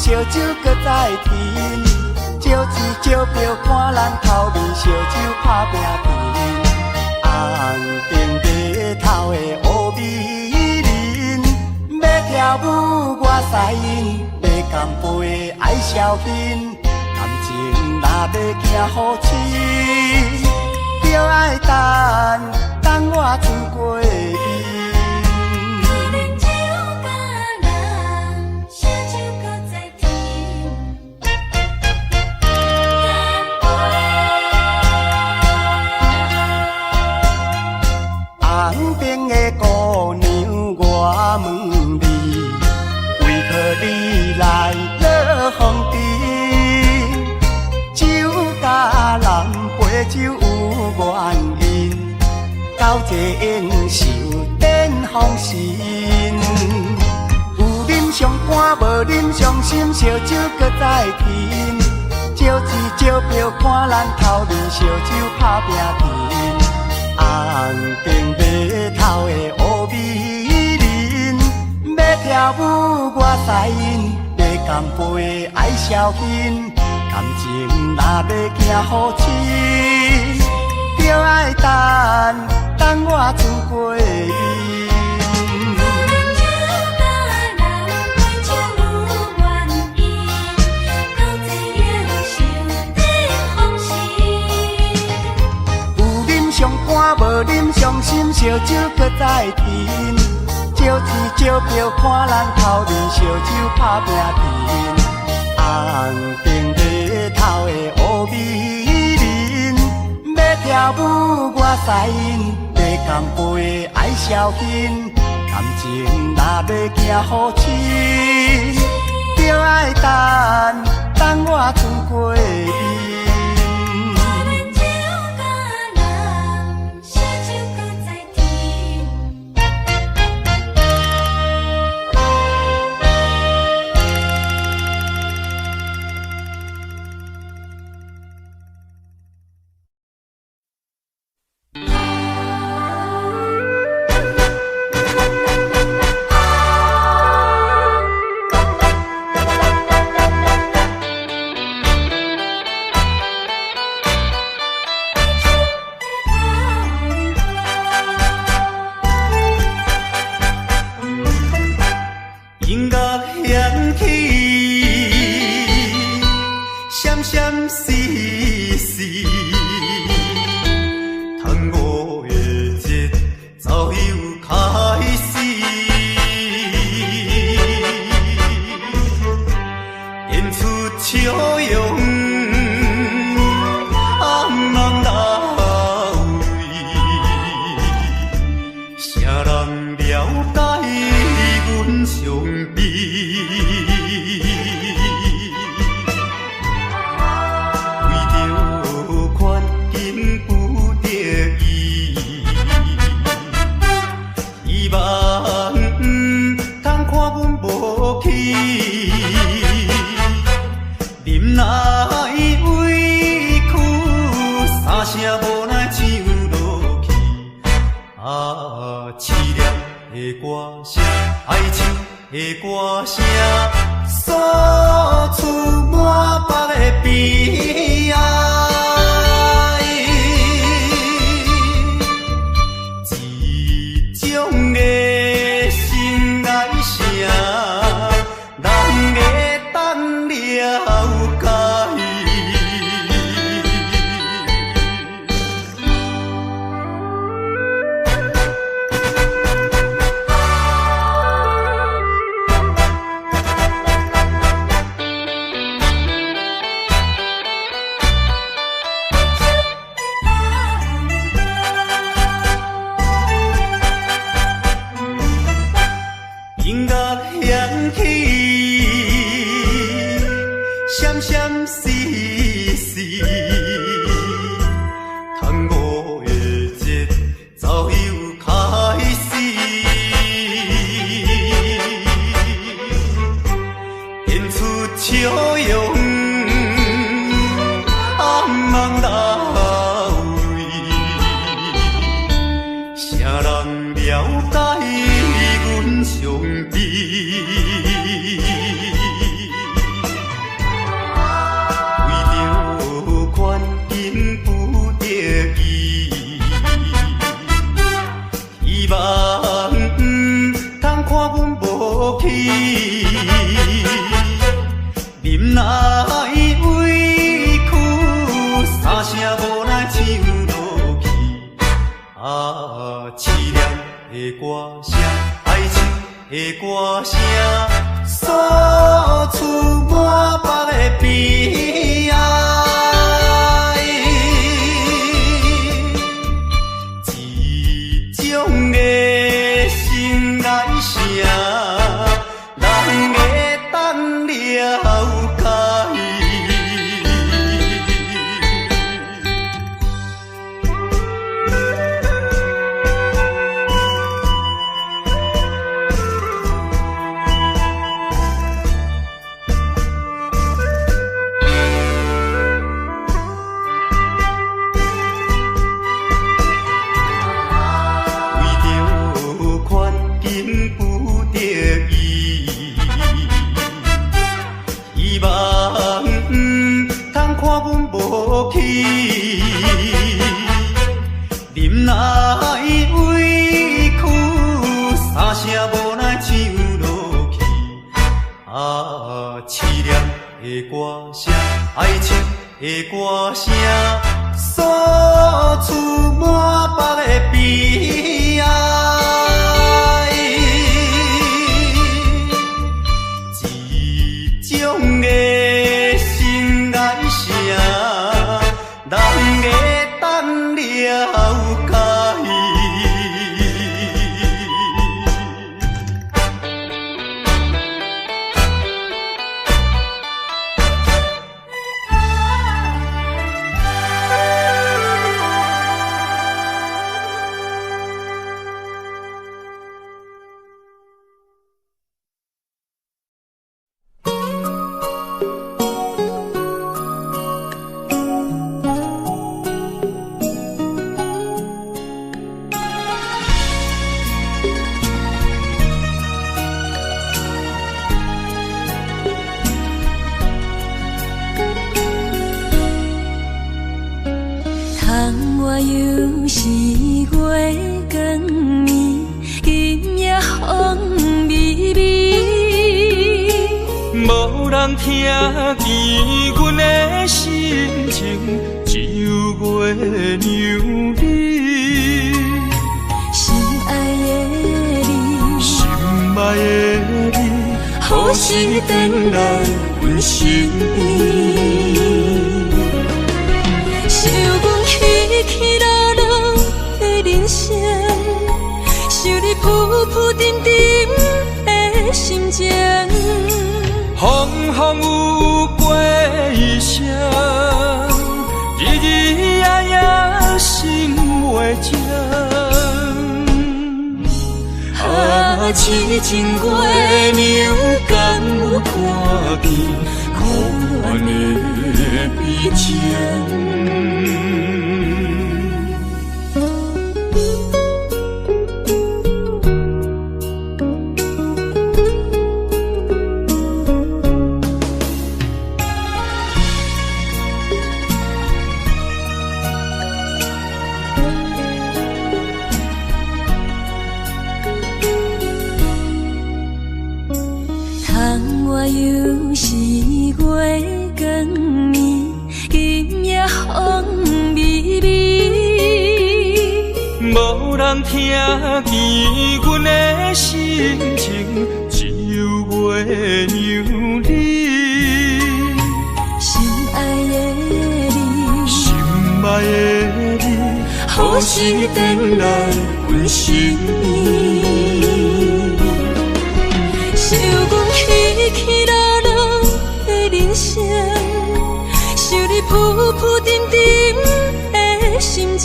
烧酒搁再添，招钱招票看咱头面烧酒拍拼拼，红顶白头的乌美人，要跳舞我使因，要干杯爱消遣，感情若要行好深，就爱等我船过边。红顶的姑娘，我问你，为何你来落风尘？酒甲人陪酒有原因，交际应酬展风神。有啉上肝，无啉上心，烧酒搁再添，招钱招票看咱头面烧酒拍拼拼。红顶白头的乌美人，要跳舞我使因，要干杯爱消遣，感情若要行好深，就爱等我船过边。无啉上心，烧酒搁再添，招钱招票看咱头面烧酒拍拼拼。红顶白头的乌美人，要跳舞我使因，要干杯爱消遣，感情若要行好深，就爱等我船过边。歌声，诉出满腹的悲哀。一种的心内声，人会当了解。忍耐委屈，三声无奈唱落去。凄凉的歌声，爱情的歌声，诉出满腹的悲哀。一种的心内声，人会当了解。我又是月光暝，今夜风微微，无人听见阮的心情，只有月娘你。心爱的你，心爱的你，何时回来阮身边？想阮起落落的人生，想你浮浮沉沉的心情。风风有过一生，日日夜夜心袂静。痴情月娘敢有看见苦恋的悲情？我又是月光暝，今夜风微微，无人听见阮的心情，只有月娘你。心爱的你，心爱的你，何时回来阮身边？想阮起落落的人生，想你浮浮沉沉的心情。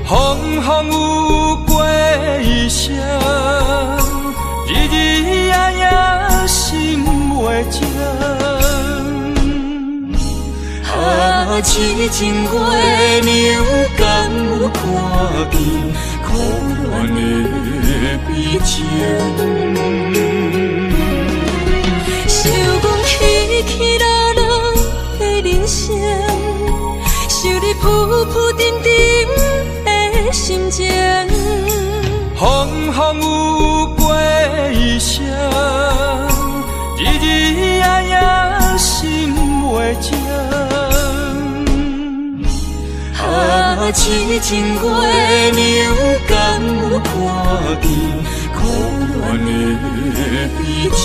风风有过一生，日日夜夜心袂静。痴情月娘敢有看见苦恋的悲情？想阮起落落的人生，想你浮浮沉沉的心情。风风有过一生，日日夜夜心袂静。痴情月娘敢有看见苦暖的悲情。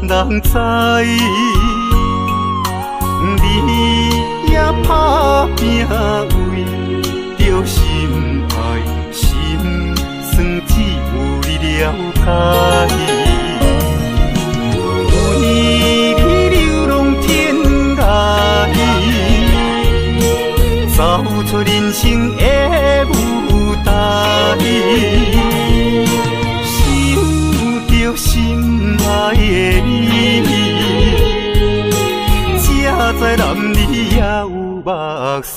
人知，你也打拼为着心爱，心酸只有你了解。为你流浪天涯，走出人生的舞台，想着心爱的你。才知男儿也有目屎。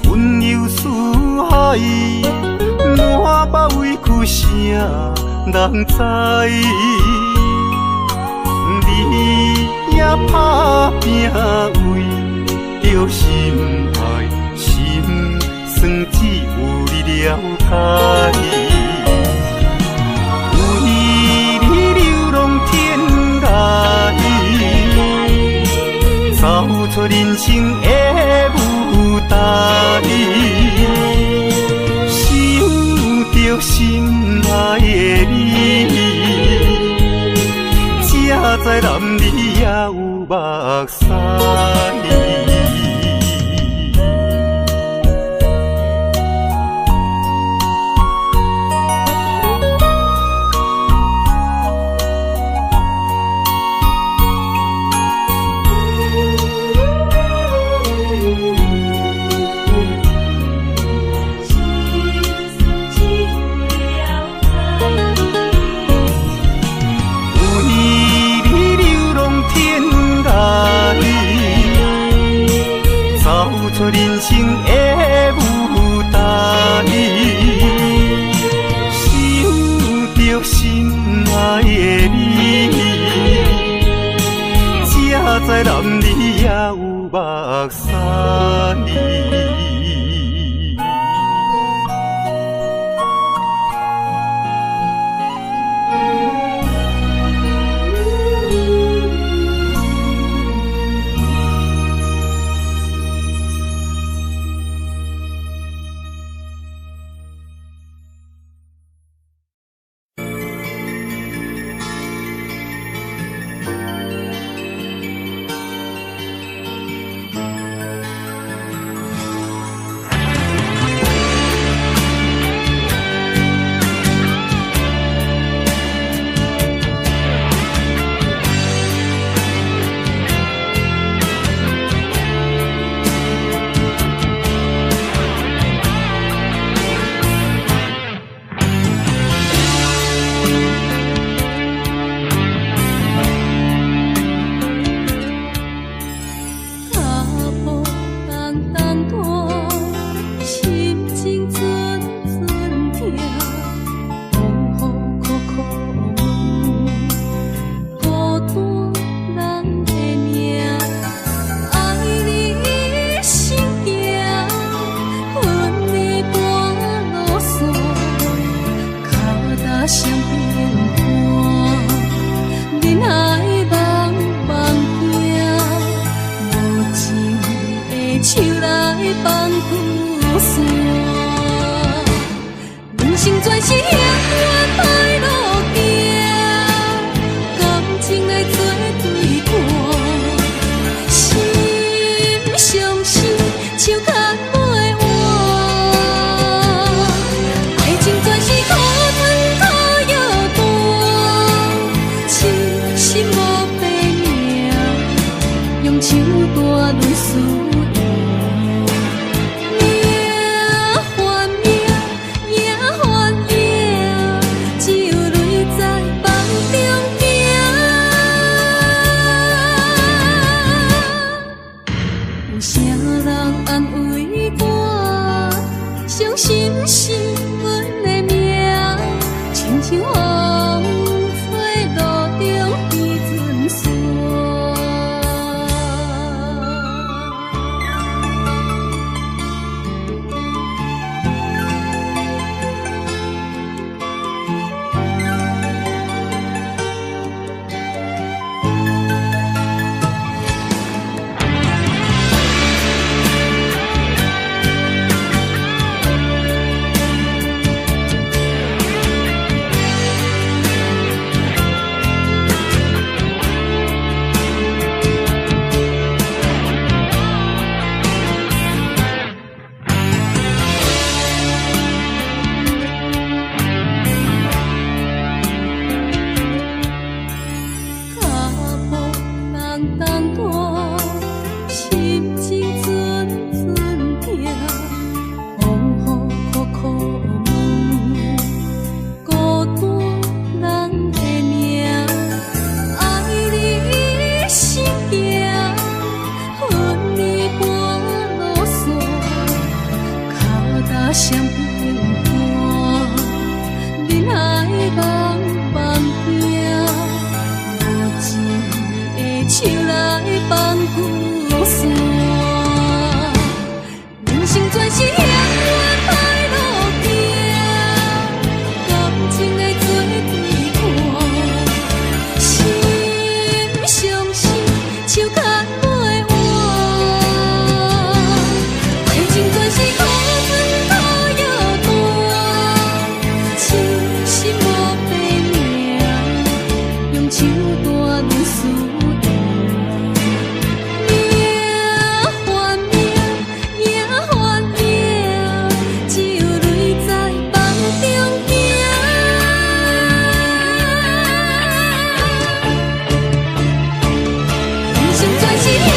分忧思海，满腹委屈谁人知？你也打拼为着心爱，心酸只有你了解。为你流浪天涯，走出人生的舞台，想着心爱的你，才知男儿也有目屎。人生的舞台，想着心爱的你，才知男儿也有目屎。用手大轮思念。伤心是阮的命，亲像风吹路中的阵线。相片看，人海茫茫行，无情的手来放旧线。人生全是险恶歹路行，感情的做对看，心伤心，手牵袂完，爱情全是苦。手大轮思念，命换命，命换命，只有泪在梦中行。人生全是。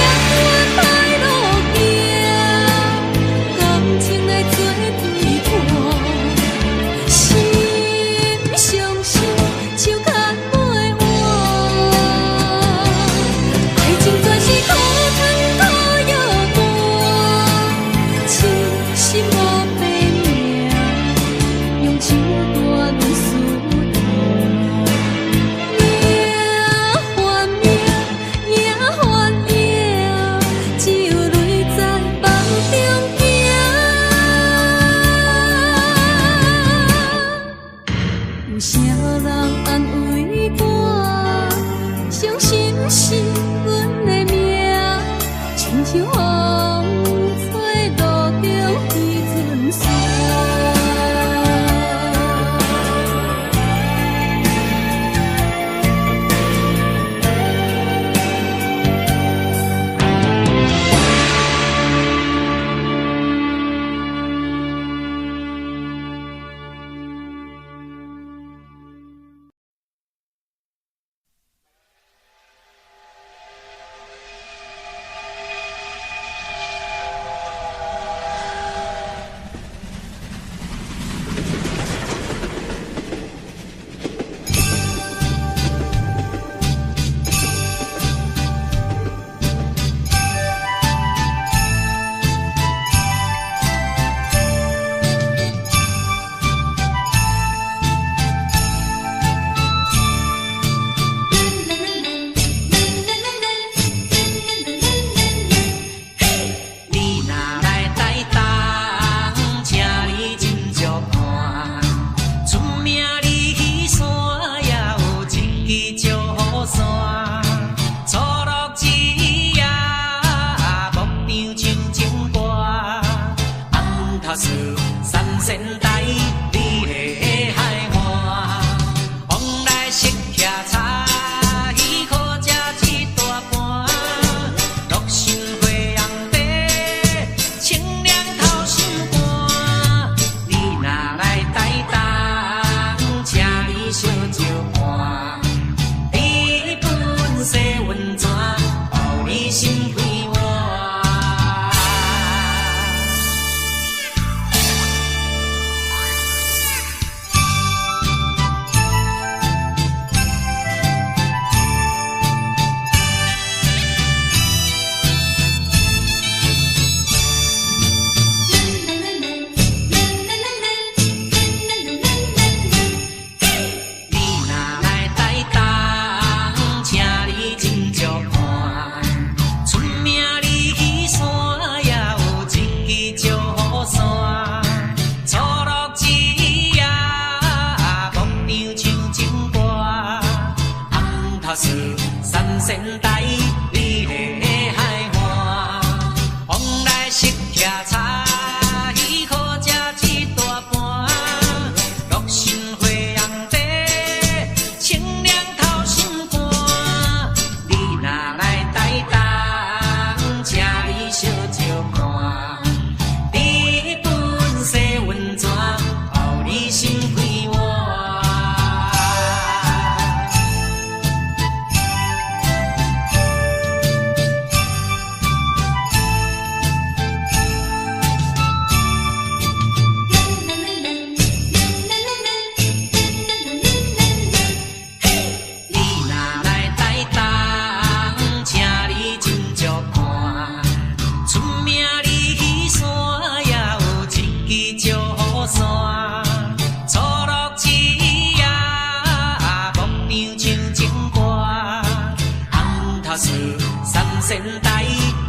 三仙台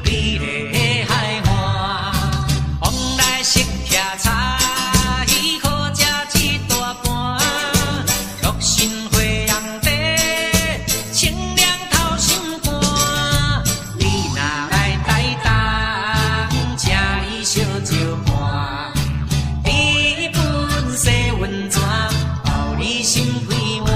美丽的海岸，往来识徛茶鱼可食一大盘，六神花红茶，清凉透心肝。你若来台东，请伊烧酒盘，日本洗温泉，包你心开换。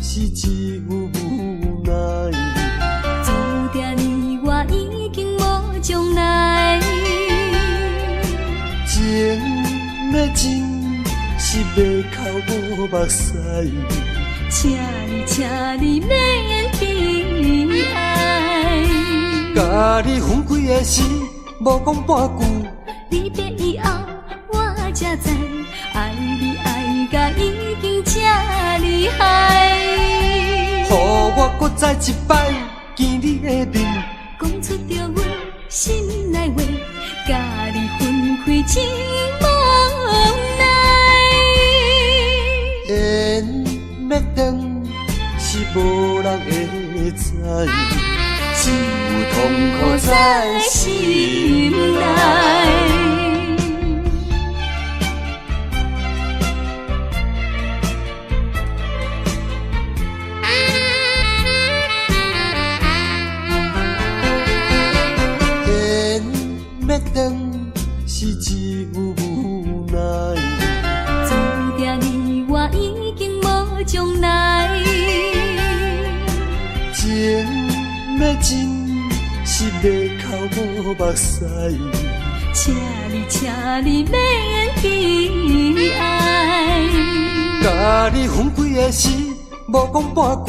是一副无奈，注定你我已经无将来。情要真是袂哭无目屎，请你免悲哀。甲你分开的时，无讲半句，离别以后我才知，爱你爱甲已经这厉害。予我搁再一摆见你的面，讲出着阮心内话，甲你分开真无奈。缘要断是无人会知，只有痛苦在心内。要断是一副无奈，注定你我已经无将来。情要真是袂哭无目屎，请你免悲哀。甲你分开的时，无讲半句，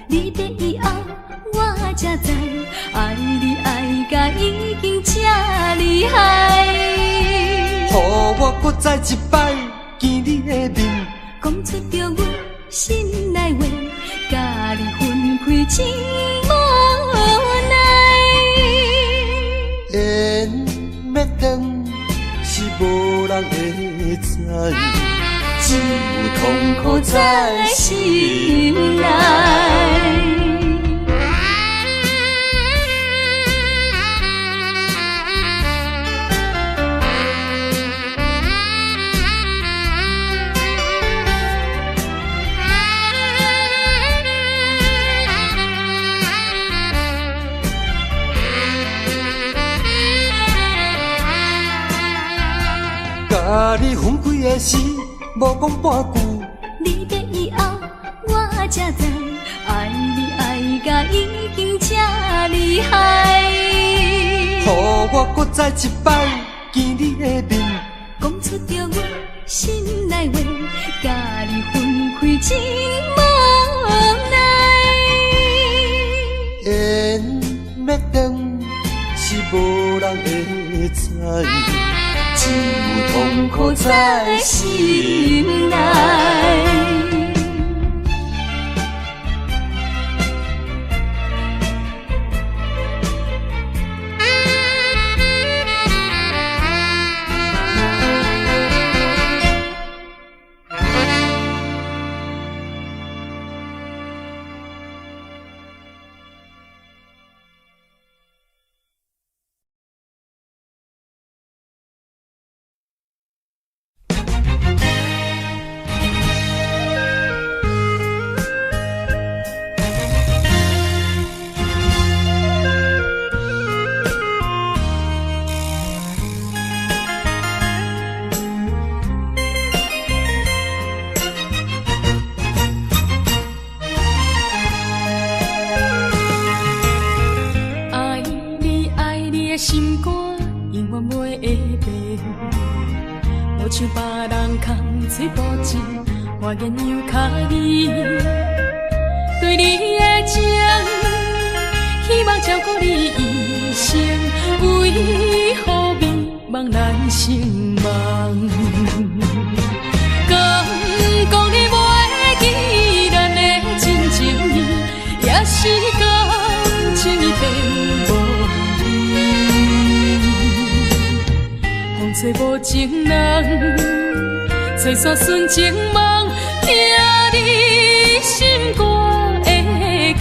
离别以后我才知，爱你爱甲已经这厉害。予我搁再一摆见你的面，讲出着阮心内话，甲你分开真无奈。缘要断是无人会知，只有痛苦在心内。甲你分开的时，无讲半句，离别以后我才知，爱你爱甲已经这厉害。予我搁再一摆见你的面，讲出着阮心内话，甲你分开真无奈。缘要断是无人会知，只有痛苦在心内。变，无像别人空嘴无舌，我言样卡你。对你的情，希望照顾你一生，为何迷茫难成梦？敢讲你袂记咱的真情意，也是感情已变无味。风吹无情人，吹散纯情梦，听你心肝的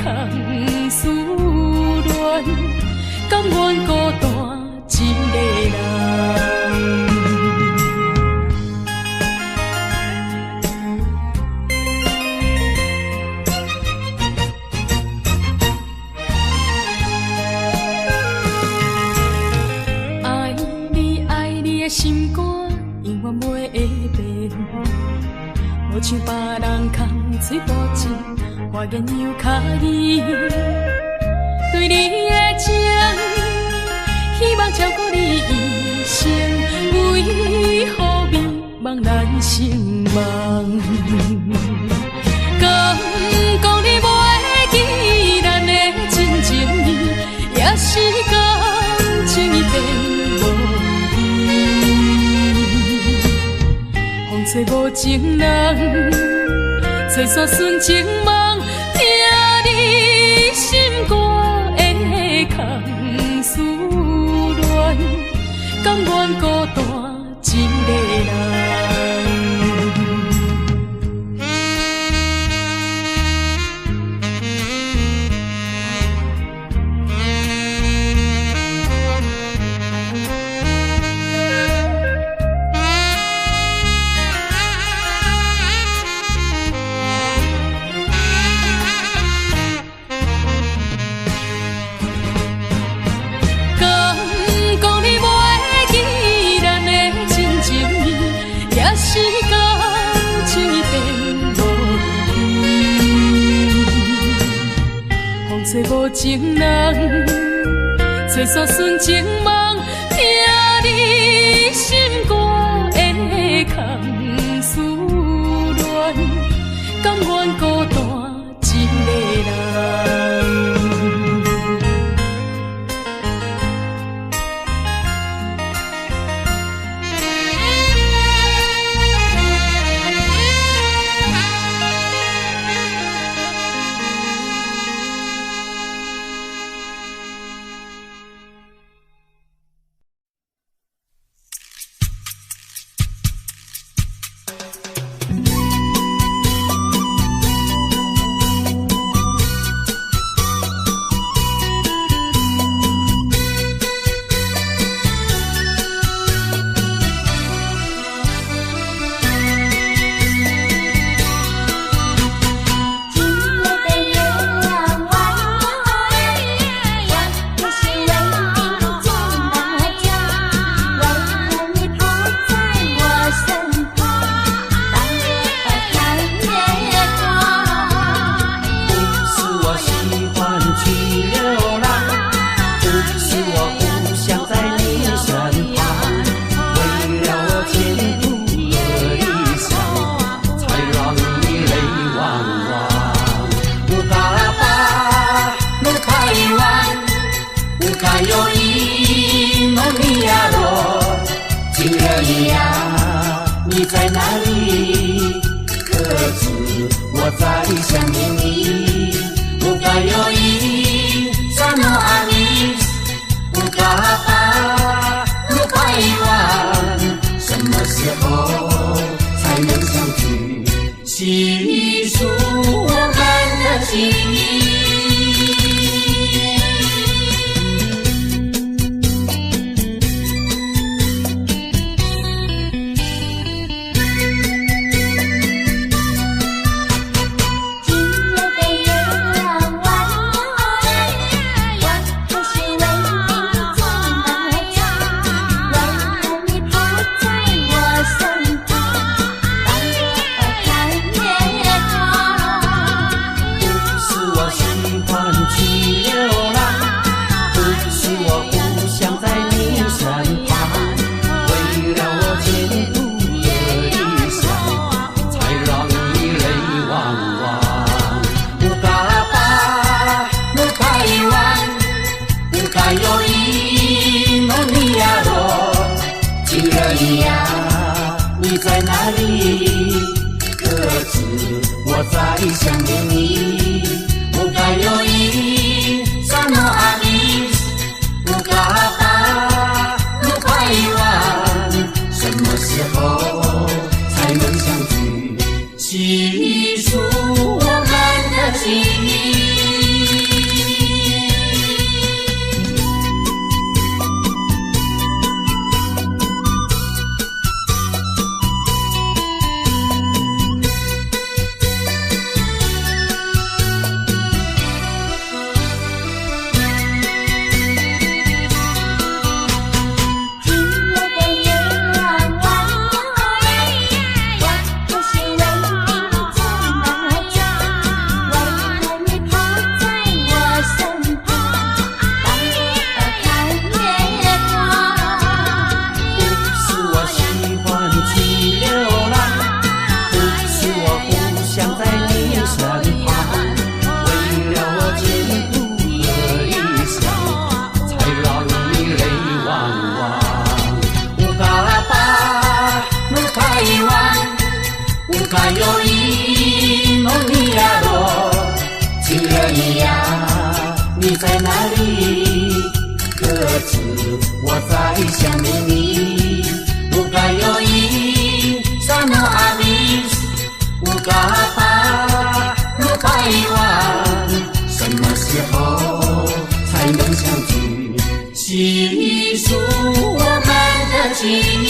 空思恋，甘愿孤单一个人。心肝永远袂会变，无像别人空嘴无舌，我言样卡你。对你的情，希望照顾你一生，为何迷茫难成梦？敢讲你袂记咱的真情意，也是感情已变。吹无情人，吹散纯情梦，听你心肝的空思恋，甘愿孤单一个人。吹无情人，吹散纯情梦，听你心肝的空思恋，甘愿孤单一个人。在哪里？可知我在想念你？不该有一沙诺阿米，不该把路拐弯，什么时候才能相聚？细数我们的情谊。情人呀，你在哪里？可知我在想念你？不该有一萨诺阿米，不该把路拐弯，什么时候才能相聚？细数我们的情谊。还有一梦尼亚罗，情人呀，你在哪里？可知我在想念你？乌嘎有一萨诺阿米，乌嘎巴鲁巴伊万，什么时候才能相聚？细数我们的情谊。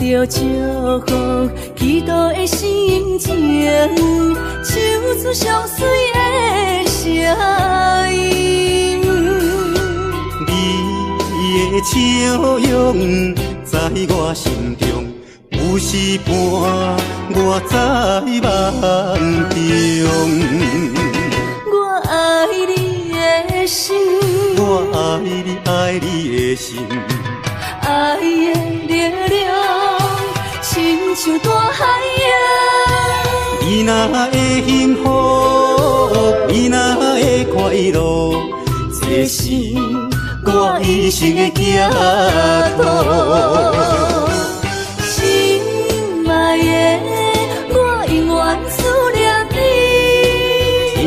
着祝福祈祷的心情，唱出相随的声音。你的笑容在我心中，有时伴我在梦中。我爱你的心，我爱你，爱你的心。爱的力量，亲像大海洋。你若会幸福，你若会快乐，这是我一生的寄托。心爱的，我永远思念你。听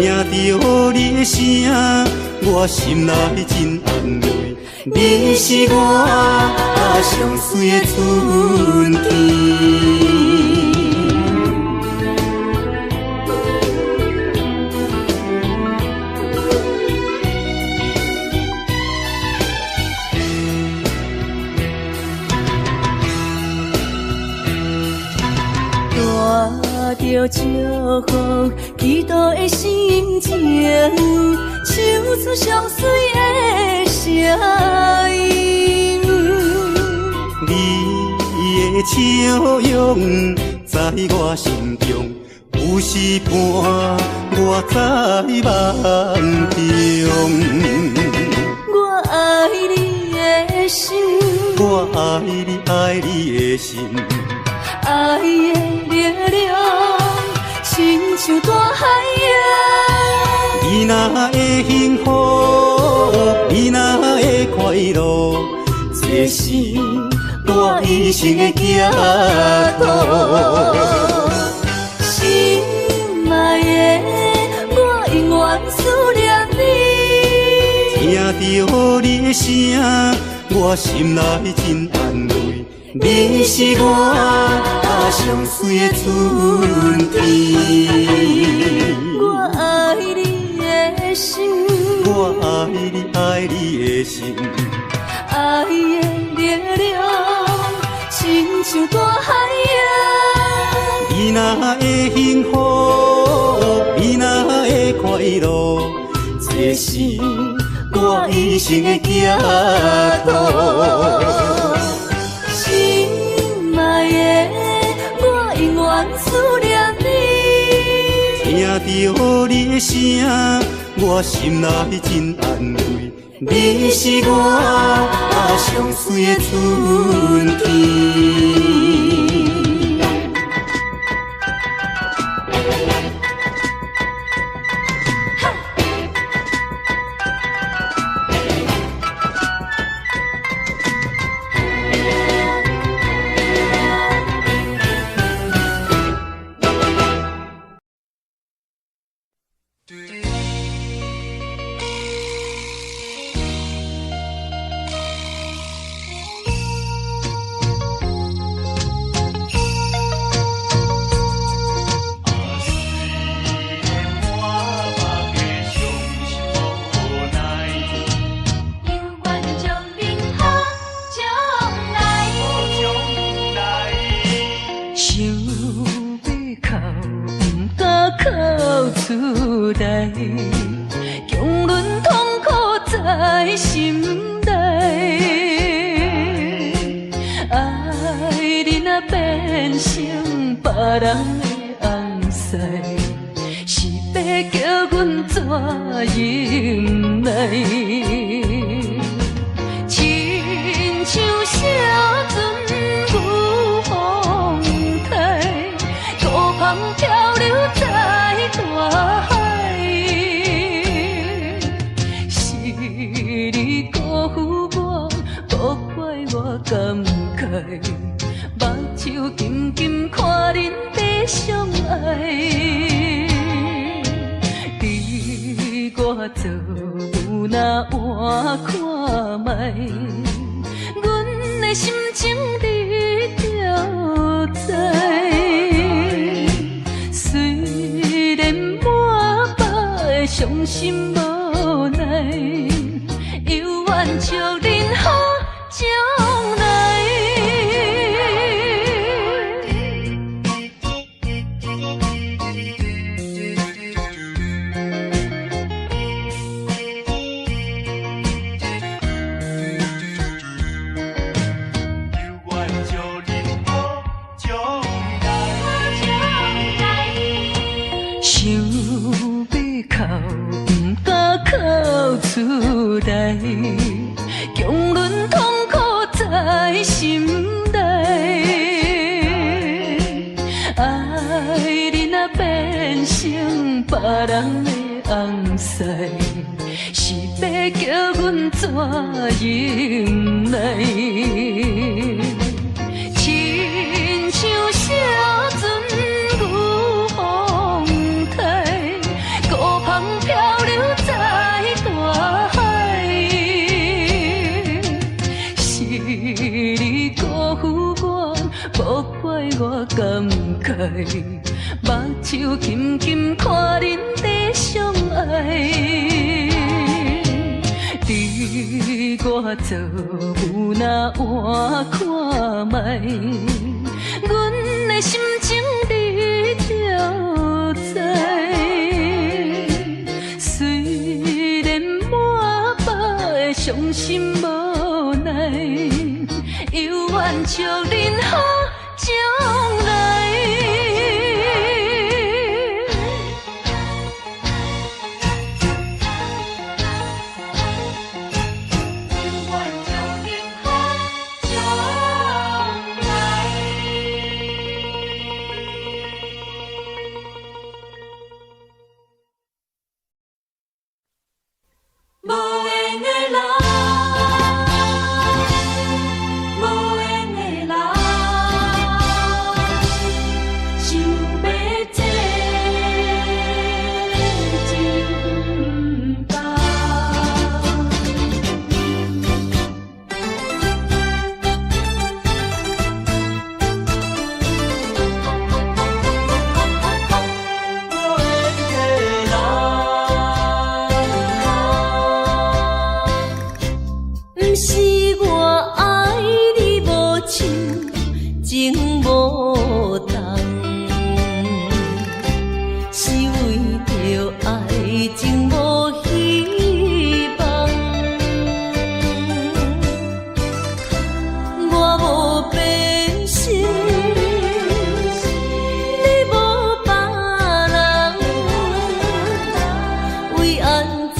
到你的声，我心内真安慰。你是我上水的春天。带着祝福祈祷的心情，唱出相随的声音。你的笑容在我心中，有时伴我在梦中。我爱你的心，我爱你，爱你的心。爱的力量，亲像大海洋。你若会幸福，你若会快乐，这是我一生的寄托。心爱的，我永远思念你。听到你的声，我心内真安慰。你是我上水的春天。我爱你的心，我爱你爱你的心，爱的力量亲像大海洋。你若会幸福，你若会快乐，这是我一生的行途。心爱的，我永远思念你。听到你的声，我心内真安慰。你是我上水的春天。无缘的人，无缘的人。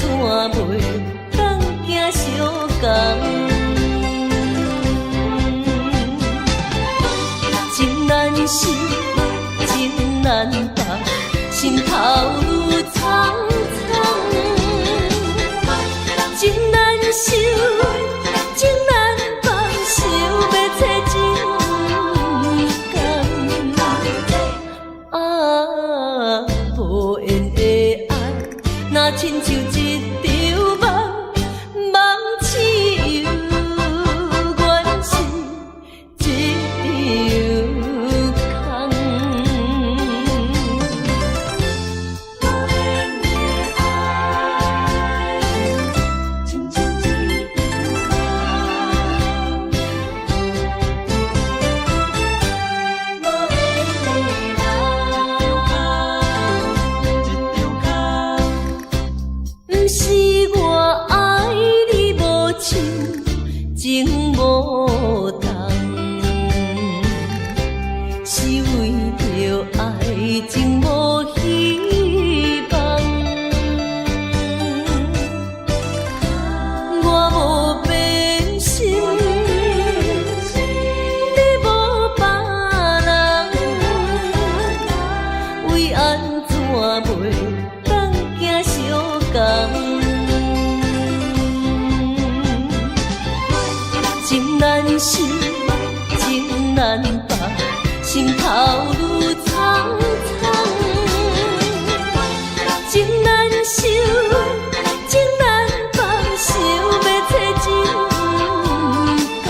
袂当行相共？情难舍，情难放，心头愈苍苍。情难收，情难放，想要找情感。啊，无缘的爱，若亲像一场梦，梦醒又原是一场不是我爱你无情，情无重，是为着爱情无希望。我无变心，你无别人，为安怎袂当行相共？情难舍，情难放，心头愈苍苍。情难收，情难放，想要找情感。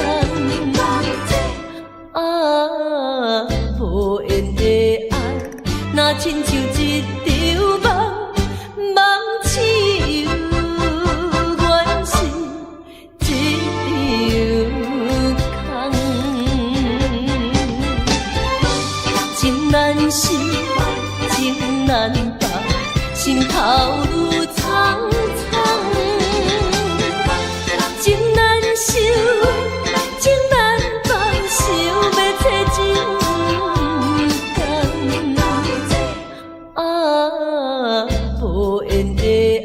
啊，无缘的爱，若亲像一场梦，梦醒又原是一场空。情难舍，情难放，心头愈苍苍。情难收，情难放，想要找情感。啊，无缘的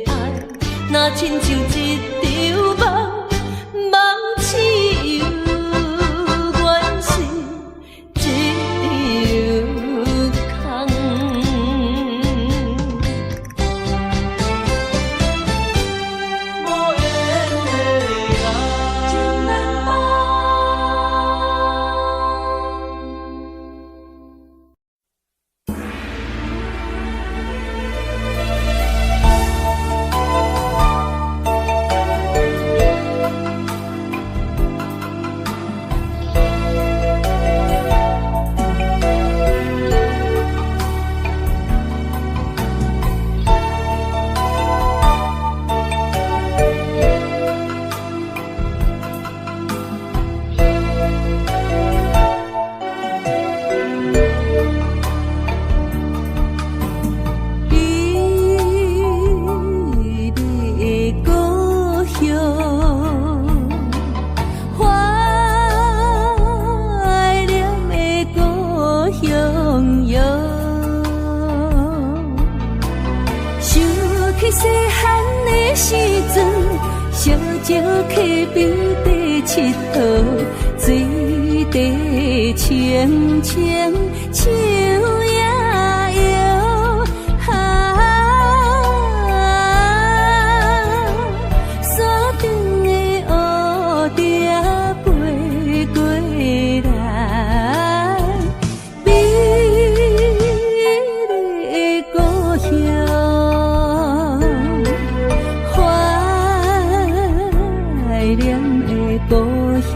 爱，若亲像一场梦，梦醒又原是一场空。情难放。细汉的时阵，小石溪边底佚佗，水底清清，树也摇。山顶的乌蝶飞过来，美丽的故乡。怀念的故乡，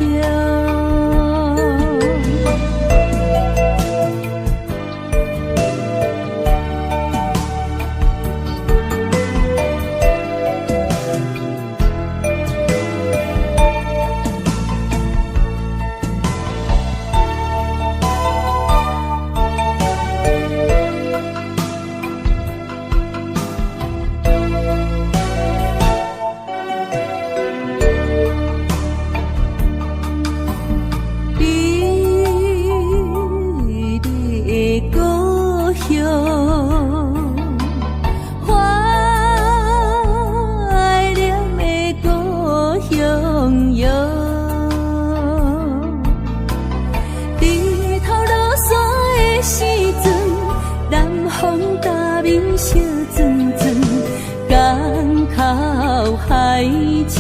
来朝，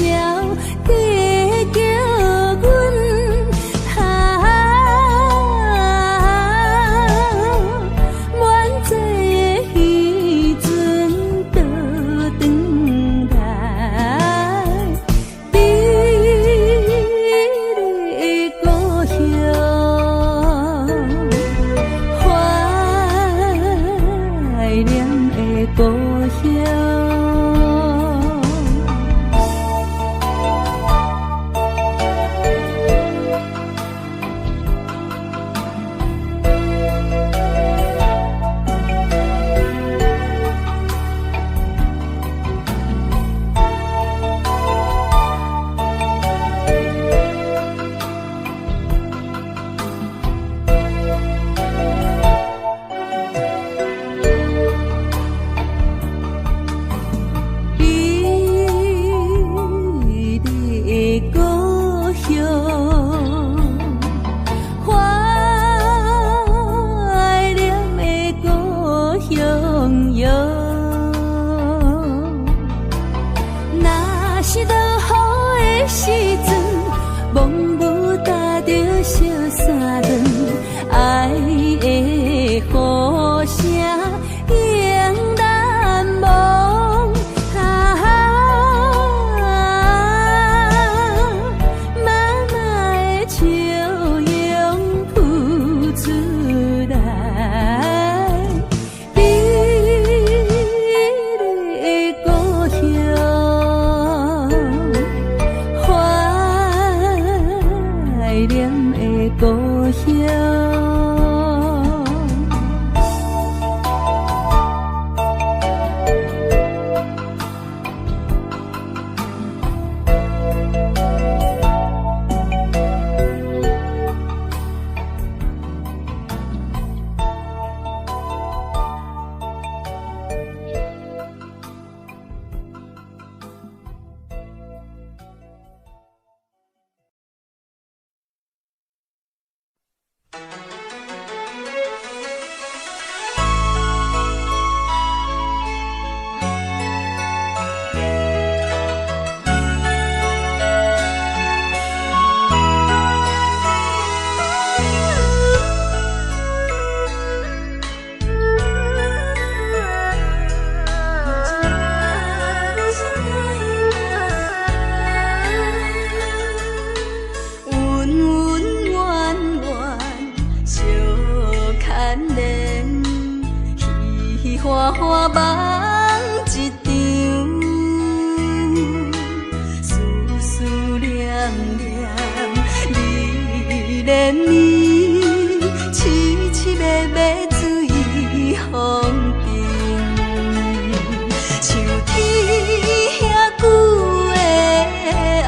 加叫阮满载的彼阵倒转来，你的故乡，怀念的故乡。花花梦一场，思思念念你连绵，凄凄密密水风中，像天遐久的爱，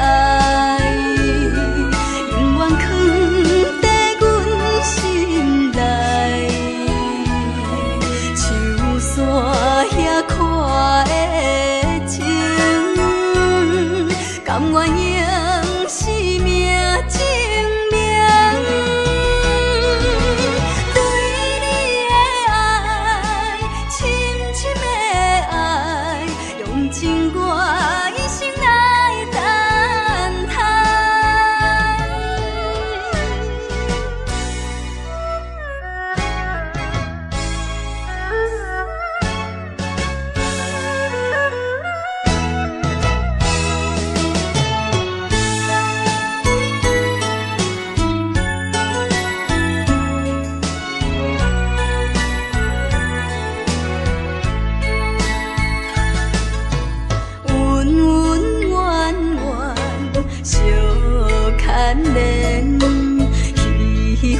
永远藏在阮心内。山遐看的情，甘愿用生命证明。对你的爱，深深的爱，用情我一生来等待。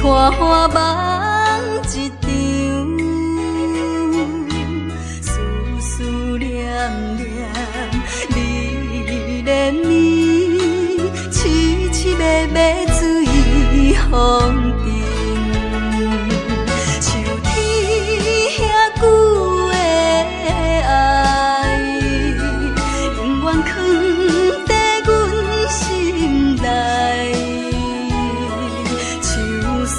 花花梦一场，思思念念你连绵，凄凄密密水风中，像天遐久的爱，永远藏在阮心内。山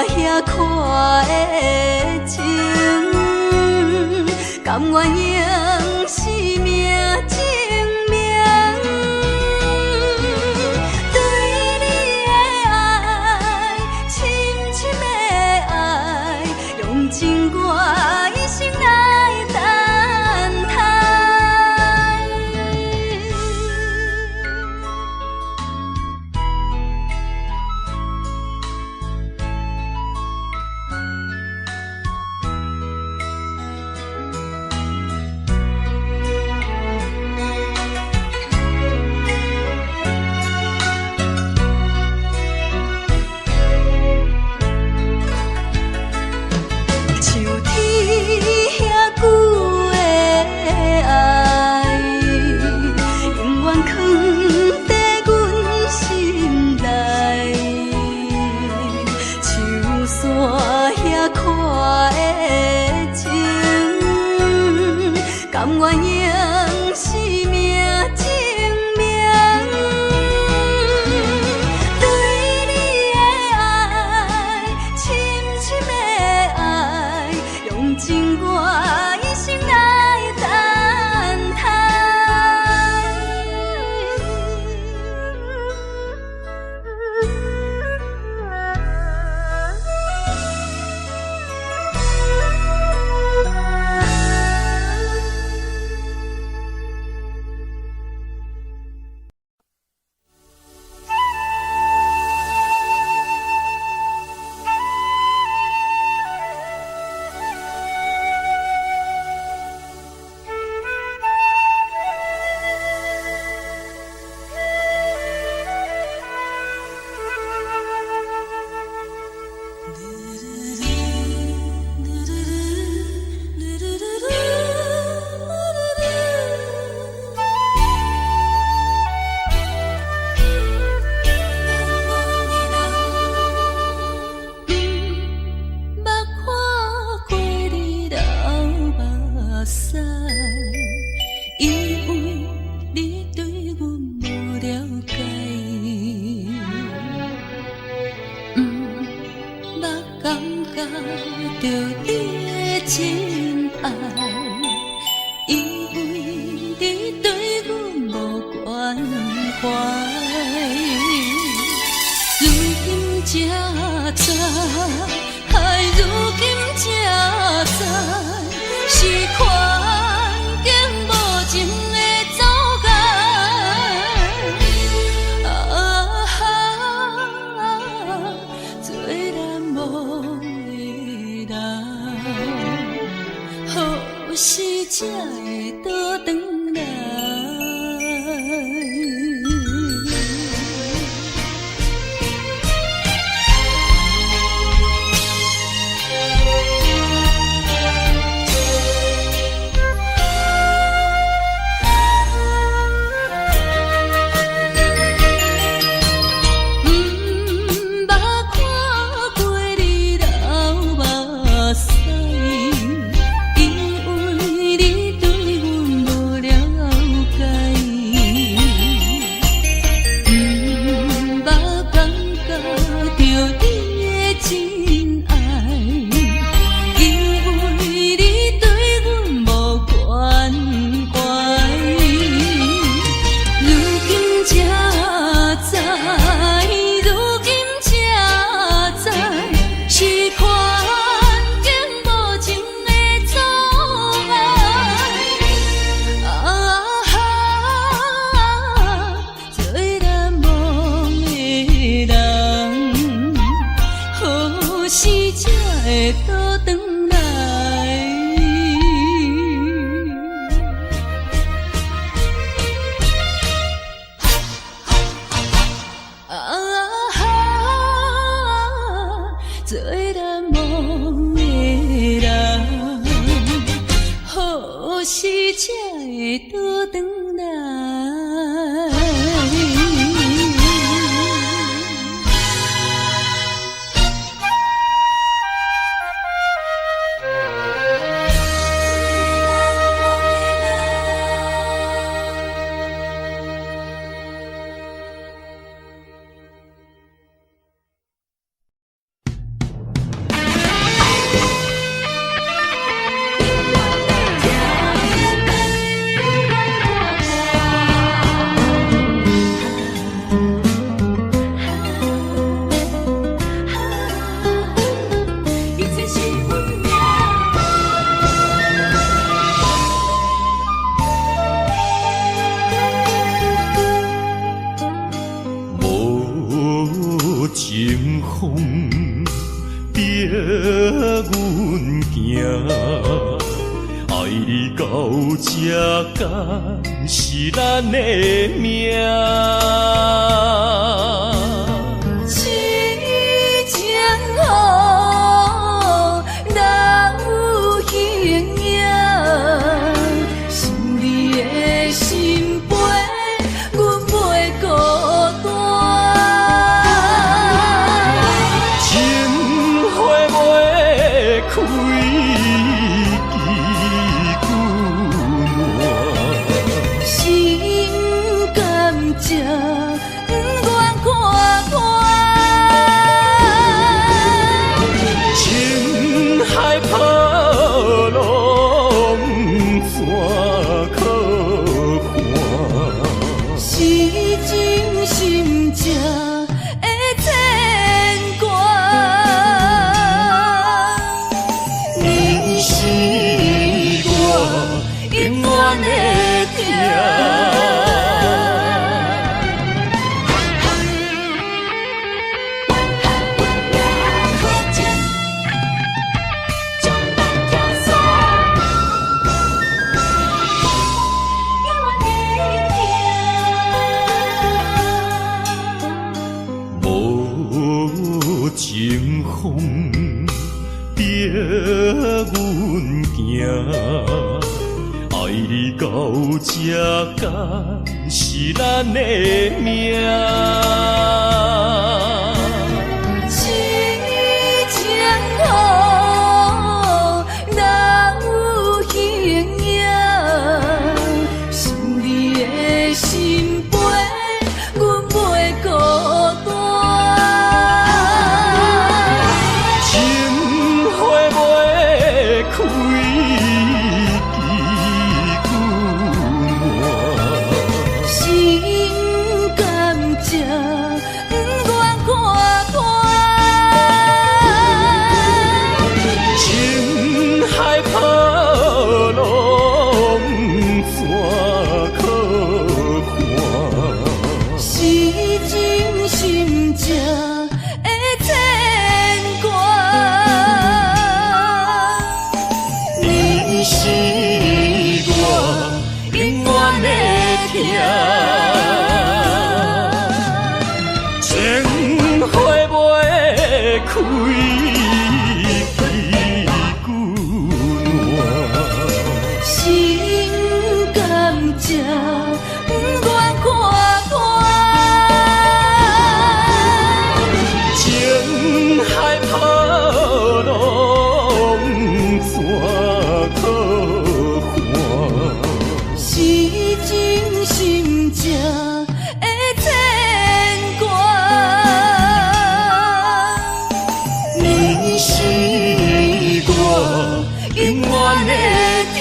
遐看的情，甘愿用生命证明。解。捌感觉到你的真爱，因为你对阮无关怀。如今才知，如今才知，是环境无情的阻碍。做难忘的人，何时才会倒转来？做难忘的人，何时才会倒转来？情风逼阮行，爱你到这敢是咱的命。痴情好，哪有形影？想你的心陪，阮袂孤单。开几句暖，心甘情不愿看破，情海波浪怎可看？是真心正的牵挂。你是我永远的疼。情风逼阮行，爱你到这敢是咱的命。痴情好，哪有形影？想你的心陪，阮不愿看破。情海波浪怎可看？是真心正会牵挂。你是我永远的疼，情花袂开。心甘情不愿看破。情海波浪怎可看？是真心正会牵挂。你是我永远的疼。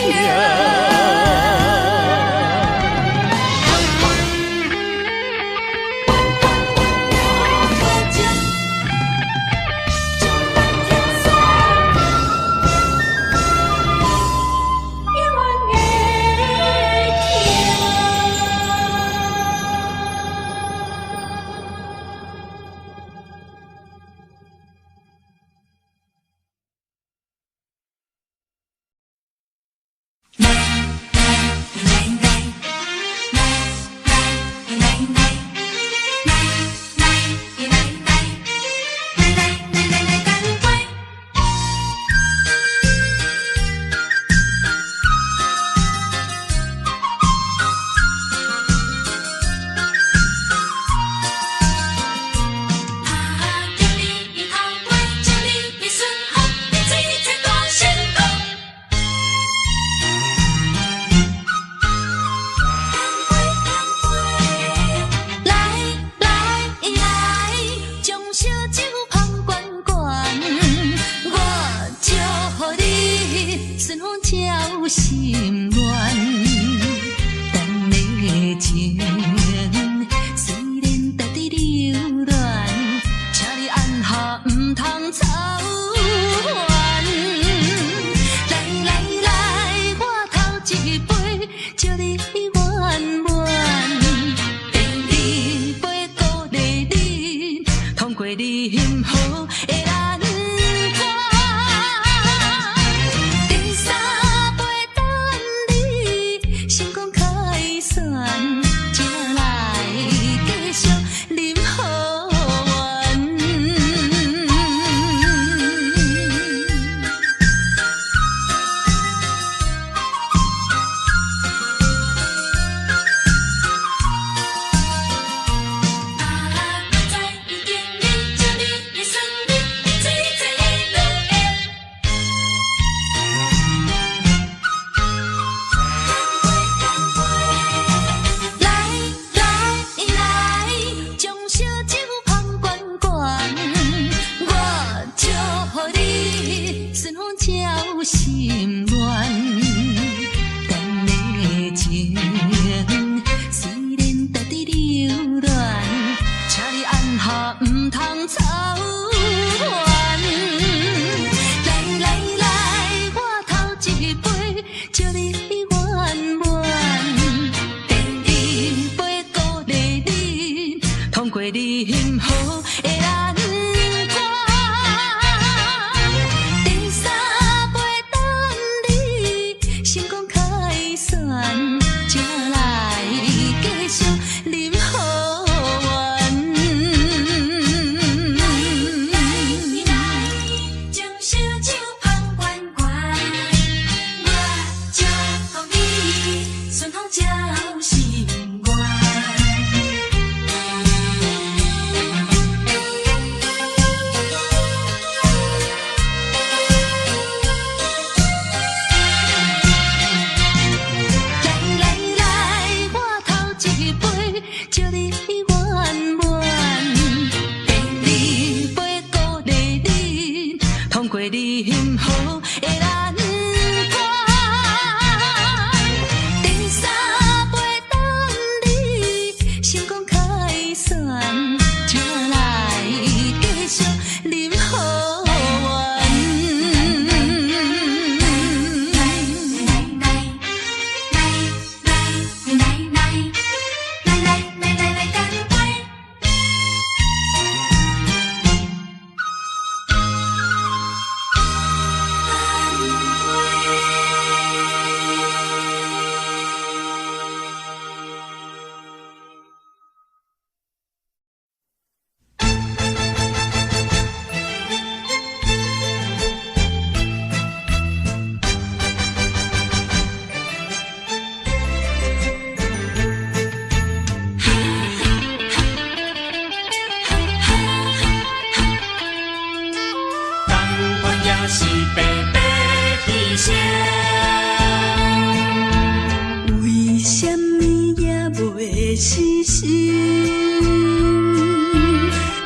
算。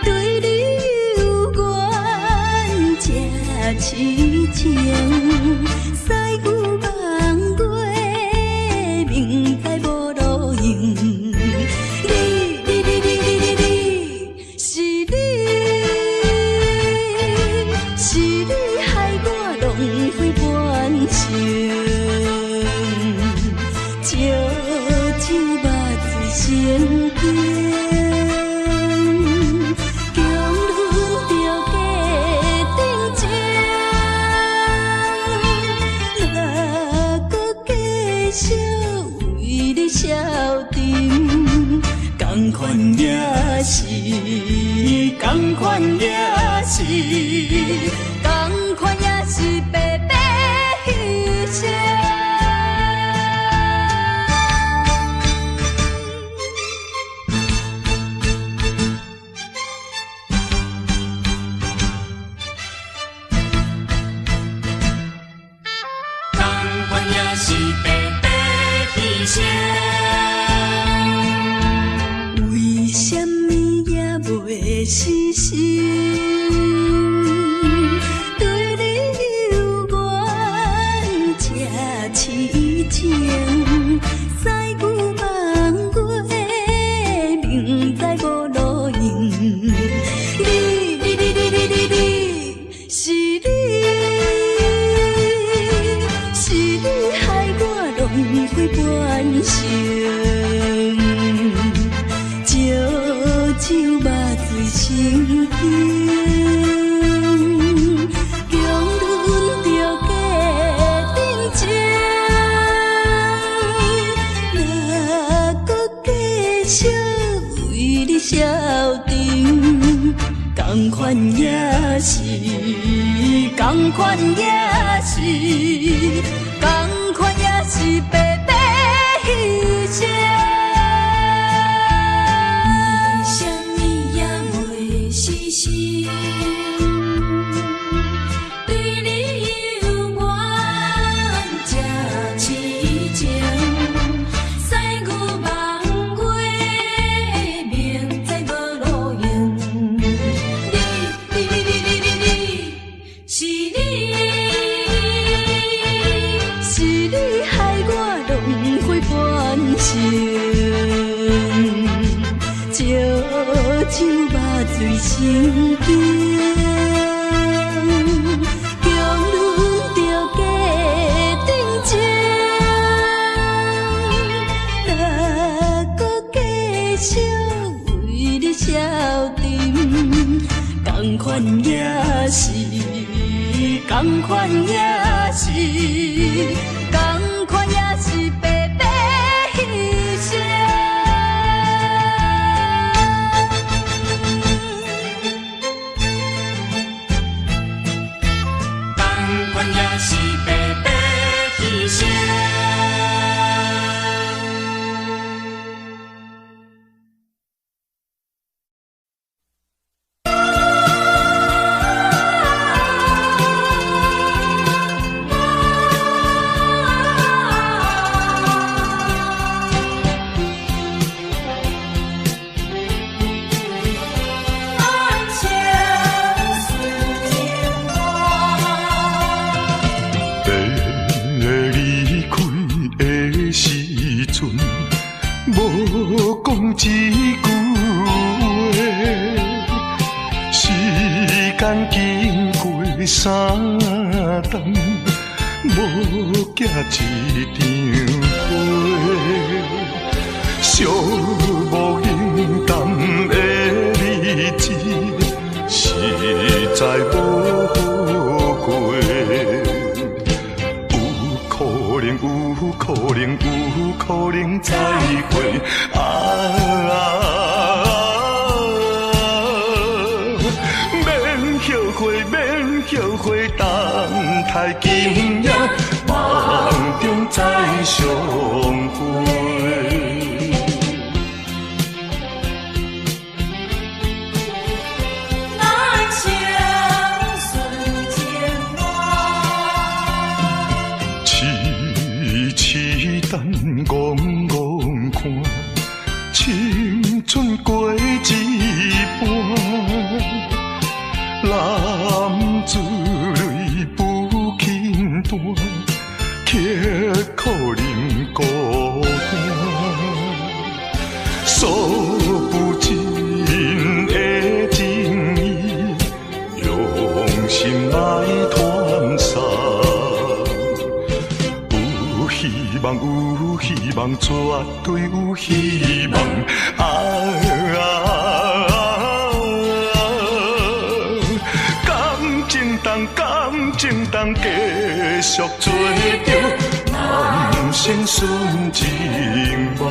对你有缘这痴情，西牛望过，明知无路用。是你害我浪费半生，烧酒目醉成冰，强忍着家庭情，哪搁继续为你消沉？同款也是，同款也是，同款也是白白牺牲。同款也是白白牺牲。为什么也袂死心？对你有缘这痴情，西牛望过，明知无路用。是你害我浪费半生。酒目醉成冰，强忍着家庭情，哪搁继续为你消沉？同款也是，同款也是，同款也是白白牺牲。对你有缘这痴情，西牛望过，明知无路用。是你害我浪费半生，烧酒目醉成冰，强忍着家庭情，哪搁继续为你消沉？同款也是，同款也是，同款也是白白牺牲。同款也是白白牺牲。无讲一句话，时间经过三冬，无寄一张花，寂无影淡的日子，实在无好过。有可能再会免后悔，等待今夜梦中再相会。痴痴等望看，青春过一半，男子泪不轻弹，刻苦忍孤单，数不尽的情意，用心来传送。有希望，有希望，绝对有希望。感情当，感情当，继续做着人生顺情梦。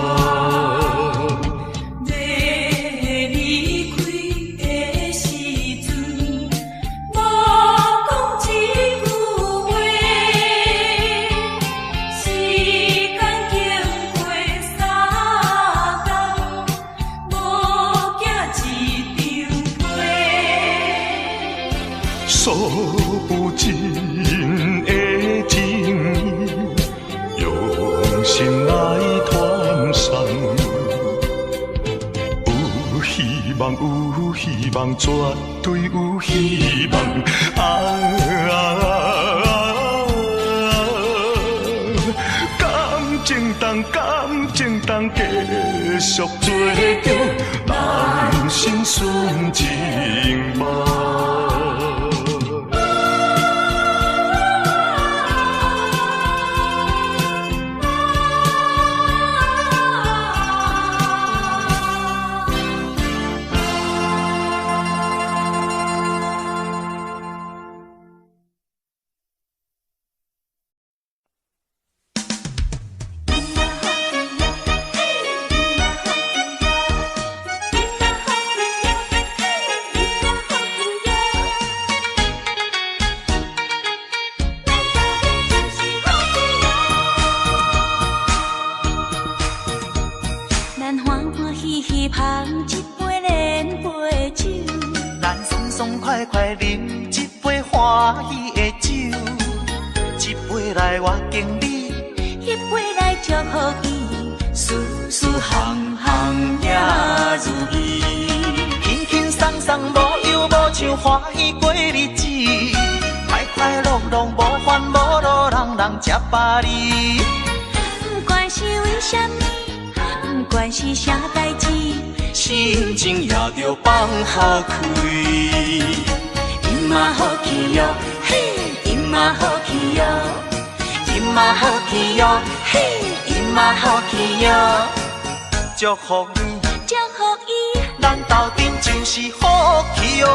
数不尽的情意，用心来传送。有希望，有希望，绝对有希望。感情当，感情当，继续做着人生顺情梦。快快饮一杯欢喜的酒，一杯来我敬你，一杯来祝福伊，事事行行也如意。轻轻松松无忧无愁，欢喜过日子，快快乐乐无烦无恼，人人吃饱哩。不管是为什么，不管是啥代志，心情也着放好开。今嘛好气哟，嘿，今嘛好气哟，今嘛好气哟，嘿，今嘛好气哟。祝福你，祝福伊，咱斗阵就是好气哟。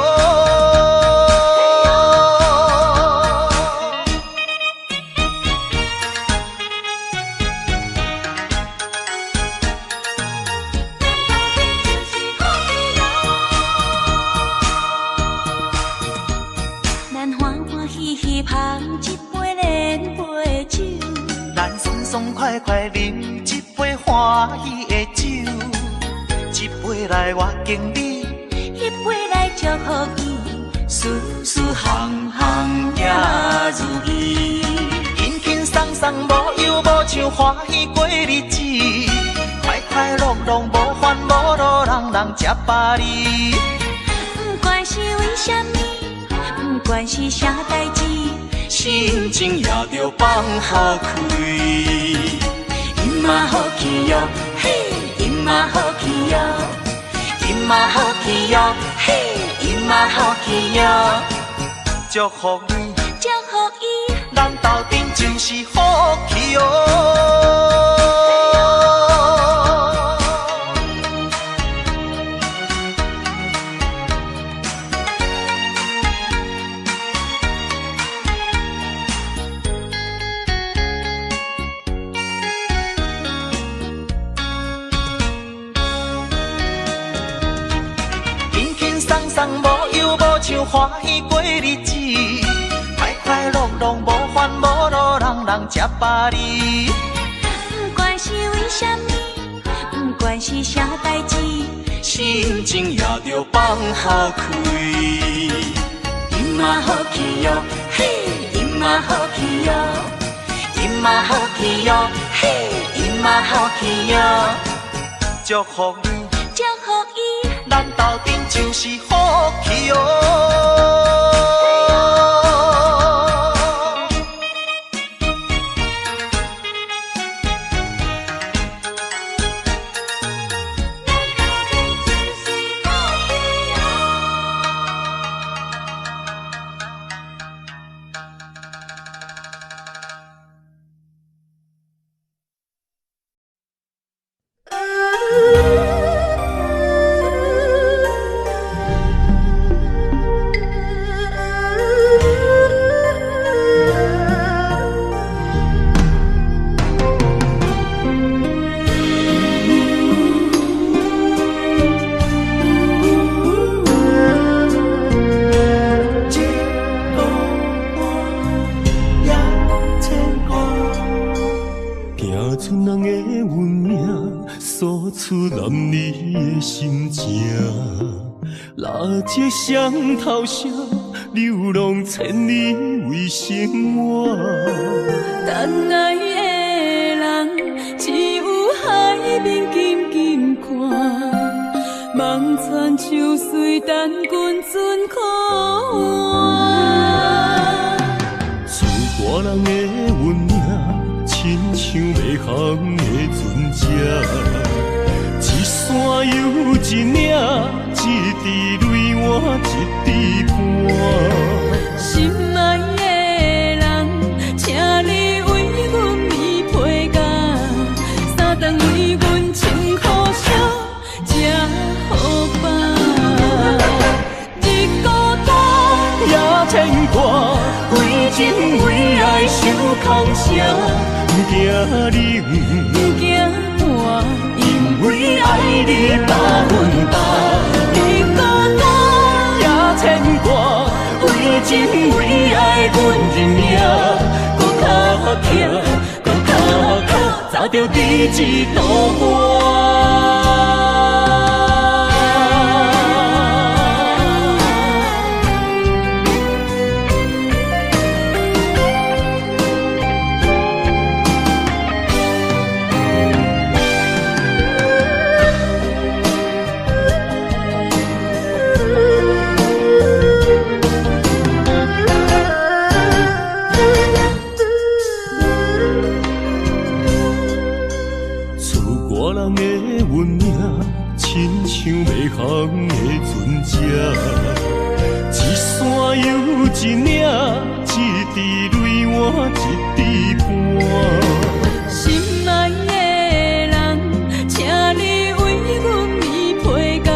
爽快快饮一杯欢喜的酒，一杯来我敬你，一杯来祝福伊，事事行行也如意。轻轻松松无忧无愁，欢喜过日子，快快乐乐无烦无恼，人人吃饱哩。不管是为什么，不管是啥代志，心情也着放好开。今嘛好气哟，嘿，今嘛好气哟，今嘛好气哟，嘿，今嘛好气哟。祝福你，祝福伊，咱斗阵就是好气哟。无忧无愁，欢喜过日子，快快乐乐无烦无恼，人人吃饱哩。不管是为什么，不管是啥代志，心情也着放好开。今嘛好气哟，嘿，今嘛好气哟，今嘛好气哟，嘿，今嘛好气哟。祝福你，祝福就是福气哦。这双头蛇流浪千里为生活，等爱的人只有海面静静看，望穿秋水等君尊可换。自外人的温暖，亲像袂航的船只，一山又一岭，一滴泪换一滴汗。心爱的人，请你为阮披被甲，三顿为阮穿苦烧，吃好饱。日孤单也牵挂，为情为爱受空城，不惊你，不惊我，因为爱你百分百。日孤单也牵挂，为情为爱阮认命，搁较强，搁较靠，早着第一道岸。像袂航的船只，一山又一岭，一滴泪换一滴汗。心爱的人，请你为阮披被甲，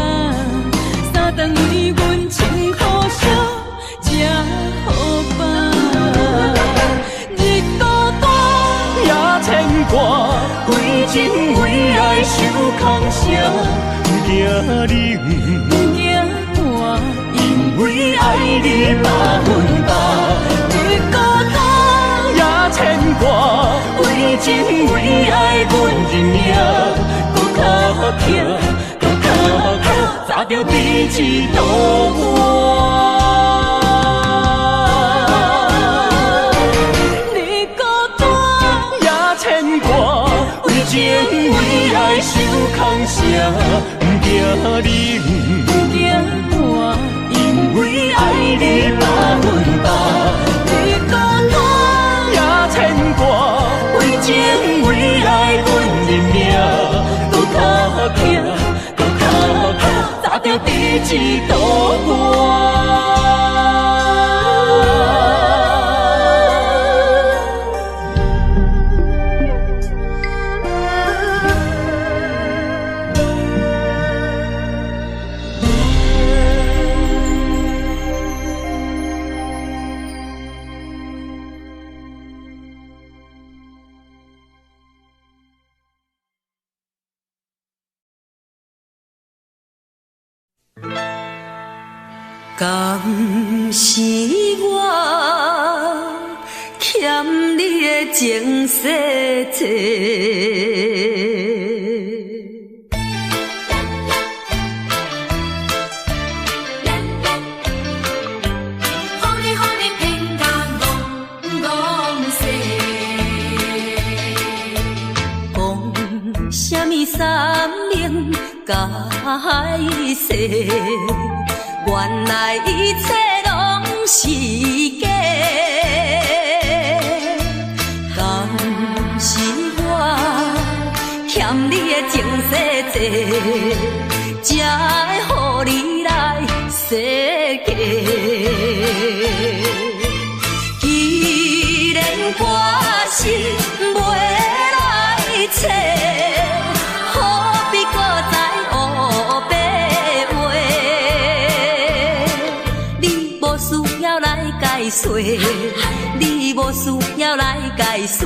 三顿为阮穿苦烧，吃好饱。日孤单也牵挂，为情为爱受空城。不惊你，不惊我，因为爱你百分百。日孤单也牵挂，为情为爱阮认命，搁较强，搁较靠，早着第一道岸。日孤单也牵挂，为情为爱受空城。不惊你，不惊我，因为爱你百分百。日孤单也牵挂，为情为爱阮认命，搁较强，搁较靠，早着第一道岸。敢是我欠你的情世多？啥物三明解释？原来一切拢是假。敢是我欠你的情世多，才会予你来世界。既然我是袂来找，何必搁再黑白话？你无需要来解释，你无需要来解释，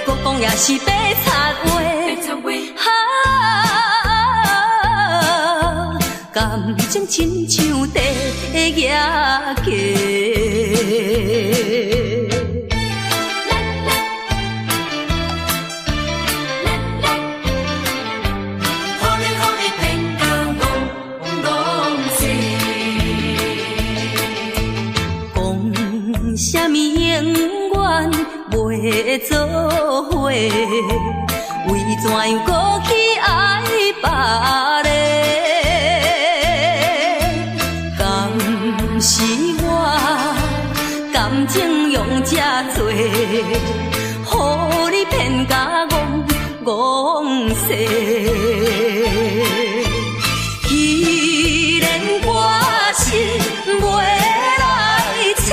搁讲也是白插话。感情亲像地野鸡。讲什么永远袂做伙，为怎样搁去爱别人？是我感情用这多，予你骗甲戆世。既然我是袂来找，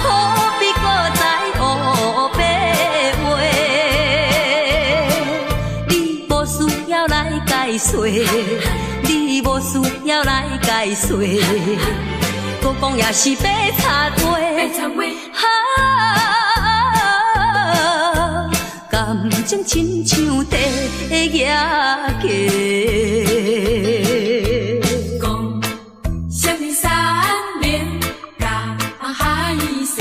何必搁再黑白话？你无需要来解释，你无需要来解释，搁讲也是白插话。感情亲像地野鸡。讲什么三年甲海誓，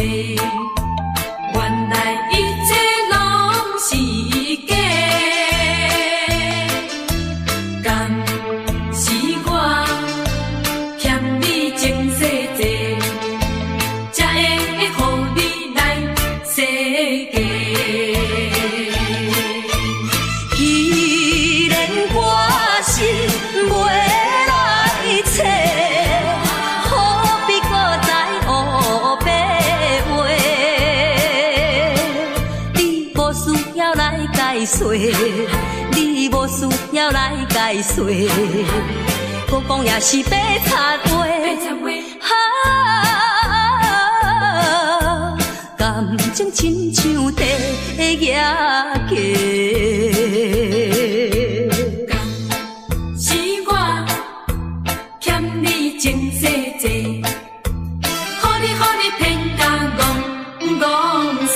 原来一切拢是假。敢是我欠你情世多，才会予你来世界。既然我是袂来找，何必搁再黑白话？你无需要来解释，你无需要来解释，搁讲也是白插话。感情亲像地野鸡。是我欠你情世多，予你骗甲戆世。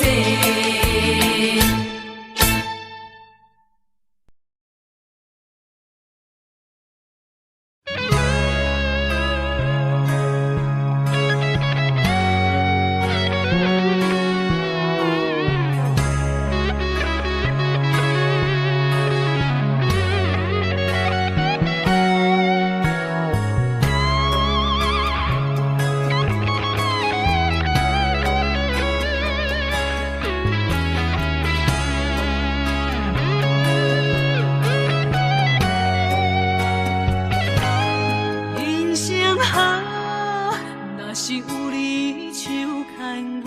人生啊，若是有你手牵阮，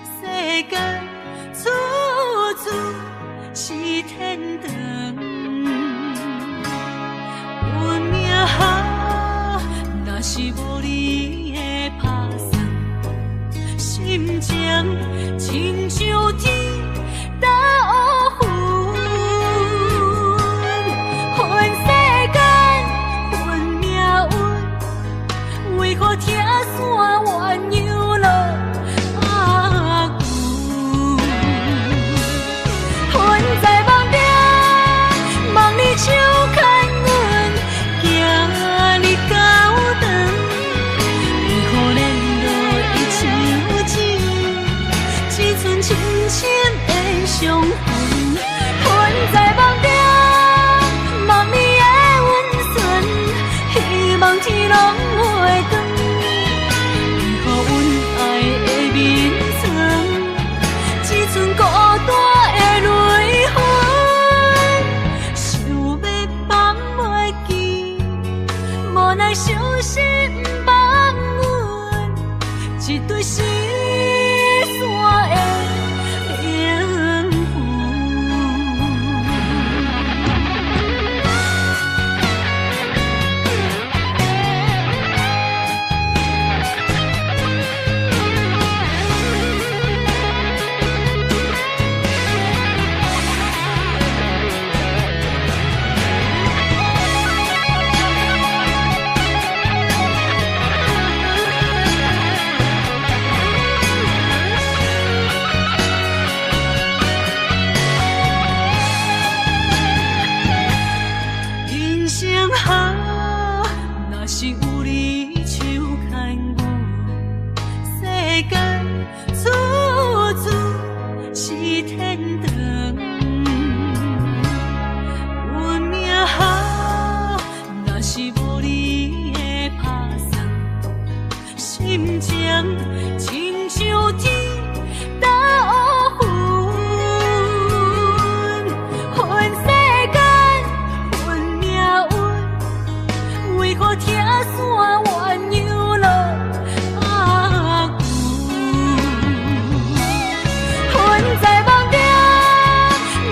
世界处处是天堂。运命啊，若是无你的打算，心情亲像天打乌云，恨世间恨命运，为何听山鸳鸯落阿牛？恨在梦中，梦你手牵阮，行你高长，为何联络一唱情，只剩深深的伤痕。恨在梦中，梦你的温存，希望天拢袂光。为何阮爱的眠床，只剩孤单的泪痕？想要放袂记，无奈伤心放阮一对失散的灵魂。人生啊，若是有你手牵我，世间处处是天堂。运命啊，若是无你的打算，心情亲像天打乌云，恨世间，恨命运，为何听线鸳鸯落阿牛？恨在梦中，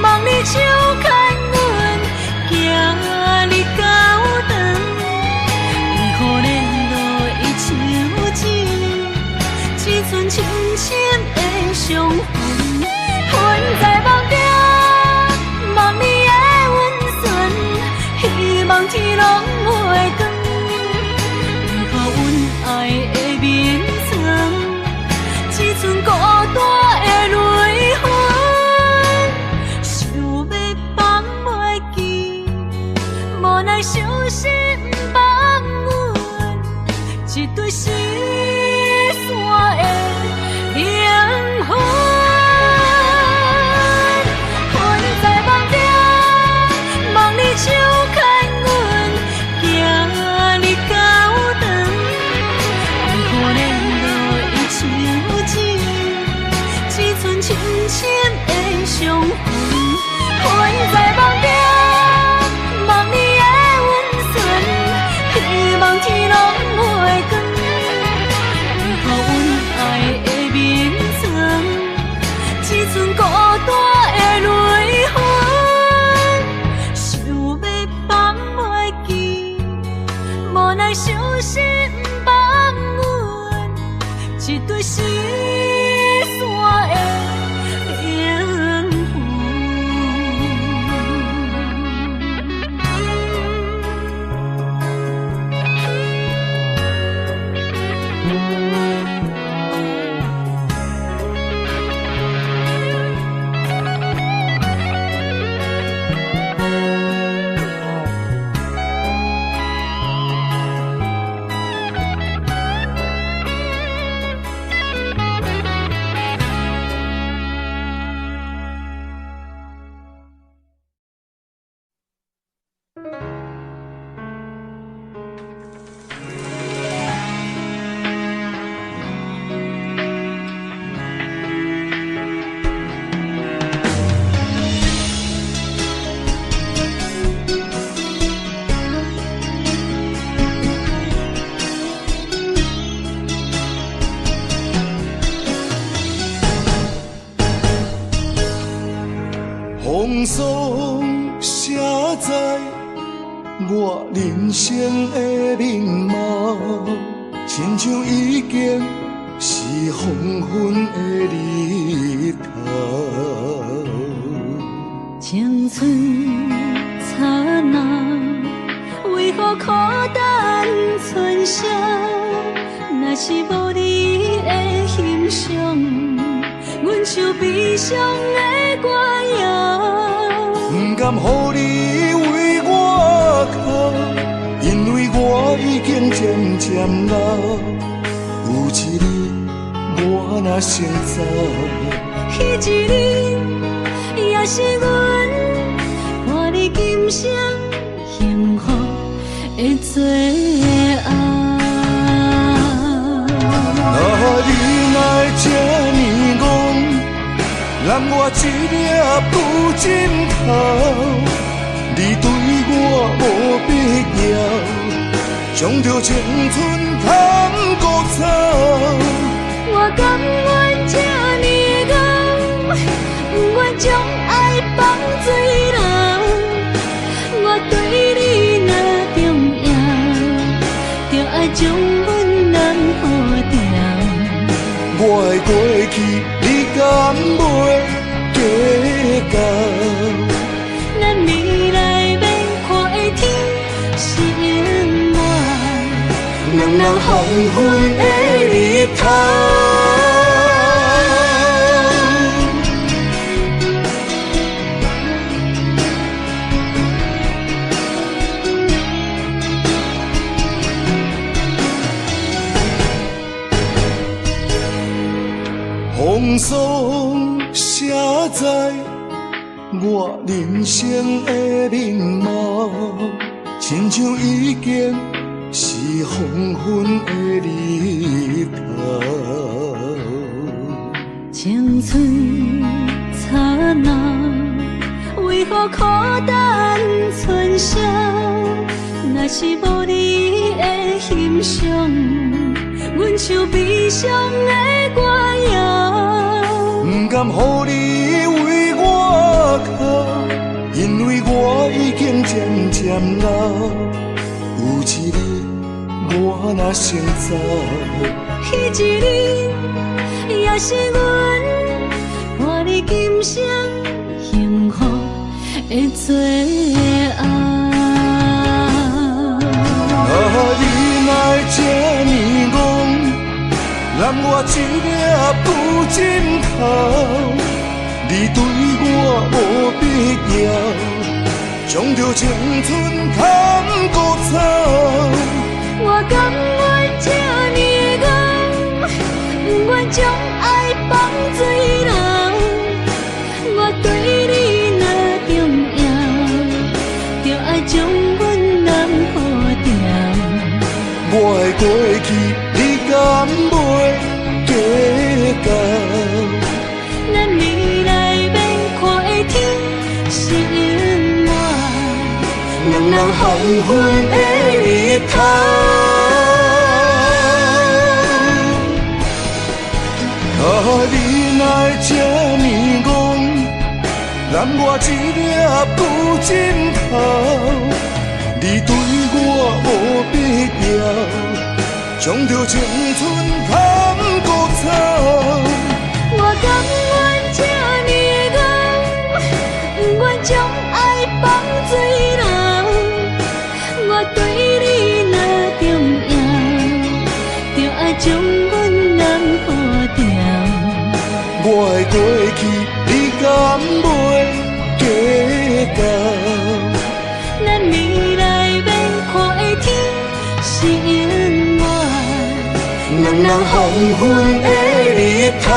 梦里手牵阮，行日到长，为何连路伊像情，只剩深深的伤痕。恨在梦中，梦里的温存，希望天拢袂光。为何阮爱的眠床，只剩孤单的泪痕？想要放袂记，无奈伤心放阮一对失散的灵魂。恨在梦中，梦里手牵阮，行日到长，为何连路伊像情，只剩深深的伤痕。恨在梦中，梦里的温存，希望天拢袂光。为何阮爱的眠床，只剩孤单的泪痕？想要放袂记，无奈伤心放阮一对失散的灵魂。风霜写在我人生的面貌，亲像已经是黄昏的日头。青春刹那，为何孤单剩下？若是无你的欣赏，阮像悲伤的歌谣。不甘予你为我哭，因为我已经渐渐老。有一日我若先走，迄一日也是阮伴你今生幸福的最后。啊，你若这呢戆，让我一粒不尽头。你对我无必要，将着青春扛孤草。我甘愿这呢讲，不愿将爱放水流。我对你若重要，就爱将阮人好掉。我的过去，你敢袂计较？咱未来免看的天是永远，两人黄昏的日头。风霜写在我人生的面貌，亲像已经是黄昏的日头。青春刹那，为何孤单春宵？若是无你的欣赏，阮像悲伤的歌谣。不甘予你为我哭，因为我已经渐渐老。有一日我若先走，彼一日也是阮看你今生幸福的最后。你哪会这呢戆？揽我一粒不枕头，你对我无必要，将着青春扛孤草。我甘愿这呢讲，不愿将爱放水流。我对你若重要，就爱将阮人好掉。我的过去，你敢袂计较？咱未来免看的天是永远，两人黄昏的日头。你哪会这呢戆？揽我一粒不枕头，你对我无必要，将着青春扛孤草。我甘愿这呢讲，不愿将爱放水流。我对你若重要，就爱将阮人好掉。我的过去，你敢袂计较？咱未来免看的天是永远，两人黄昏的日头。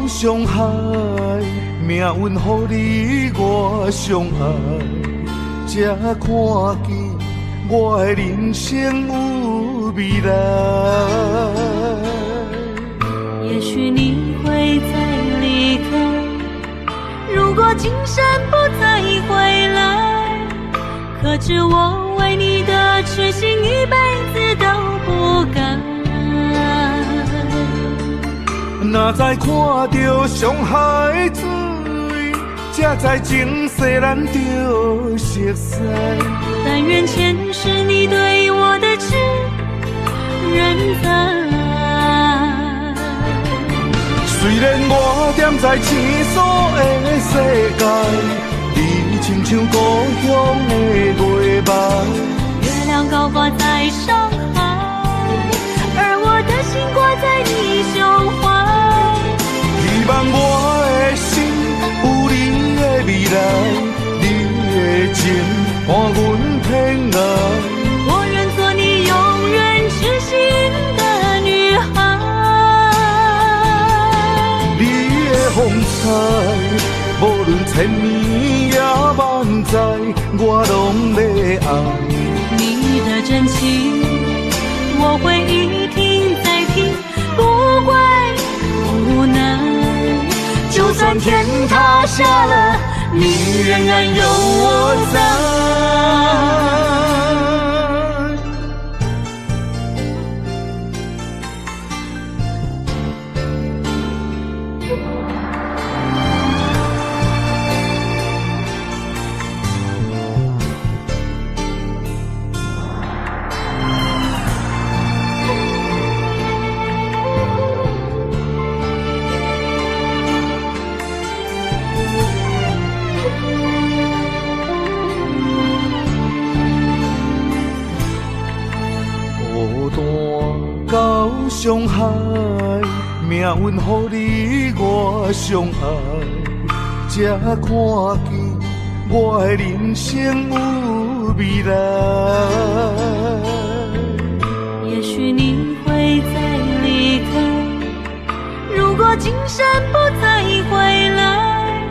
伤害，命运予你我相爱，才看见我的人生有未来。也许你会再离开，如果今生不再回来，可知我为你的痴心一辈子都不改。若再看到伤害水，才才知前世咱就熟悉。但愿前世你对我的痴人在。虽然我踮在青锁的世界，你亲像故乡的月白。月亮高挂在上海，而我的心挂在你胸怀。希望我的心有你的未来，你的情伴阮偏爱。我愿做你永远痴心的女孩。你的风采，无论千年也万载，我拢要爱。你的真情，我会一听再听，不怪不能。就算天塌下了，你仍然有我在。到上海，命运予你我相爱，才看见我的人生有未来。也许你会再离开，如果今生不再回来，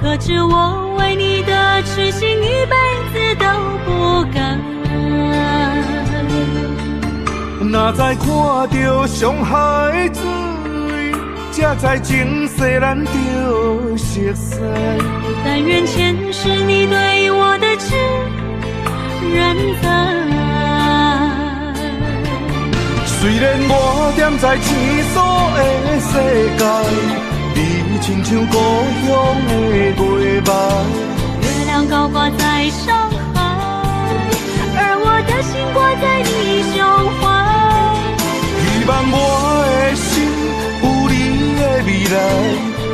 可知我为你的痴心一辈子都不改。若再看到上海水，才知前世咱就熟悉。但愿前世你对我的痴人在。虽然我踮在青锁的世界，你亲像故乡的月白。月亮高挂在上海，而我的心挂在你胸怀。希望我的心有你的未来，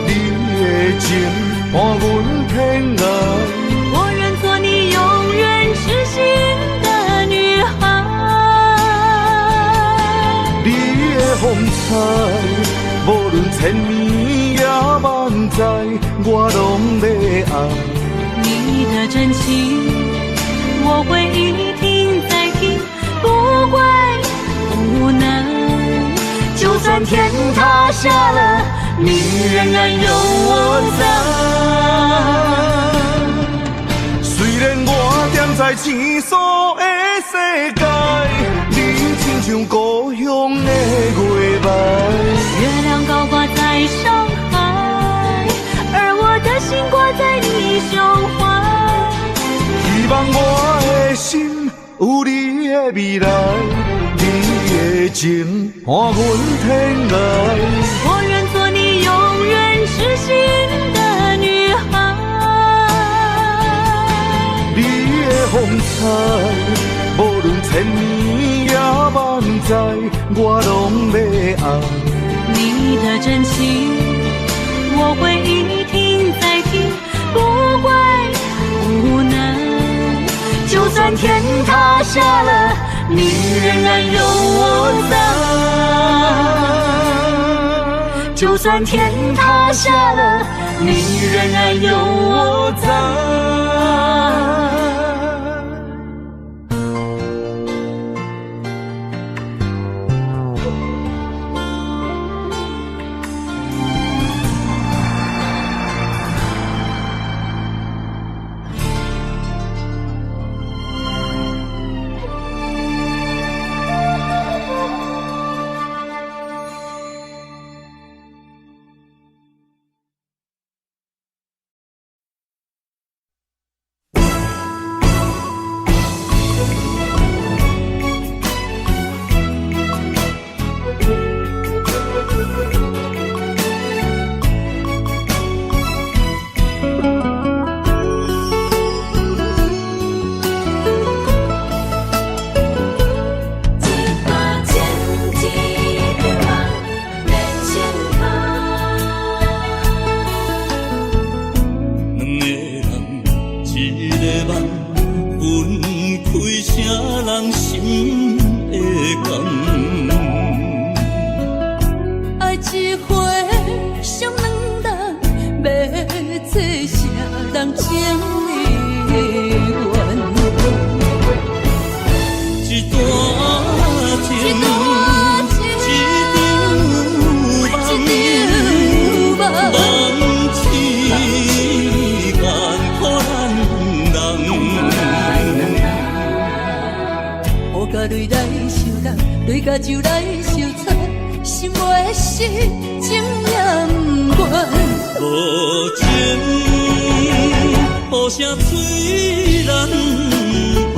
你的情伴阮偏爱。我愿做你永远痴心的女孩。你的风采，无论千年也万载，我拢要爱。你的真情，我会一听再听，不怪不能。就算天塌下了，你仍然有我在。虽然我踮在青锁的世界，你亲像故乡的月白。月亮高挂在上海，而我的心挂在你胸怀。希望我的心有你的未来，你的情伴阮偏爱。我愿做你永远痴心的女孩。你的风采，无论千年也万载，我拢要爱。你的真情，我会一听再听，不怪不能。就算天塌下了，你仍然有我在。就算天塌下了，你仍然有我在。梦，分开啥人心会甘？爱一回伤两人，要做啥人情的缘？一段情，一场梦，梦痴眼可咱人。雨甲泪来相淋，泪甲酒来相擦，心袂死，情也不愿。无情，雨声催人放。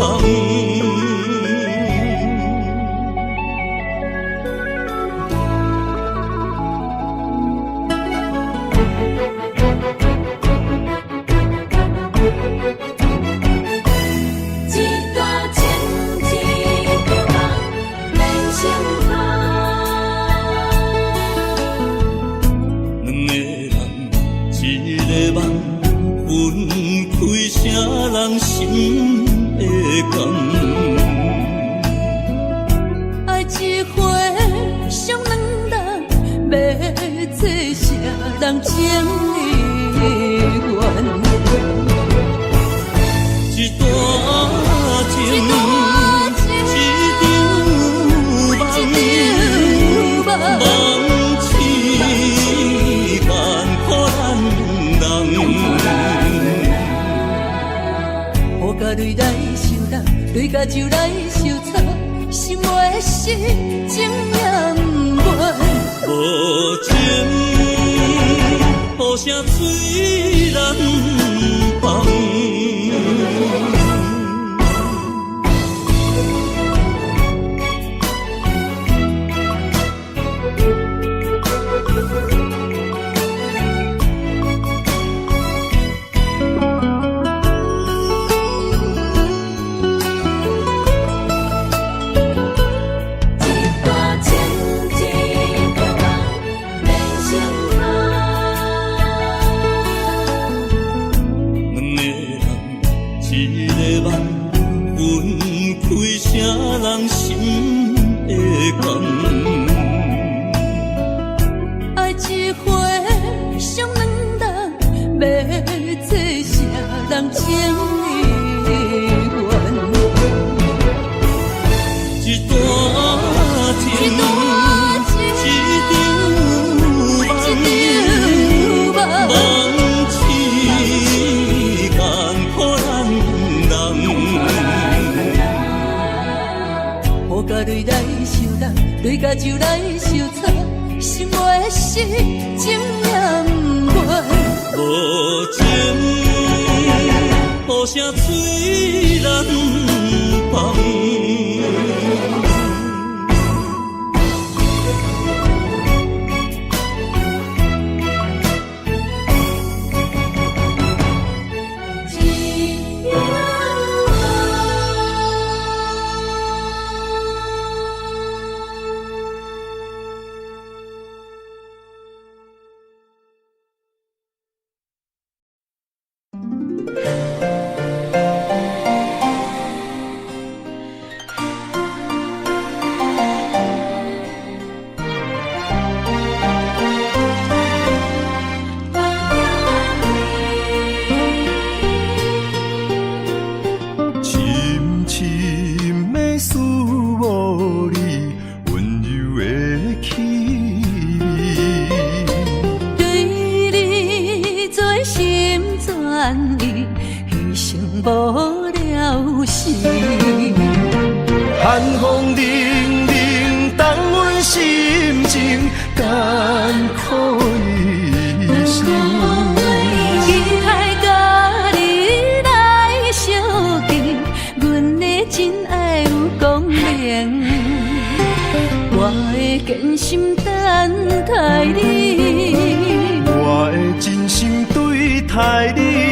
一段情，一场梦，免心痛。两个人，一个梦，分开啥人心会甘？爱一回伤两人，要做啥人情的缘？一段情，一场梦，梦痴眼可咱人。雨甲泪来相淋，泪甲酒来相擦，心袂死，情也不愿。无情，雨声催人放。人心会甘？爱一回伤两人，要做啥人情的缘？一段情，一场梦，梦痴眼可咱人。雨甲泪来相淋，泪甲酒来相擦，心袂死，情也不愿。无情，雨声催人放。寒风凛凛，冻阮心情艰苦一生。期待甲你来相见，阮的真爱有光明。我的真心等待你，我的真心对待你。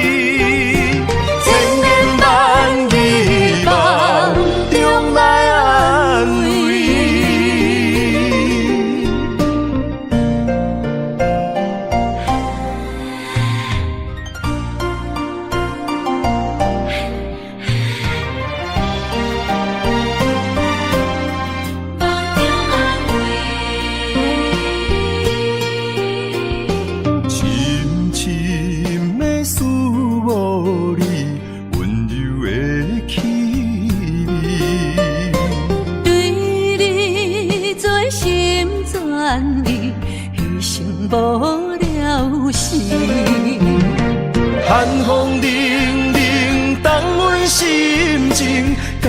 阮心情艰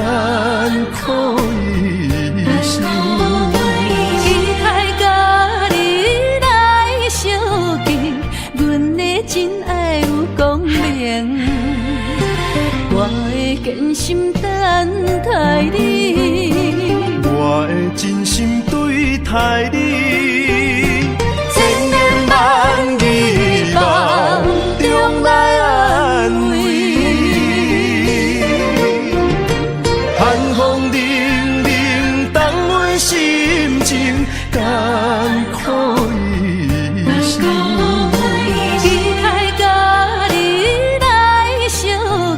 苦一生。期待甲你来相见，阮的真爱有光明，我会坚心等待你，我会真心对待你，千言万语梦中来安慰。寒风凛凛，冻阮心情艰苦一生。期待甲你来相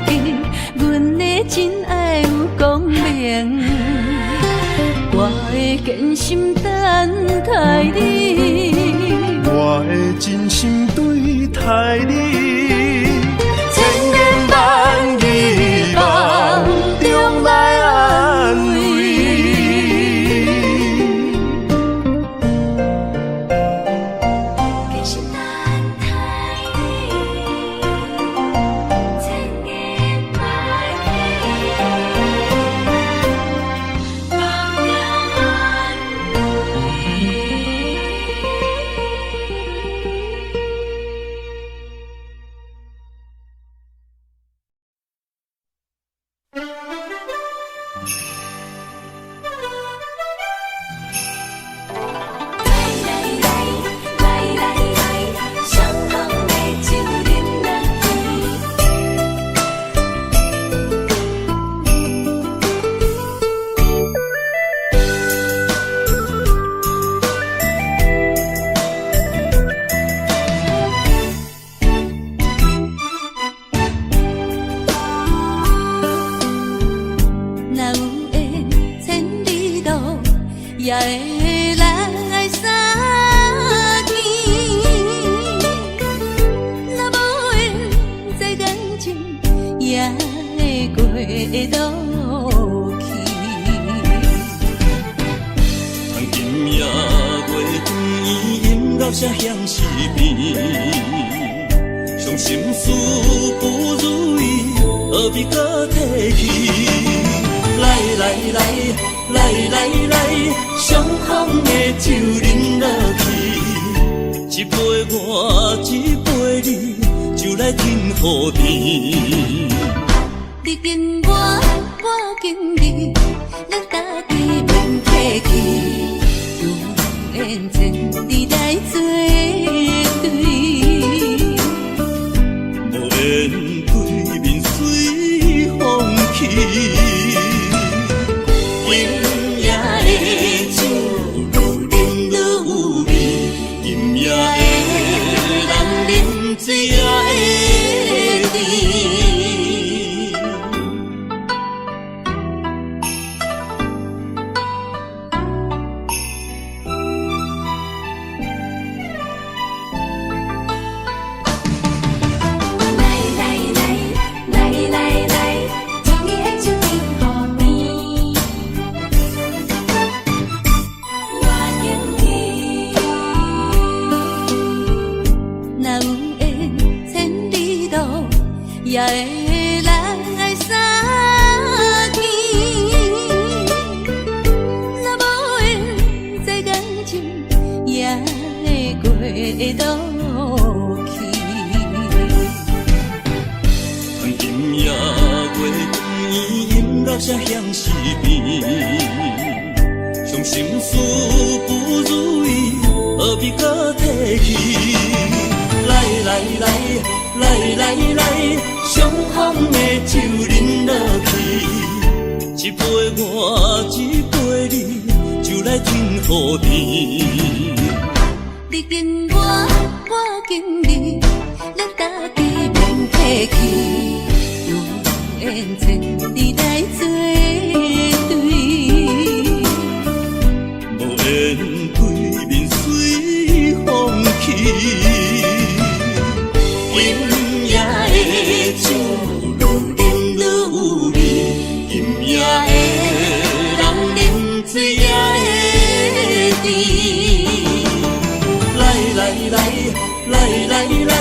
见，阮的真爱有光明，我会坚心等待你，我会真心对待你，千言万语梦中来安慰。坚心等待你，千言万语梦中安慰。也会来相见，若无缘在感情，也会过渡去。从今夜月光伊引到这乡市边，伤心事不如意，何必搁提起？来来来。来来来，相逢的酒饮落去，一杯我，一杯你，就来天雨地。你敬我，我敬你，咱家己免客气，有缘千里来作对，无缘对面随风起。水也会甜，也会来相见，若无缘在感情，也会过渡去。从今夜月光伊引到这乡市边，伤心事不如意，何必搁提起？来来来。来来来，相逢的酒饮落去，一杯我，一杯你，就来天雨地。你敬我，我敬你，咱家己免客气，有缘千里来作对，无缘对面随风起。酒愈饮愈有味，饮也会人啉水也会甜。来来来，来来来，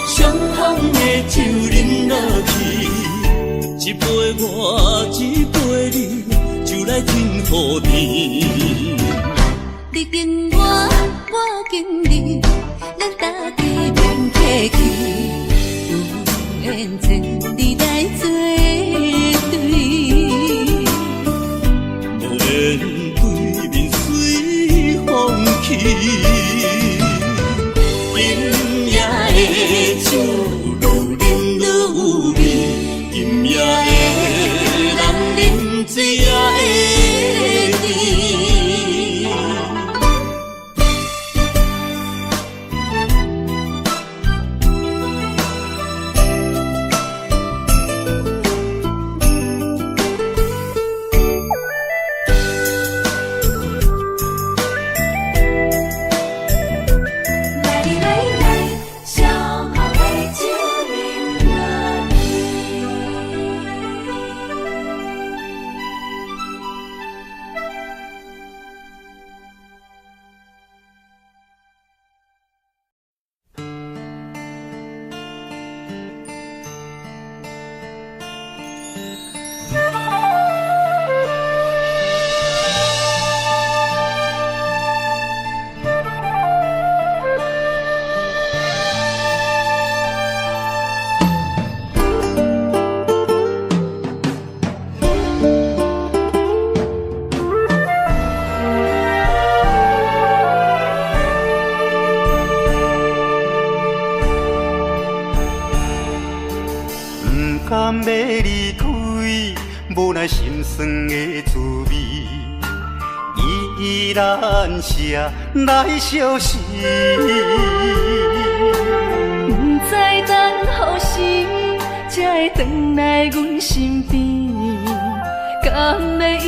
相逢的酒饮落去，一一杯我，一杯你，就来天雨地。你紧我紧你，咱大家免客气，有缘千里来作对，无缘对面随风起。今夜的酒愈饮愈有味，今夜的人饮醉也会甜。甘要离开，无奈心酸的滋味，依然写来相思。不知等何时才会回来阮身边，甘要伊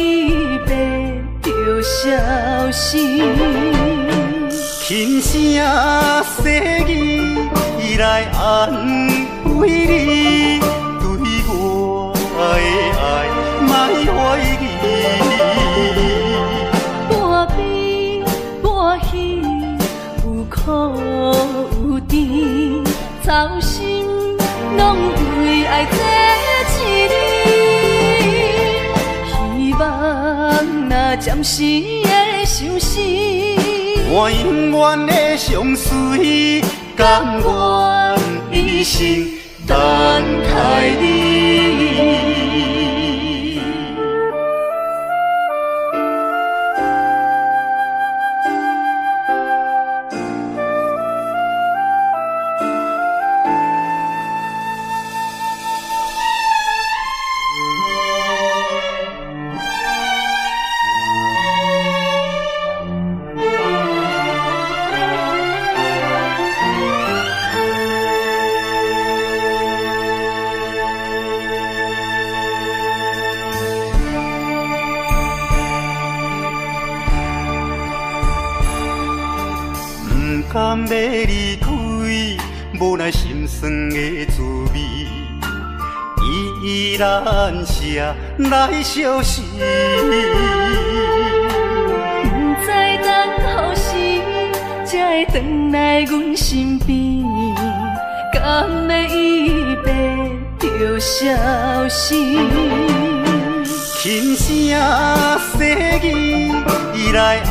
白着消失。轻声细语来安慰你。爱莫怀疑，半悲半喜，有苦有甜，操心拢为爱这一日，希望若暂时的相思，我永远的相随，甘愿一生等待你。甘要离开，无奈心酸的滋味，依然写来相思。不知等何时才会回来阮身边，甘要伊白着消失。轻声细语来安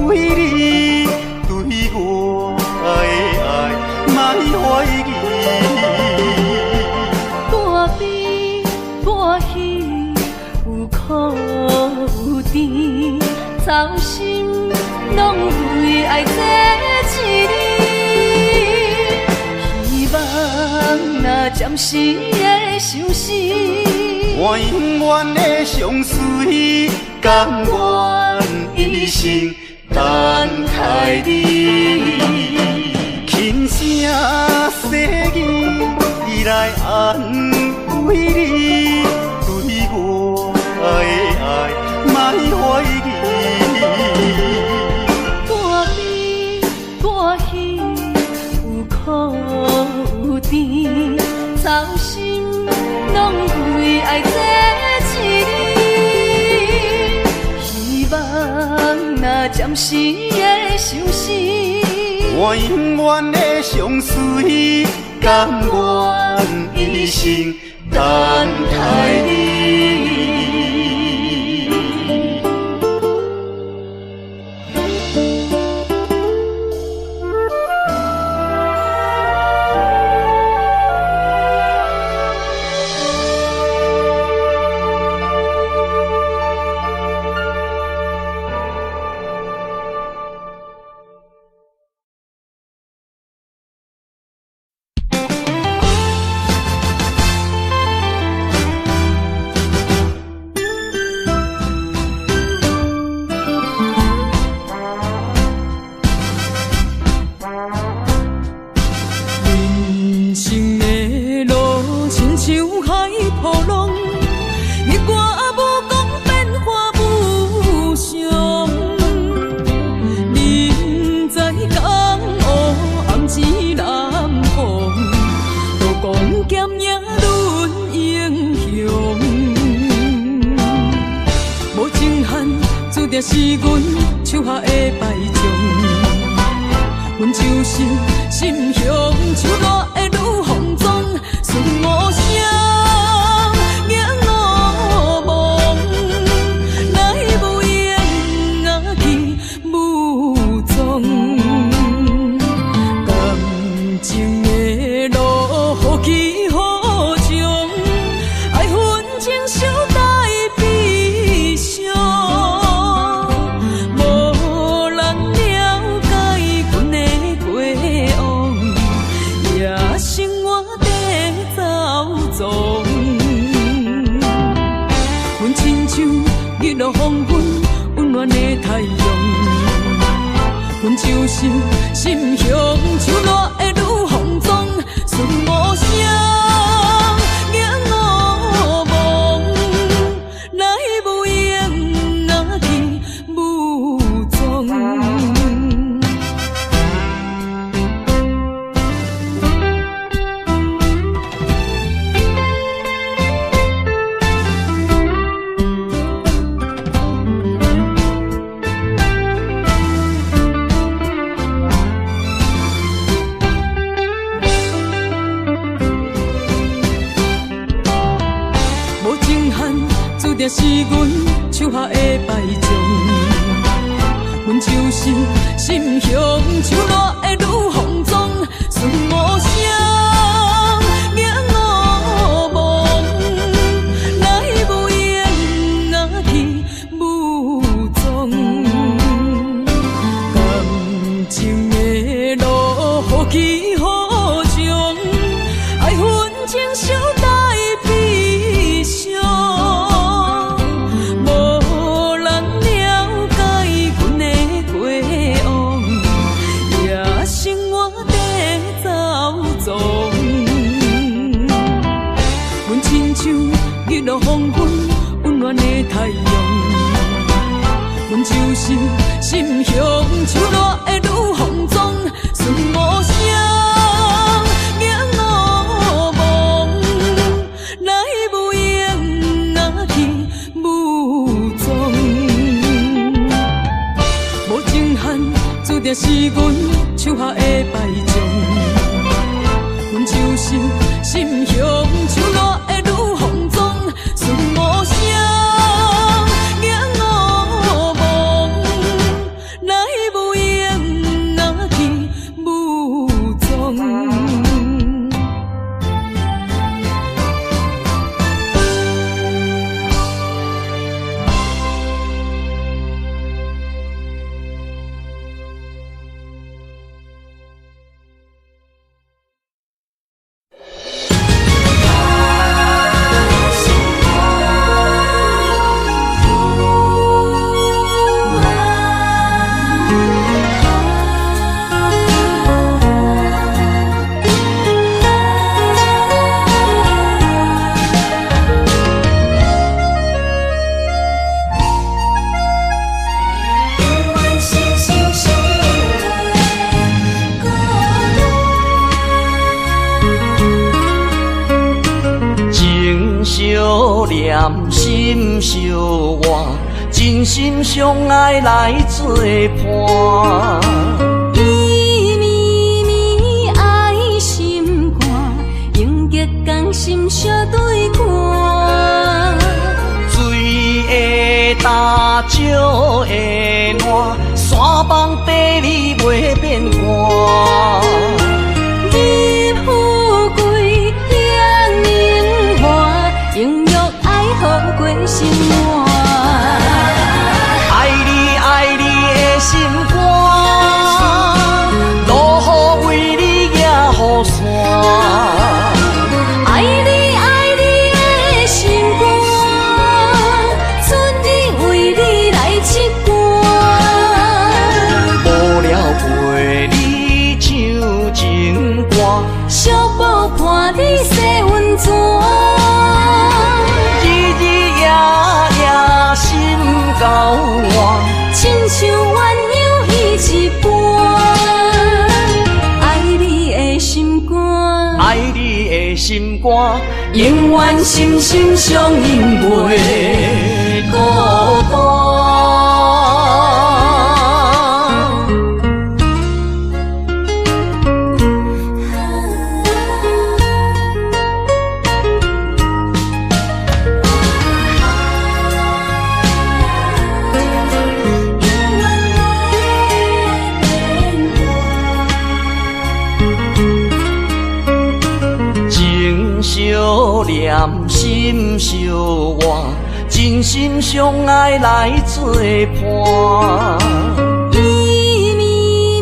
慰你。对我的爱，莫怀疑。半悲半喜，有苦有甜，操心拢为爱这一日，希望若暂时的相思，我永远的相随，甘愿一生。等待你，轻声细语来安慰你。对我的爱，莫怀疑。半悲半喜，有苦有甜，操心拢为爱这一日，希望若暂时的相思，我永远的相随，甘愿一生等待。像海波浪，日我无讲变化无常。人在江湖，暗自南方，都讲剑影论英雄。无情限，注定是阮手下的败将。阮就是心胸手热的女风妆，顺无声，仰我望，来无影啊去无踪。感情的路，何去何从？爱恨情伤带悲伤，无人了解阮的过往，也生活在走踪。阮亲像日落黄昏，温暖的太阳。阮就是心胸手热的女风妆，顺无声，仰我望，来无影啊去无踪。无情限，注定是阮手下的败将。阮就是心胸手热的女风妆，顺无声，仰我望，来无影啊去无踪。感情的路，何去何从？爱恨情伤带悲伤，无人了解阮的过往，也生活在走踪。阮亲像日落黄昏，温暖的太阳。阮就是心胸手热的女风妆，顺无声，仰我望，来无影啊去无踪。无情限，注定是阮手下的败将。阮就是心胸手热的女风妆，顺无声，仰我望，来无影啊去无踪。相念心相换，真心相爱来作伴。绵绵绵爱心肝，永结同心相对看。水会干，石会烂，山崩地裂袂变卦。你富贵享荣华，永浴爱好过生活。爱你爱你的心肝，落雨为你野雨伞。爱你爱你的心肝，春日为你来刺肝。永远心心相印袂孤单。相念心相活，真心相爱来作伴。伊绵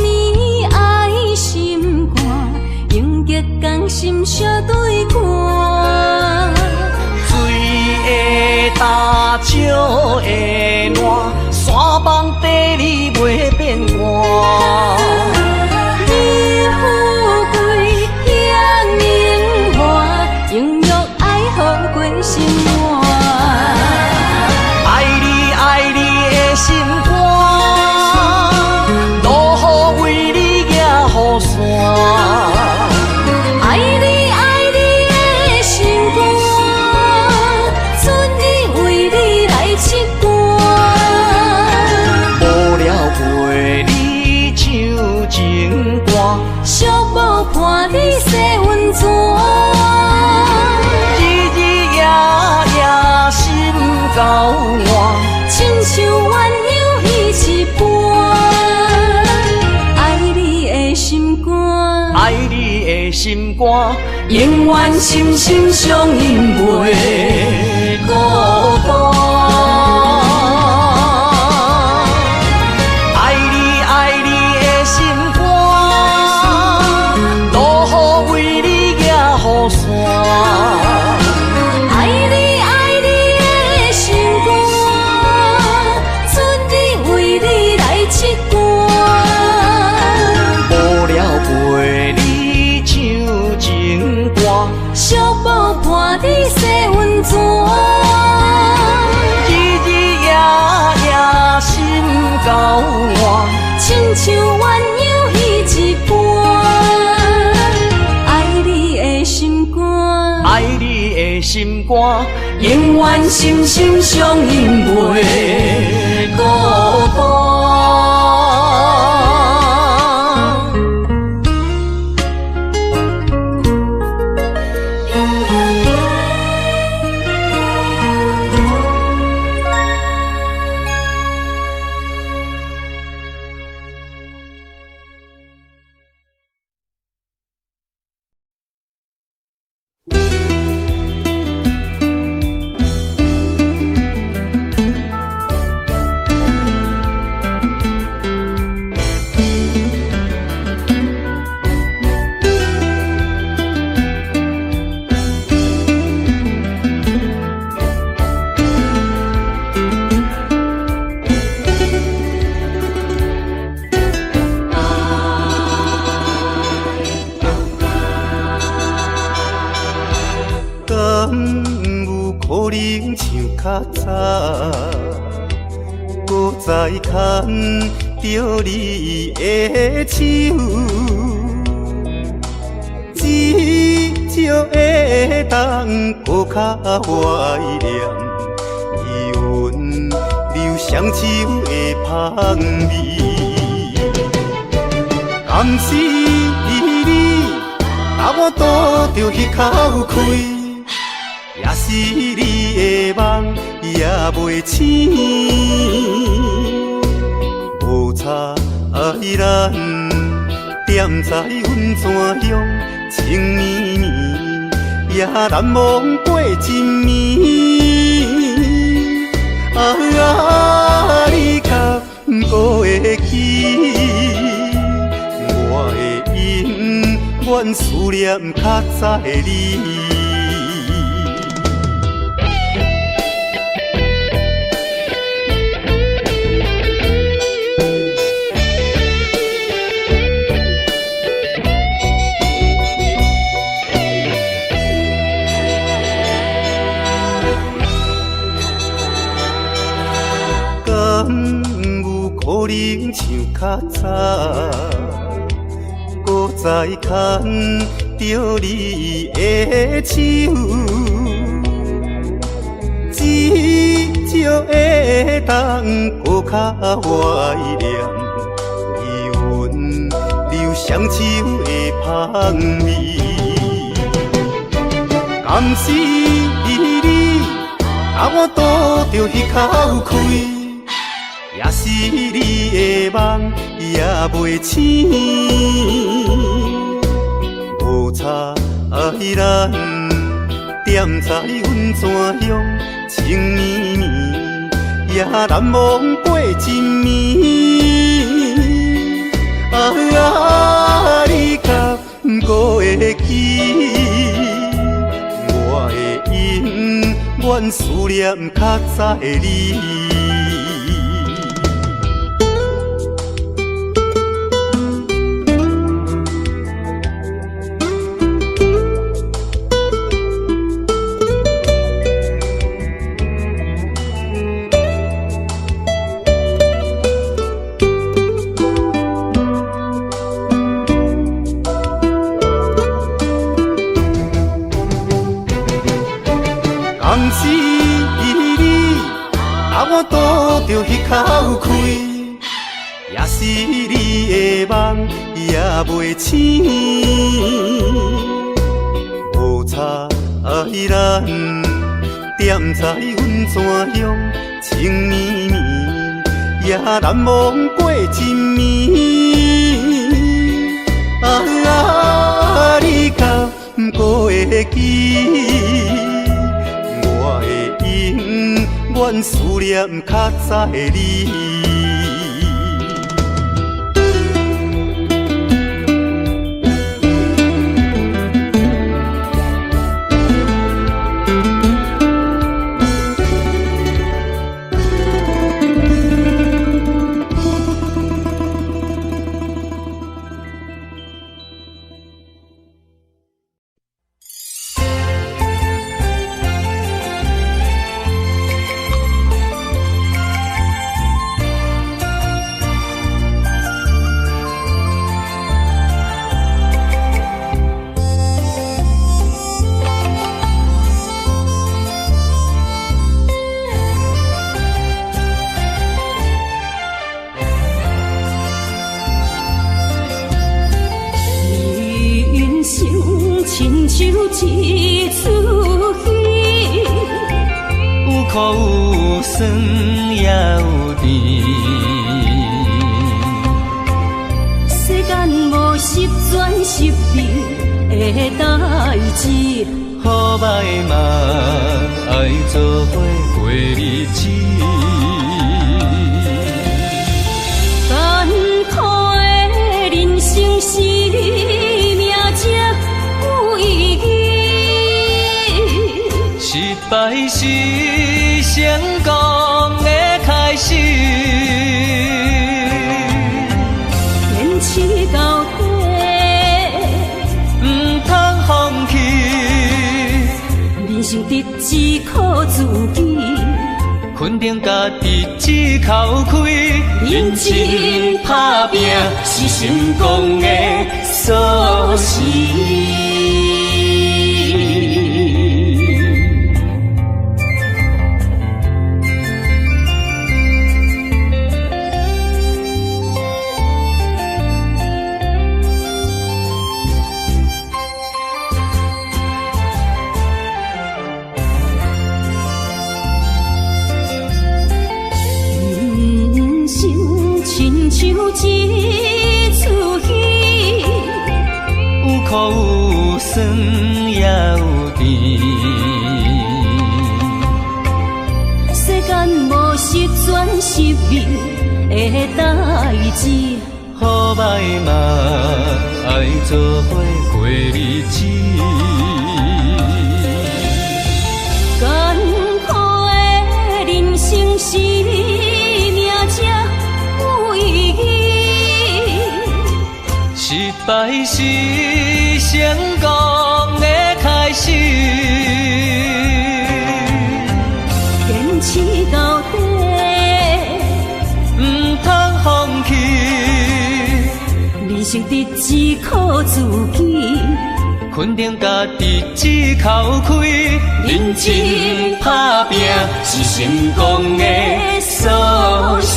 绵爱心肝，永结同心相对看。水会干，石会烂，山崩地裂袂变卦。心肝，爱你爱你的心肝，路雨为你行雨伞。爱你爱你的心肝，春日为你来唱歌。无聊陪你唱情歌，寂寞看你洗温泉。够换，亲像鸳鸯彼一半。爱你的心肝，爱你的心肝，永远心心相印袂孤单。爱你爱你的心肝，路雨为你行雨伞。寂寞伴你洗温泉，日日夜夜心够换，亲像鸳鸯彼一半。爱你的心肝，爱你的心肝，永远心心相印袂孤单。较早，搁再牵着你的手，只少会当搁较怀念余温留双手的香味。甘是你，把我倒着迄口气。也是你的梦也袂醒，无差爱咱踮在阮泉乡情绵绵，也难忘过一暝。你敢搁会记？我的永远思念较早的你。可能像较早，搁再牵着你的手，至少会当搁较怀念你阮留双手的香味。敢是你，我拄着彼口开，也是你的梦也袂醒。无差咱踮在阮怎样情绵绵，也难忘过一暝。你敢搁会记？我的永远思念较早的你。敢是你，我拄着彼口开，也是你的梦也袂醒。无差咱踮在阮怎样情绵绵，也难忘过一暝。你敢搁会记？我的永远思念较早的你。亲像一出戏，有苦有酸也有甜。世间无十全十美的代志，好歹嘛爱做伙过日子。艰苦的人生是命才有意义，失败是成功的开始。坚持到底，唔通放弃。人生得只靠自己，肯定家己只口开。认真打拼是成功的锁匙。亲像一出戏，有苦有酸也有甜。世间无十全十美的代志，好歹嘛爱做伙过日子。艰苦的人生是命才有意义，失败是成功的开始。坚持到底，唔通放弃。人生得只靠自己，肯定家己一口开，认真打拼是成功的锁匙。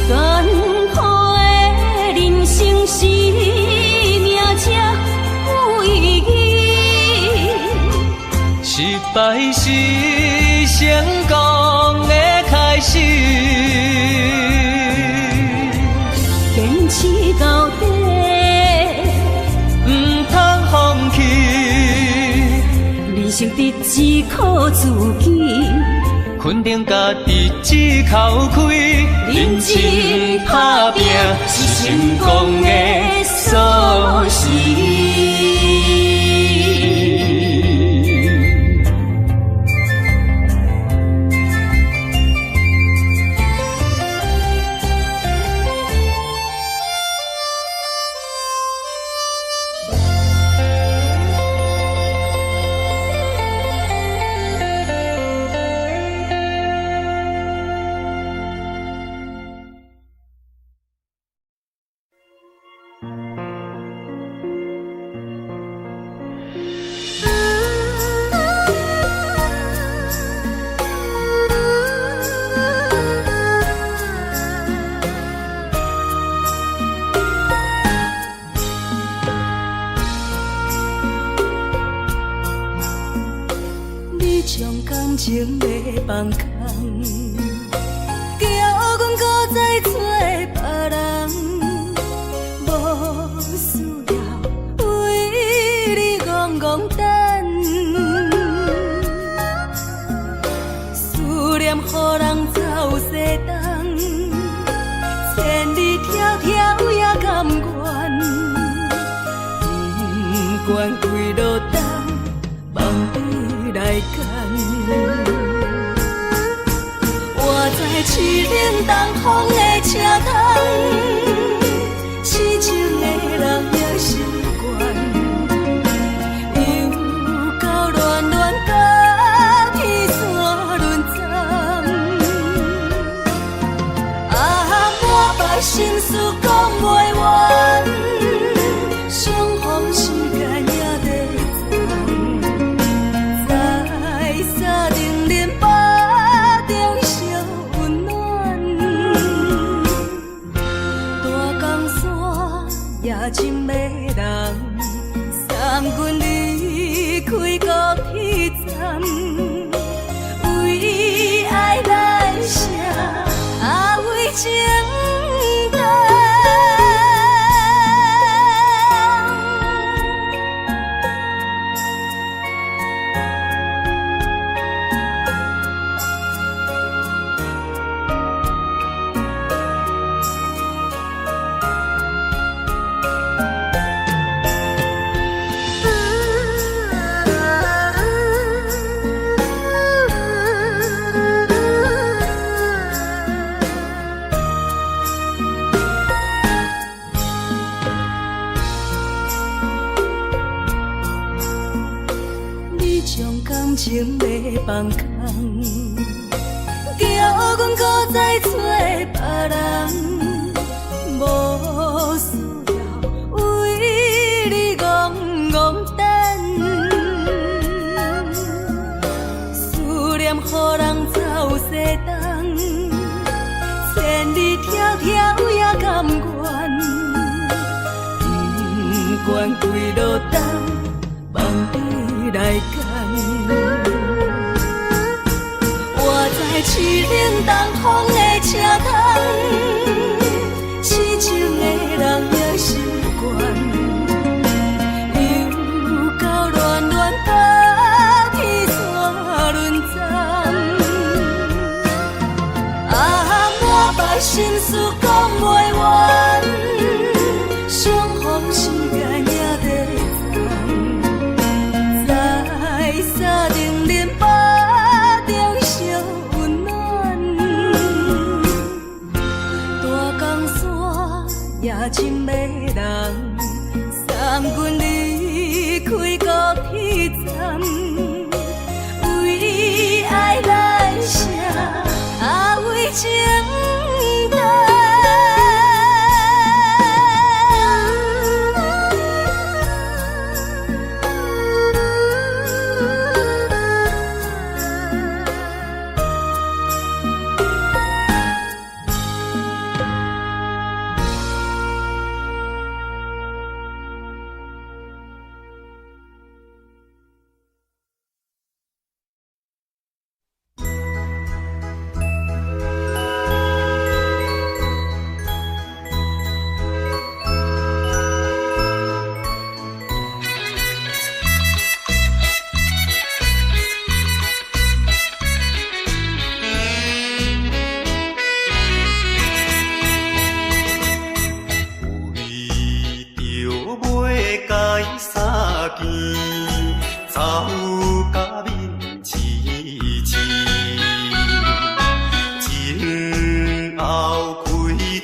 艰苦的人生是命才有意义，失败是成功的开始，坚持到底，唔通放弃。人生得只靠自己。肯定家己一口开，认真打拼是成功的锁匙。感情要放空，叫阮搁再找别人，无需要为你戆戆等。思念予人走西东，千里迢迢也甘愿，不管几路东，望你来干。我在市冷东风的车窗，痴情的人也习惯，又到乱乱甲天线轮转。满腹心事讲袂完，相逢时间也在走。在沙定连巴中烧温暖，大江山也真迷人，送阮离开高铁站，为爱来写为情长。感情要放空，叫阮搁再找别人，无需要为你戆戆等。思念予人走西东，千里迢迢也甘愿，不管几路东，望你来干。我在市冷东风的车窗，痴情的人也习惯，又到乱乱甲天线轮转。满腹心事讲袂完，相逢时间也在走。在沙定连巴中烧温暖，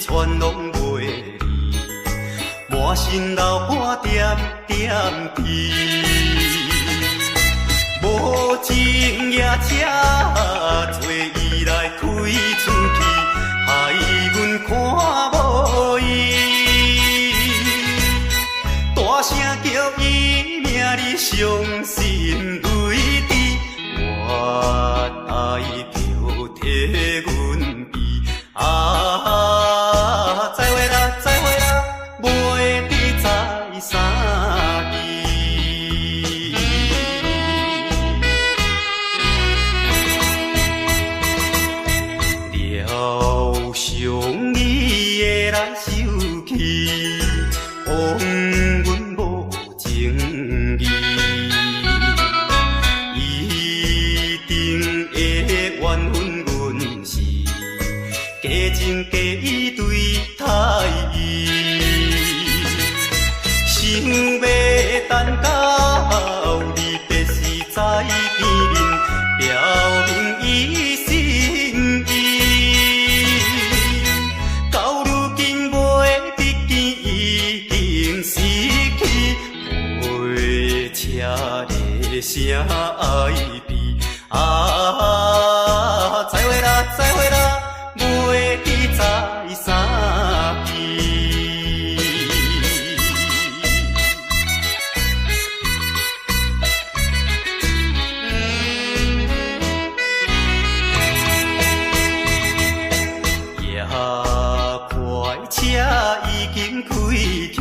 全拢袂离，满身流汗点点滴。无情夜车做伊来开出去，害阮看无伊。大声叫伊名里伤心泪滴，我爱就替阮悲。再会啦，再会啦，袂知在啥期。疗伤你的来受气，枉阮无情义，一定会怨恨阮是假情假意对待伊，想要等到你别时在见面，表明伊心意。到如今袂得见，已经失去，陪车的声爱悲。再会啦，再会啦，袂知在啥期。夜快车已经开去，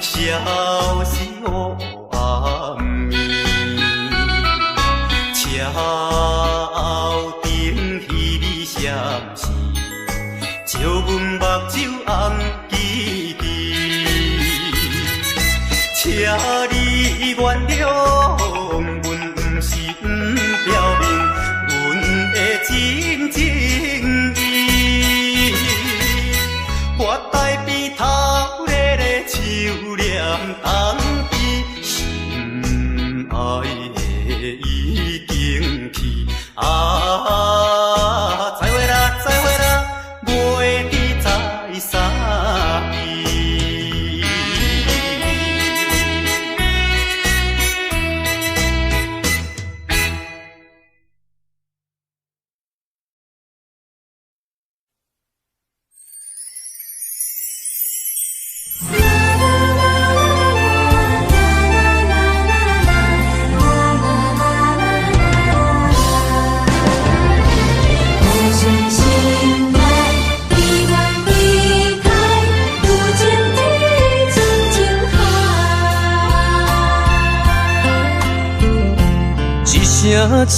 消失黑暗暝。车后顶彼你闪是，照阮目睭红记记。请你原谅，阮不是不表明阮的真情意。我待边头热的手念冬天，心爱的已经去。再会啦，再会啦，袂知在啥期。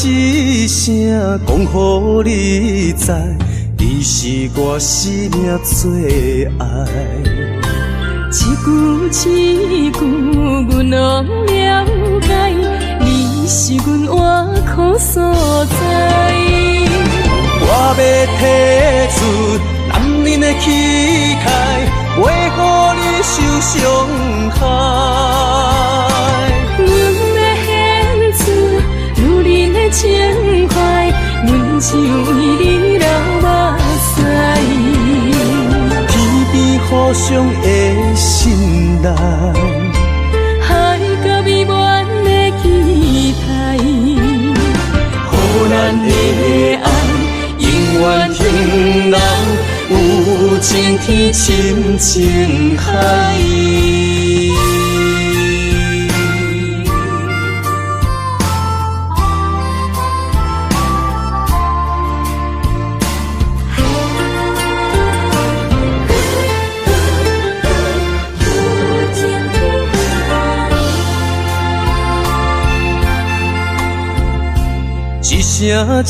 一声讲予你知，你是我生命最爱。一句一句阮拢了解，你是阮活苦所在。我要提出男人的气概，袂予你受伤害。情怀，阮只为你流目屎。天边互相的信赖，海角美满的期待，予咱的爱永远恒流，有情天深情海。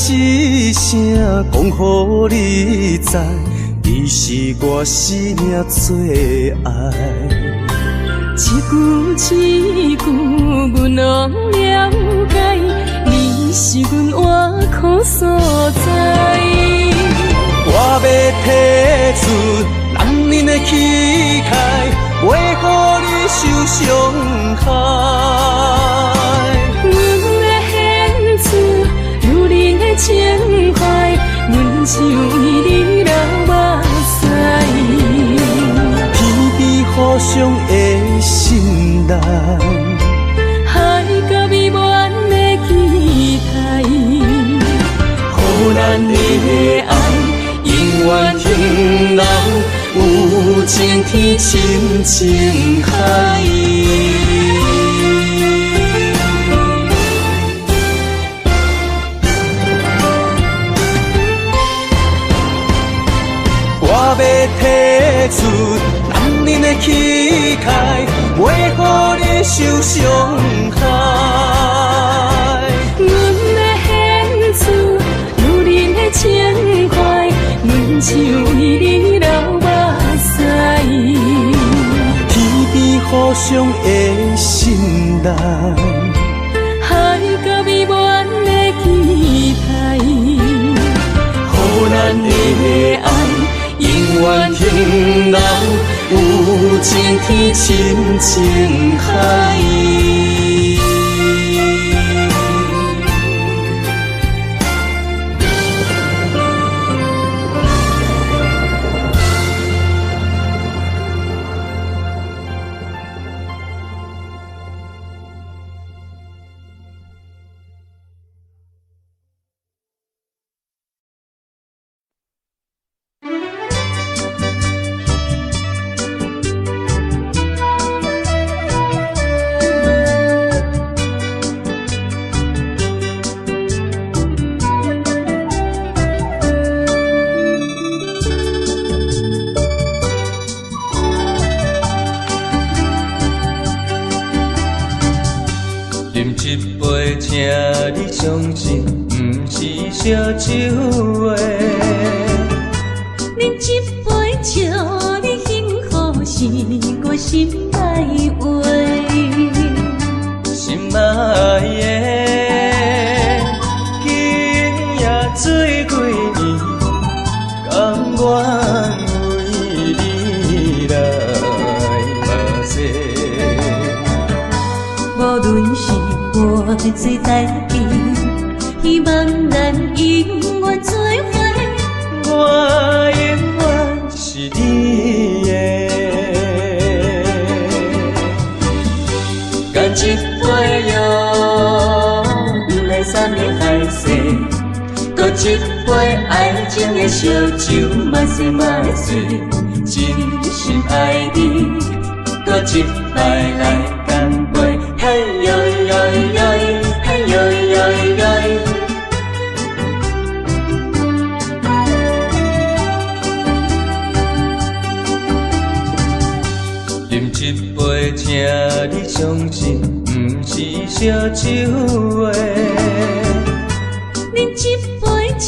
一声讲予你知，你是我生命最爱。一句一句阮拢了解，你是阮活苦所在。我要提出男人的气概，袂予你受伤害。情怀，阮只为你流目屎。天深情海。我要提出男人的气概，袂予你受伤害。阮要献出女人的情怀，阮想为你流目屎。天边互相的信赖，海角美满的期待，予咱的爱永远停留有情天深情海。饮一杯，请你相信，不是烧酒话。饮一杯，祝你幸福，是我心内话。心爱的，今夜醉几年，甘愿为你来目屎。无论是我最台边，希望咱永远做伙。我永远是你的。干一杯哟，不来三年海誓，搁一杯爱情的烧酒，慢细慢细，真心爱你，搁一摆来干杯，嘿呦呦呦，嘿呦呦呦。饮一杯，请你相信，不是烧酒话。饮一杯，祝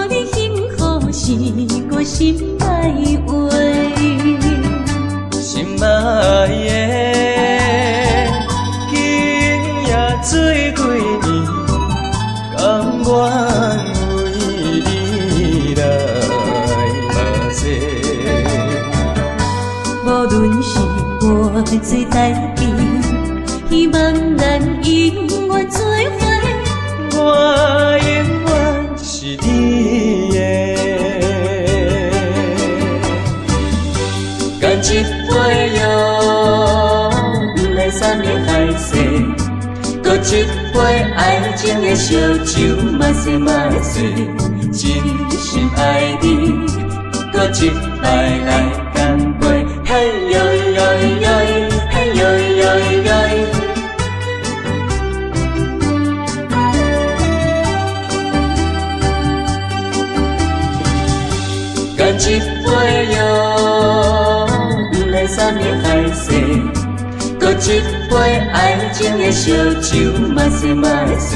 你幸福，是我心内话。心爱的，今夜醉几年，甘愿为你来目屎。无论是我最台边，希望咱永远做伙。我永远是你的。干一杯哟，不来三年海誓，搁一杯爱情的烧酒，慢细慢细，真心爱你，搁一摆来干杯，嘿呦呦呦，嘿呦呦呦。干一杯哟，不来三年海誓，搁一杯爱情的烧酒，慢细慢细，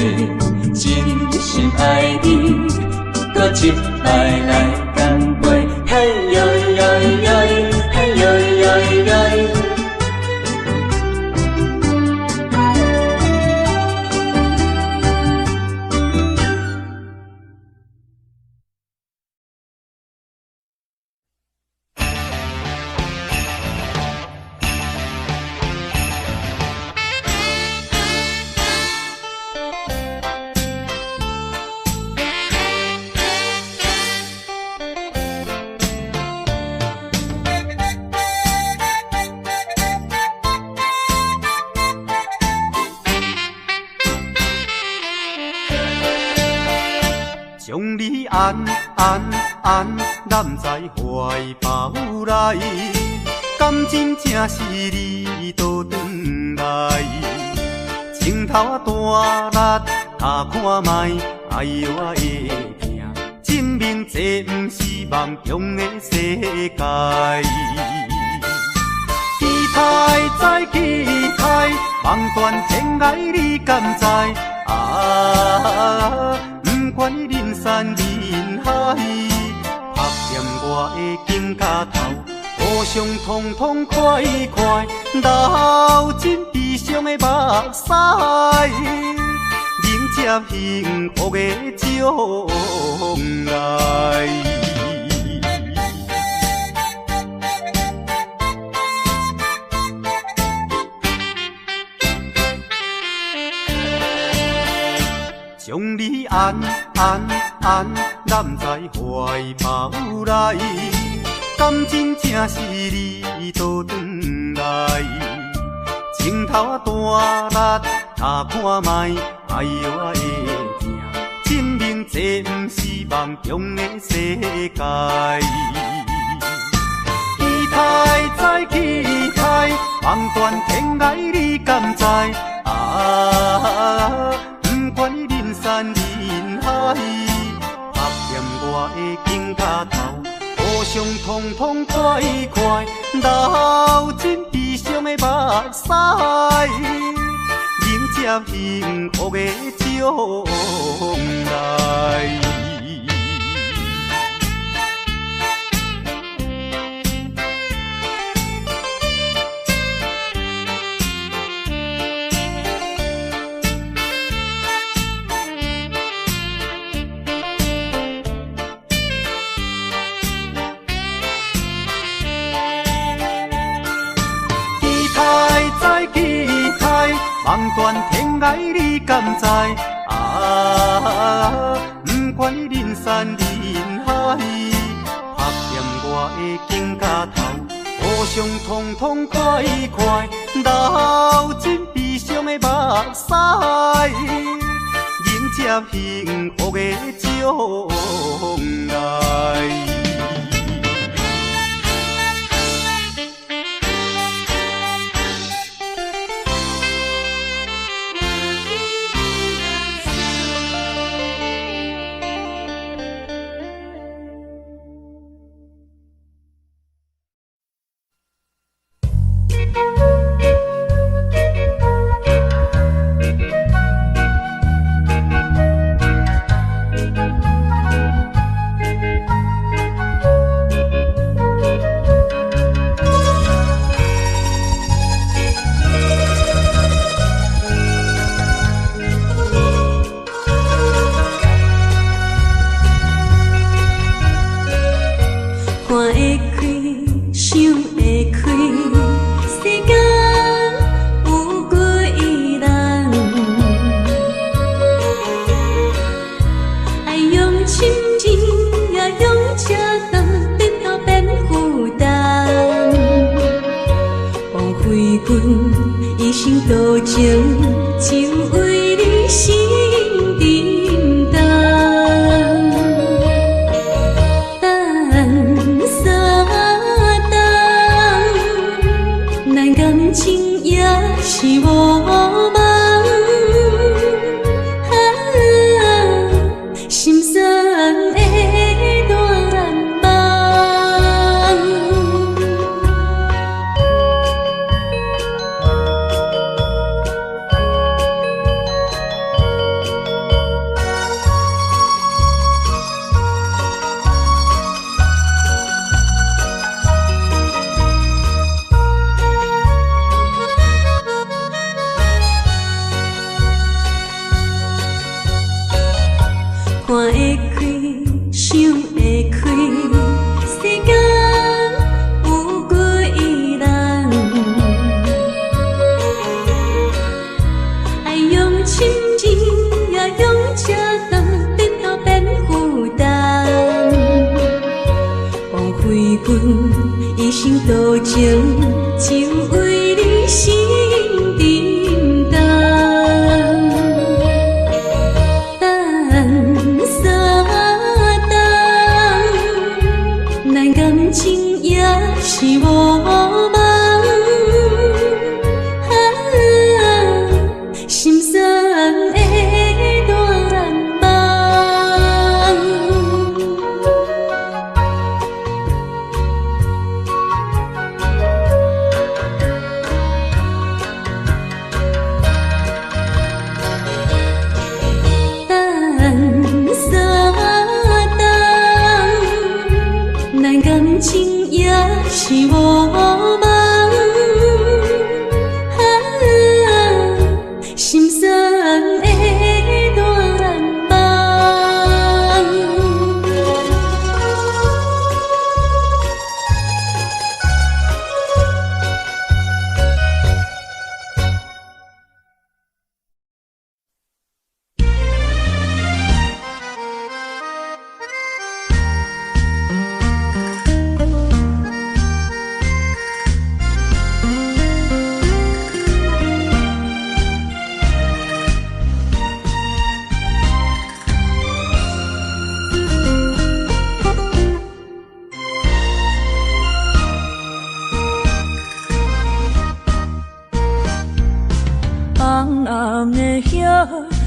真心爱你，搁一摆来干杯，嘿呦呦呦，嘿呦呦呦。将你安揽在怀抱内，敢真正是你倒转来？镜头啊大力打看卖，哎呦我会惊，证明这不是梦中的世界。期待再期待，梦断天涯你敢知？啊，不管你人山人海，拍掂我的肩胛头，互相痛痛快快，流尽悲伤的目屎，迎接幸福的将来。将你安揽在怀抱内，敢真正是你倒转来？镜头啊大力打看卖，哎呦我会惊，证明这不是梦中的世界。期待再期待，梦断天涯你敢知？啊，不管你人山人海，拍掂我的肩胛头，互相痛痛快快，流尽悲伤的目屎，迎接幸福的将来。梦断天涯你敢知？啊，不管你人山人海，拍掂我的肩胛头，互相痛痛快快，流尽悲伤的目屎，迎接幸福的将来。等三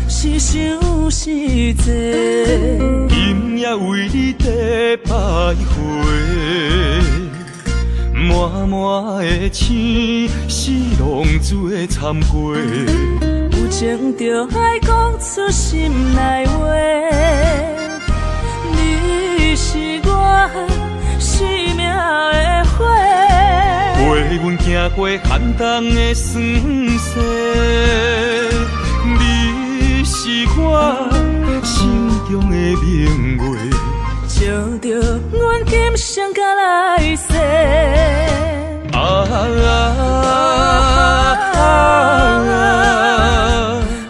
是想是济，今夜为你地百花，满满的青是浪做参过。有情就爱讲出心内话，你是我生命的火，陪阮行过寒冬的酸涩，你是我心中的明月，照着阮今生甲来世。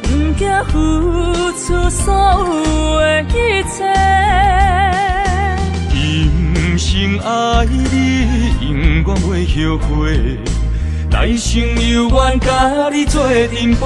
不惊付出所有的一切，今生爱你，永远袂后悔，来生有缘甲你做阵陪。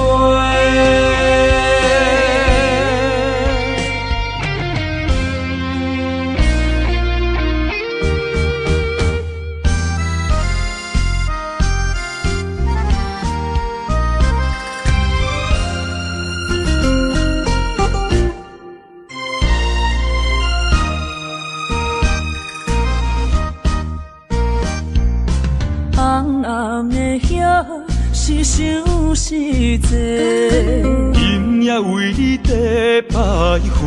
红红的叶是想是济，今夜为你地百花，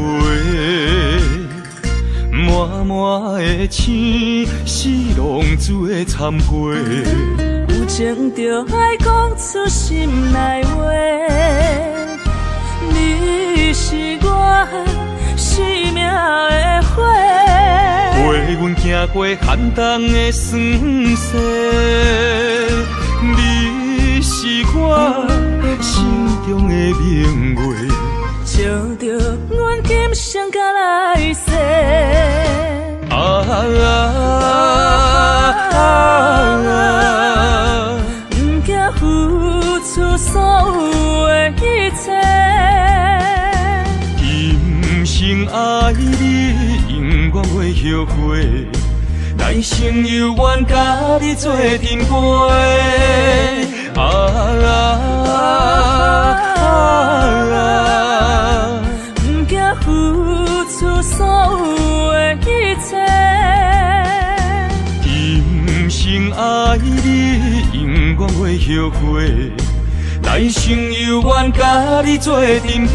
满满的青是浪做参过。有情就爱讲出心内话，你是我生命的火，陪阮行过寒冬的酸涩，你是我心中的明月，照着阮今生甲来世。不惊付出所有的一切，今生爱你，永远袂后悔，来生有缘甲你做阵陪。不惊付出所有的一切，今生爱你，永远袂后悔，来生有缘甲你做阵陪。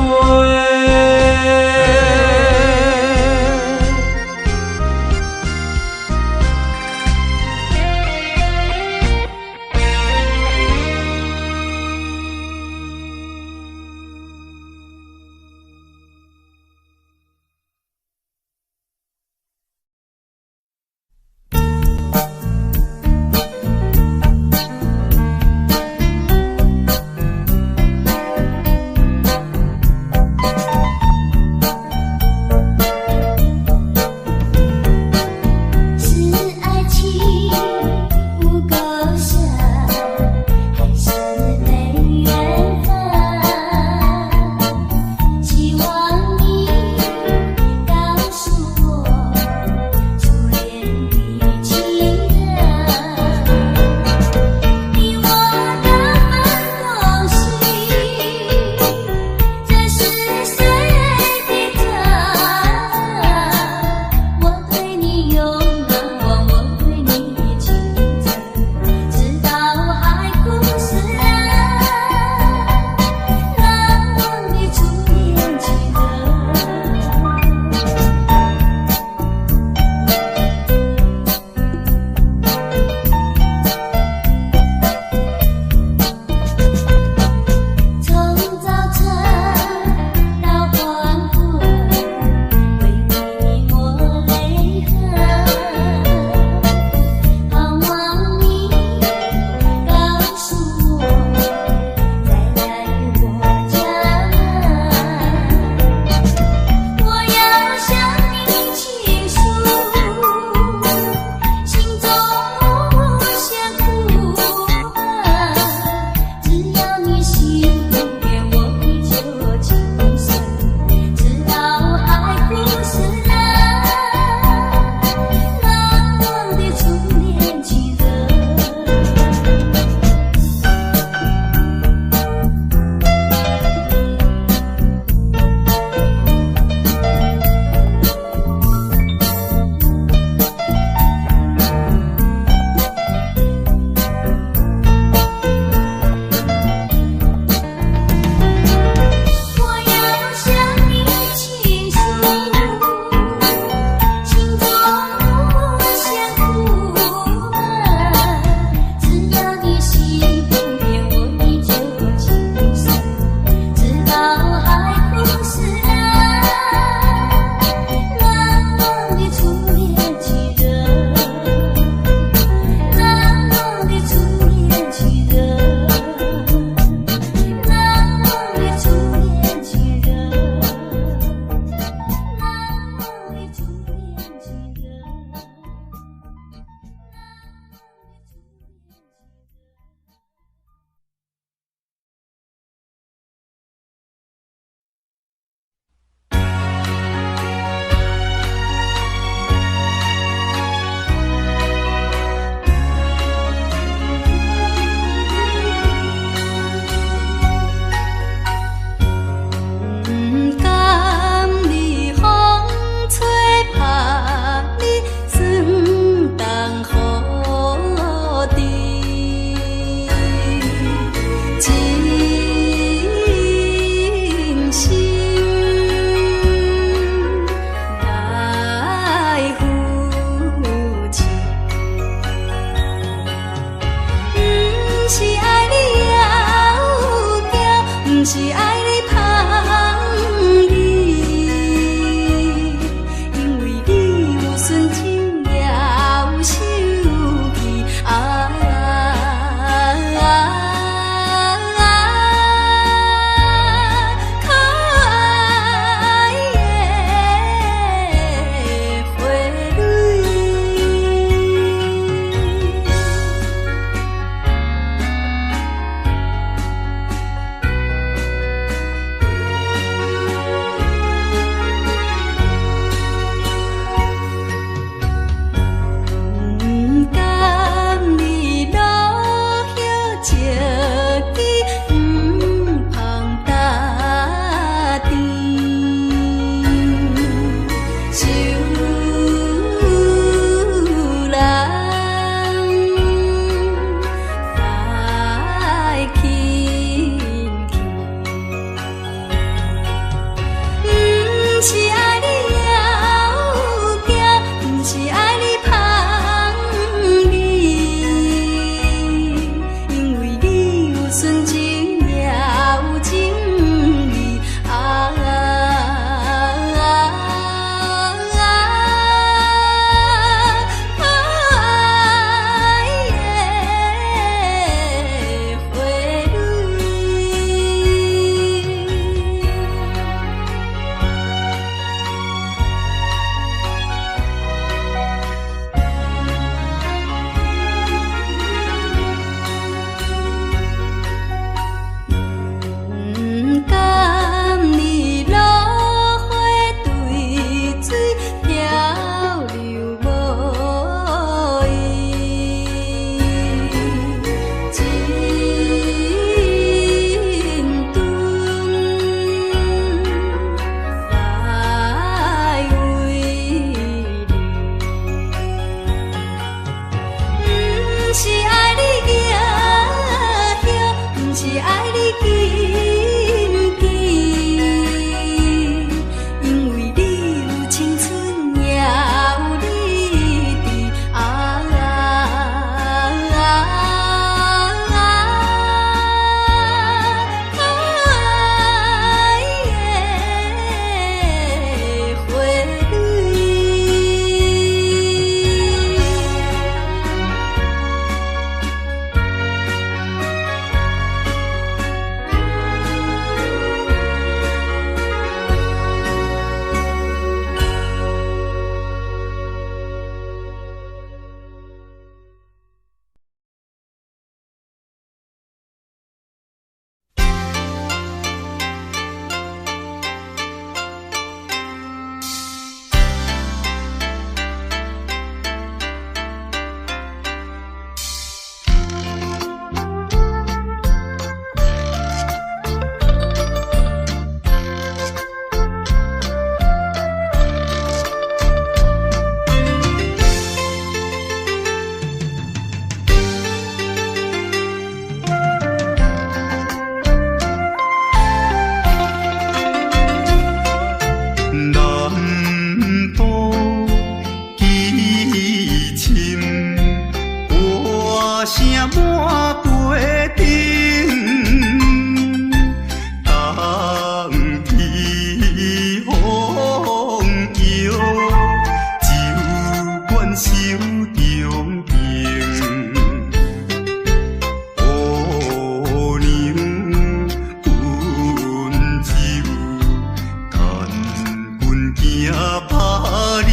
命打冷，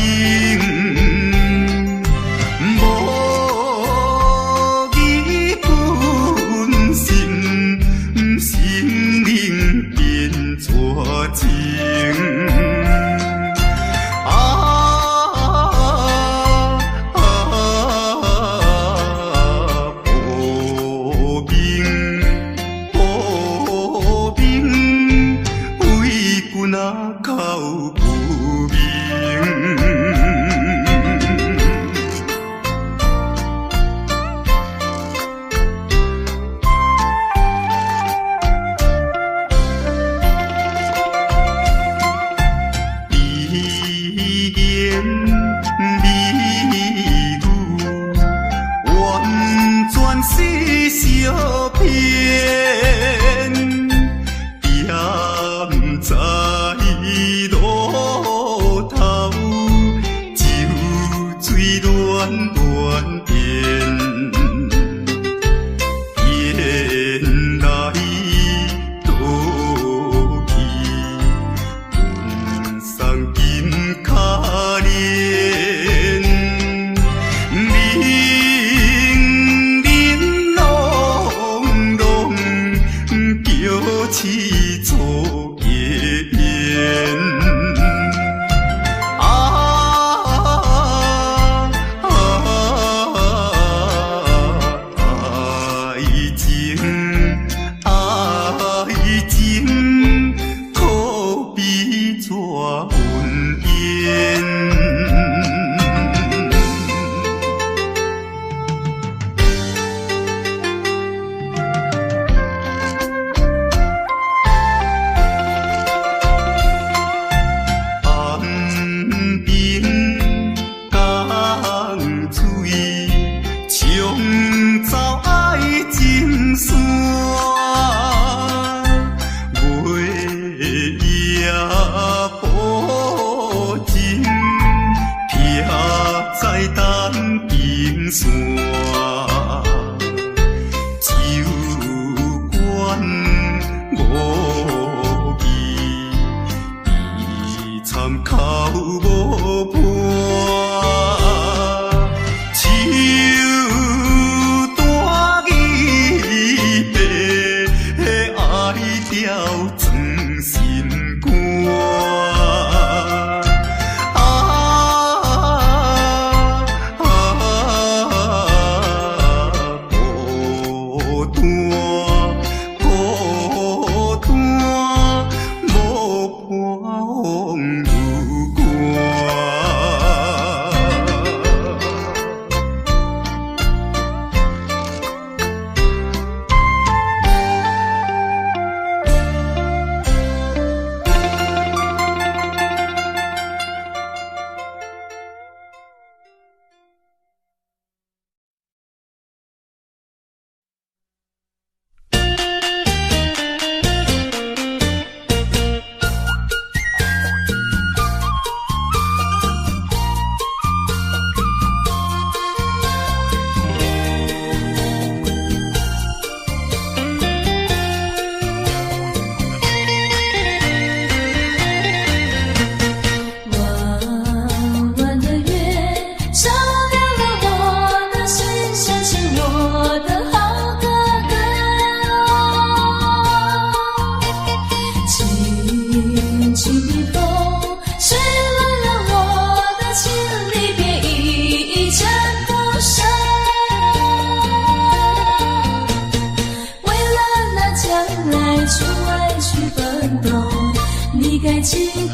无义本心，心灵变错情。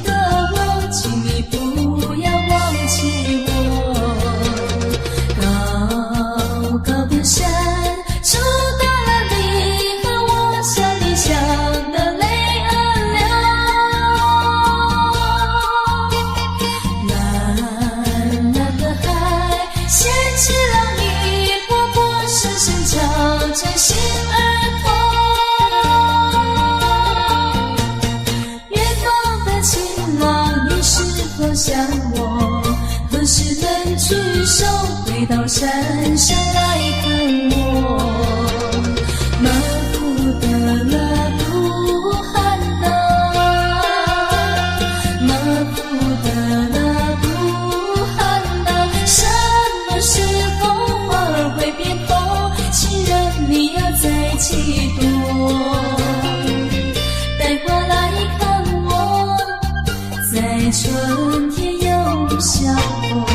的在春天又相逢。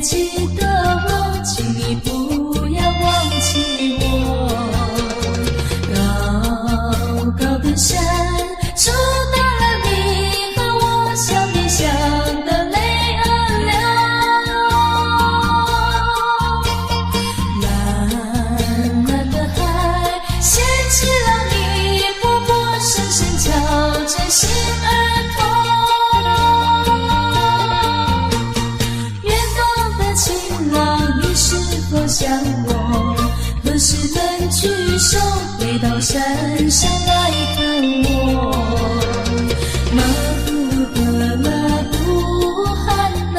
记得我，请你不要忘记我。高高的山阻挡了你和我相恋相的泪儿流。蓝蓝的海掀起了你波波声声敲着心儿痛。向我何时能举手回到山上来看我？马夫的那不寒呐，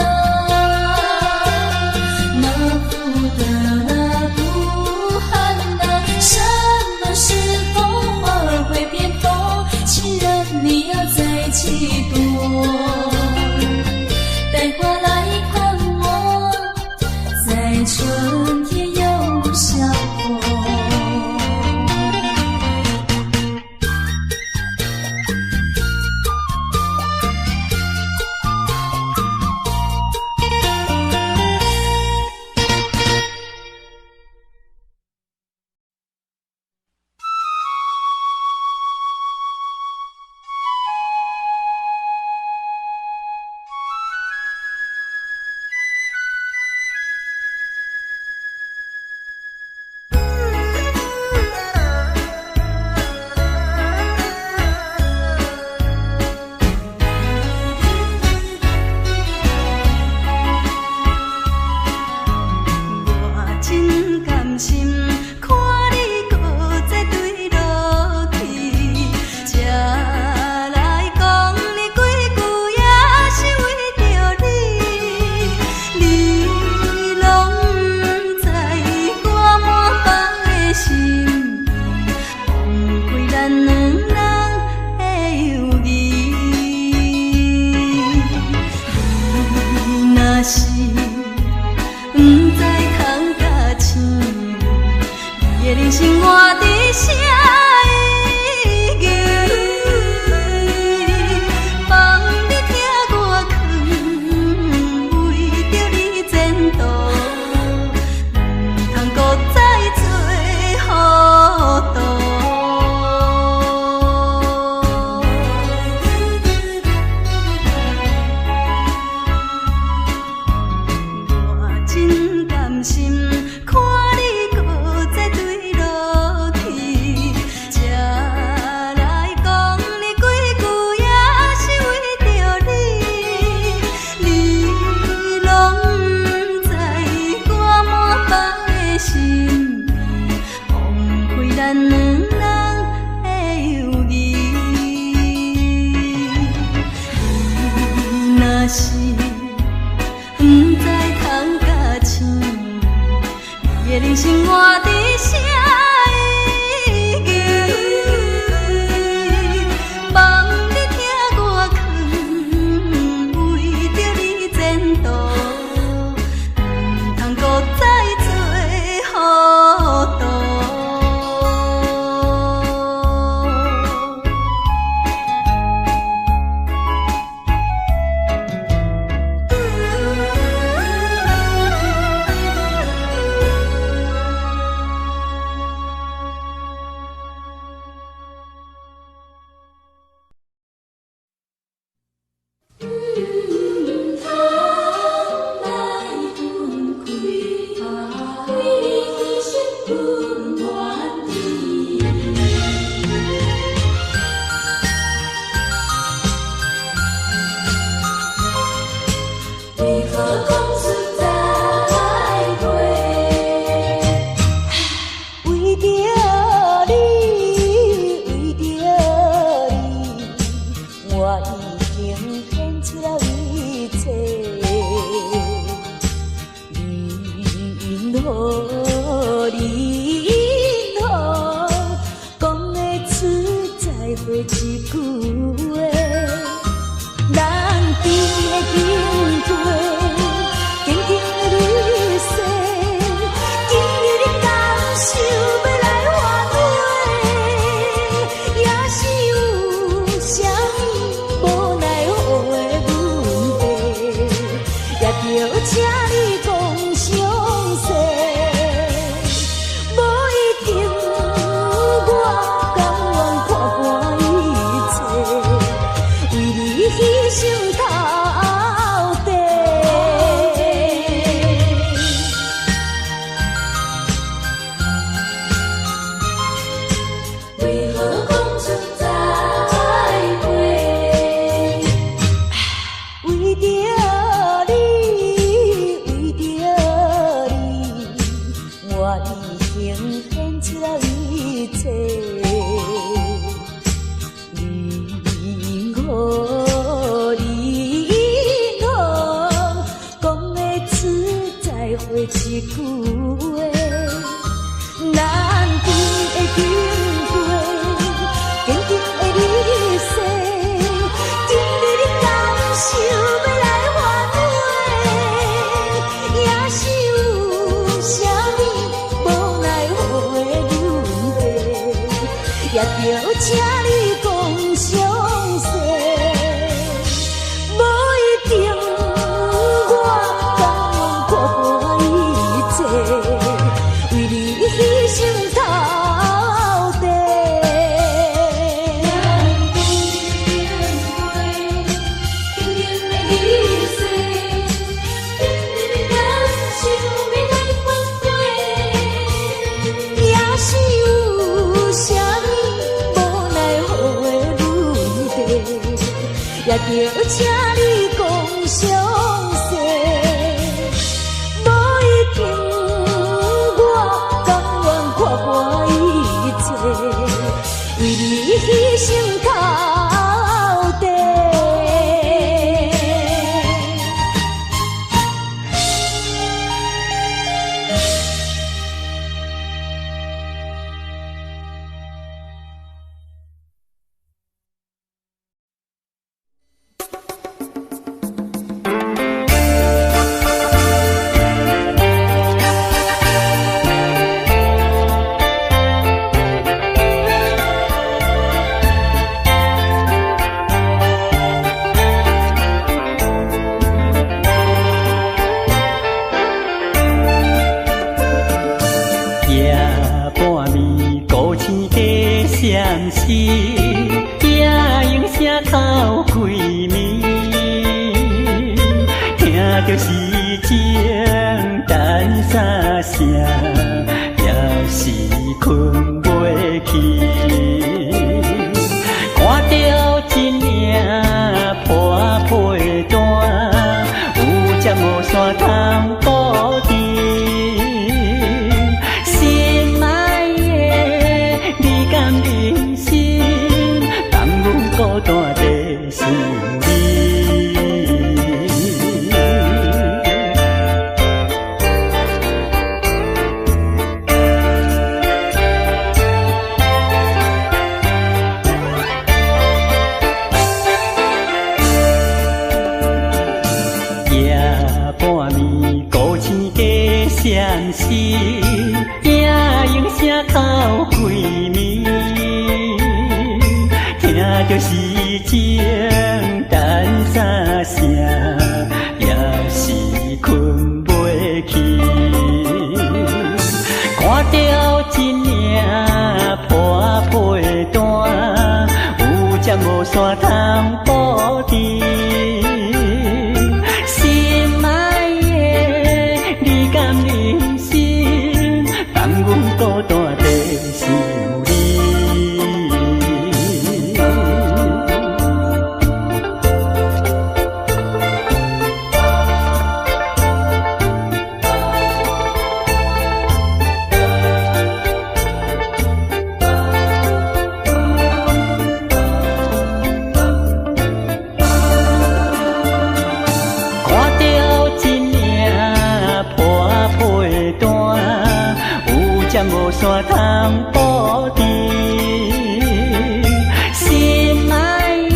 马夫的那不寒呐，什么时候花儿会变红？情人你要再几多？带花来看我，在春天又相逢。予你讲，讲的出再会一句话，咱甜的经过，静静的离世，今日你甘受要来挽回，也是有啥物无奈何的流泪，也着请你讲详细，无一定我甘愿看破一切，为你牺牲到底。静静的离世，今日你甘受要来挽回，也是有啥物无奈何的问题，也着请你讲详细，无一定我甘愿看破一切，为你牺牲到底。夜半暝，孤星加闪烁，夜莺声透鬼暝，听着诗情等三声，也是困袂去。看着一领破被单，有只无线通保持。心爱的，你甘忍心，放阮孤单地想你。夜半暝，孤星加闪烁，夜莺声透鬼暝，听着诗情等三声，也是困袂去。看着一领破被单，有只无线通保持。心爱的，你甘忍心，放阮孤单地想你。看着一领破被单，有只无线通保持。心爱的，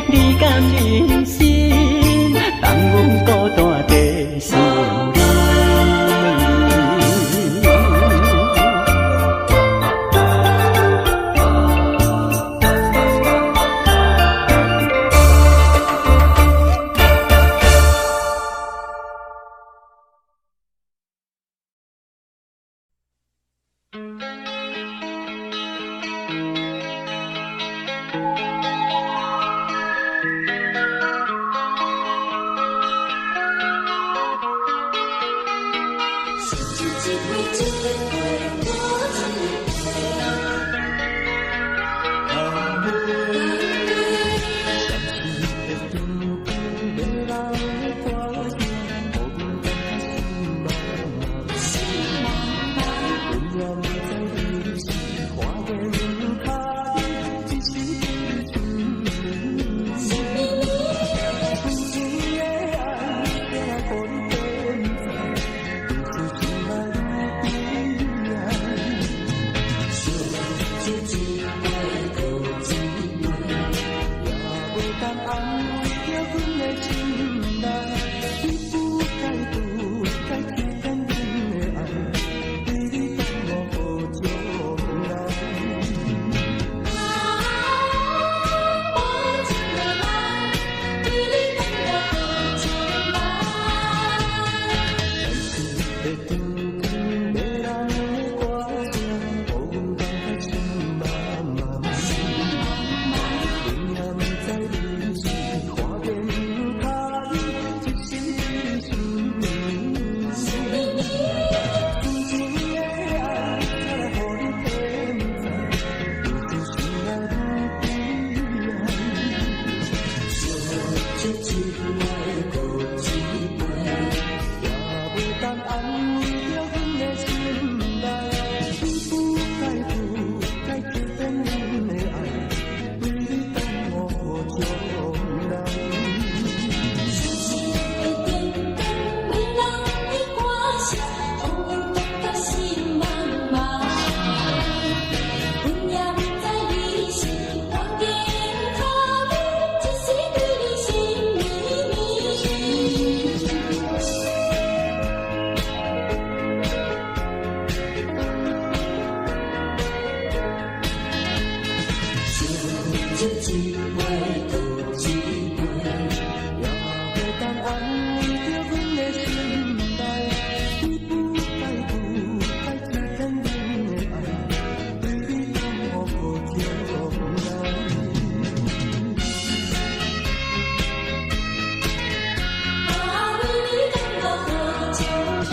你甘忍心，放阮孤单地想你。安慰着阮的心内，你不该去骗阮的爱，对你当我好将来。我情的爱，对你当我好将来。在长长迷人的歌声，予阮感觉心茫茫。永远在你是花边卡伊，一心一心。真情的爱，才来予你体会，愈想心内愈悲哀。相知一回，搁一回。也袂当安慰着阮的心内，你不该去骗阮的爱，对你当我好将来。相思的点点迷人的歌声，予阮感觉心茫茫。阮也不知你是花间卡伊，一时对你心绵绵。相知一回，搁一回，也袂当安慰着阮的心内，你不该去骗阮的爱，对你当我好将来。为你当我好将来。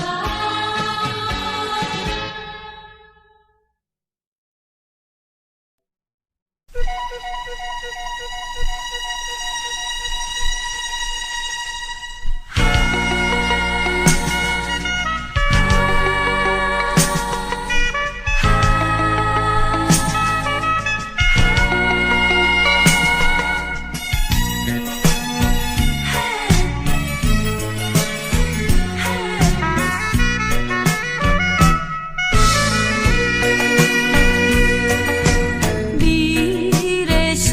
你的笑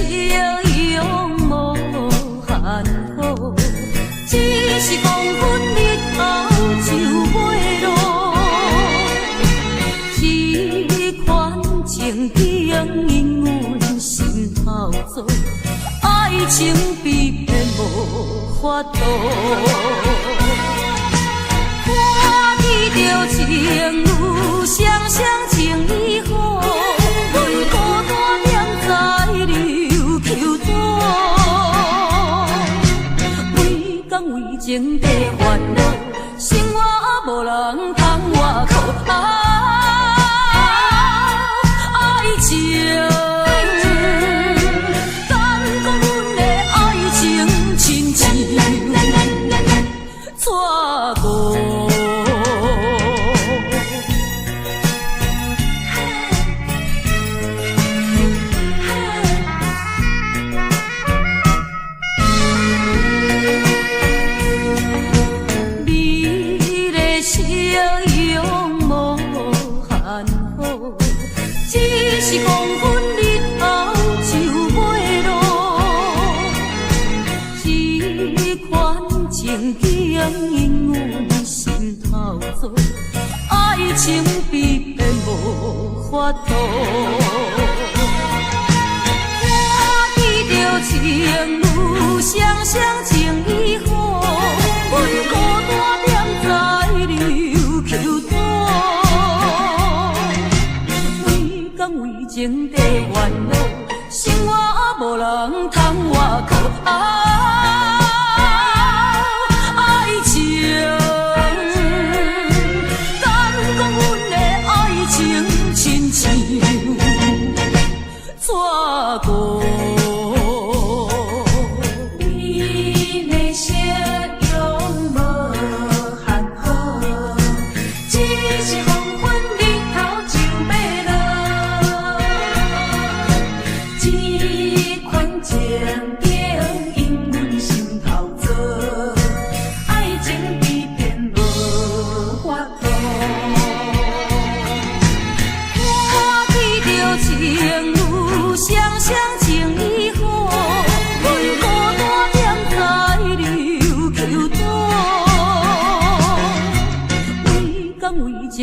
容无限好，只是光阮日头就袂落。这款情景因阮心头做，爱情比骗无法度。看见着情有双双情意好，阮孤单踮在琉球岛，为讲为情地烦恼，生活无人通外靠。爱情，敢讲阮的爱情亲像错过。你的笑容无限好，只是光阮日头就袂落。这款情景因阮心头做，爱情比骗无法度。看见着情有双双情意好，阮孤单踮在琉球岛，为讲为情地烦恼，生活无人通外靠。爱情，敢讲阮的爱情亲像错过。你的笑容无限好，只是黄昏日头就要落。这款情景因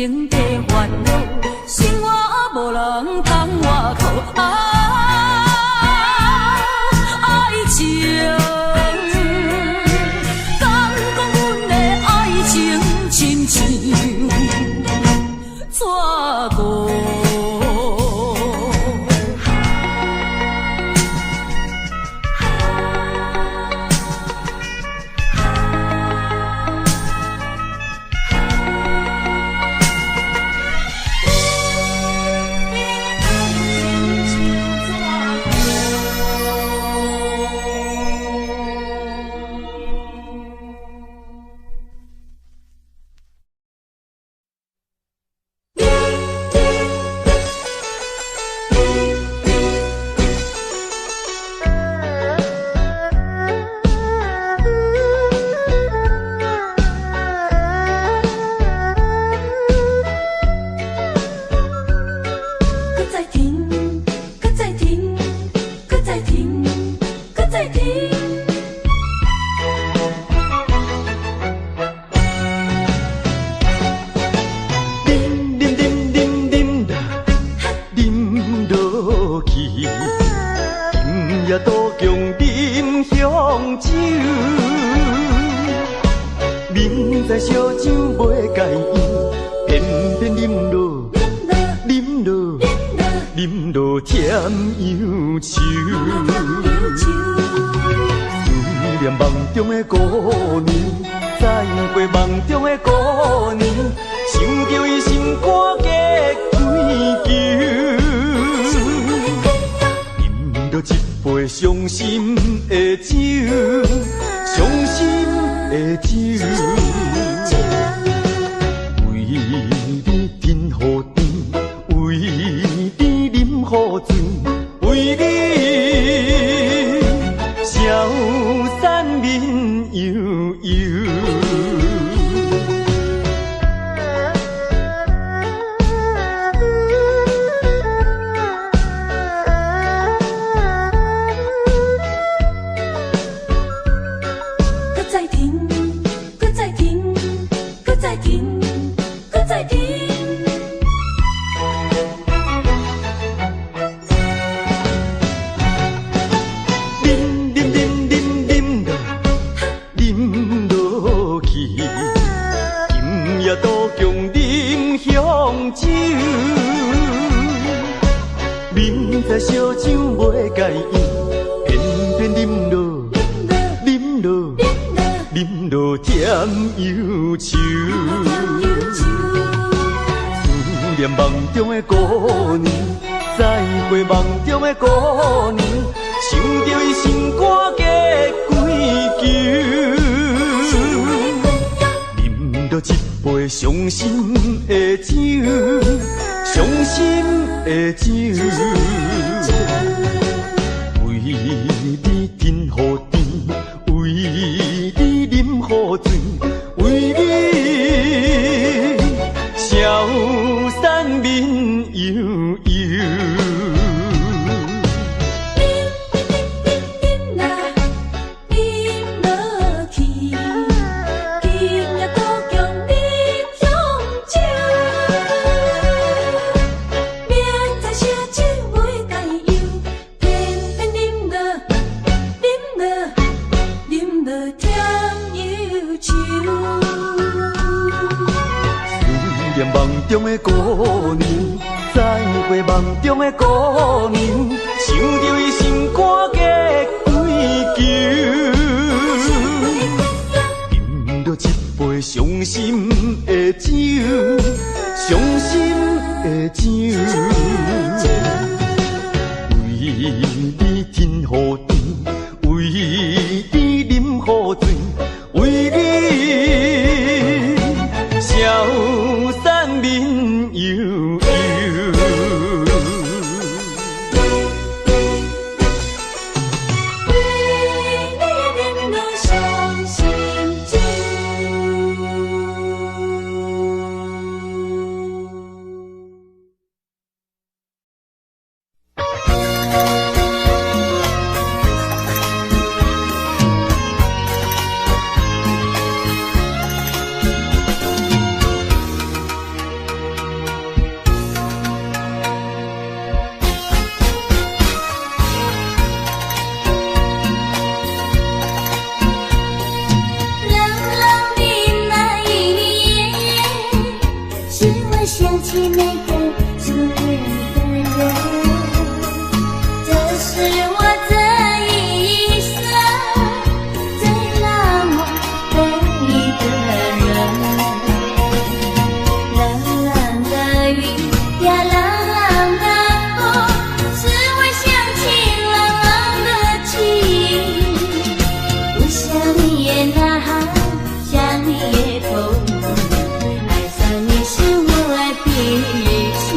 经地烦恼，生活无人通外靠。爱情，敢讲阮的爱情亲像纸糊？明知烧酒袂解药，偏偏啉落，啉落，啉落甜忧愁。思念梦中的姑娘，再过梦中的姑娘，想叫伊心肝结归球。啉着一杯伤心的酒，伤心的酒。为你天雨天，为你啉雨醉，为你消散面悠悠。明知烧酒袂解药，偏偏啉落，啉落，啉落甜忧愁。思念梦中的姑娘，再过梦中的姑娘，想着伊心肝结归球。啉着一杯伤心的酒，伤心的酒。为你天雨天，为你啉雨醉，为你消散面悠悠。梦中的姑娘，再过梦中的姑娘，想着伊心肝结归球。啉着一杯伤心的酒，伤心的酒。为你天雨天，为你啉雨醉，为你消散面悠悠。起每个初恋的人，这是我这一生最难忘的一个人。冷冷的雨呀，冷冷的风，使我想起冷冷的情。不想你也呐喊，想你也痛，爱上你是我的错。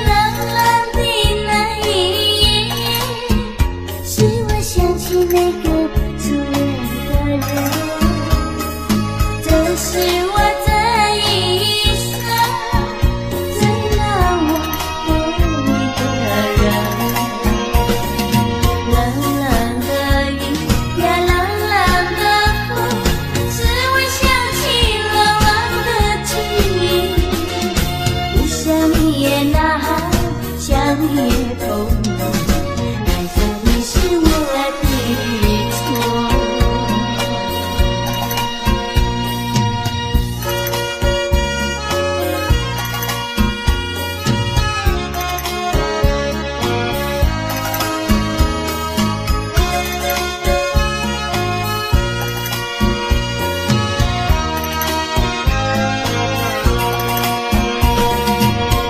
冷冷的那一夜，使我想起那个初恋的人，这是我这一生最难忘的一个人。冷冷的雨呀，冷冷的风，使我想起冷冷的情。不想你也呐喊，想你也痛，爱上你是我的错。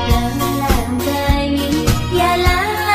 冷冷的雨呀，冷冷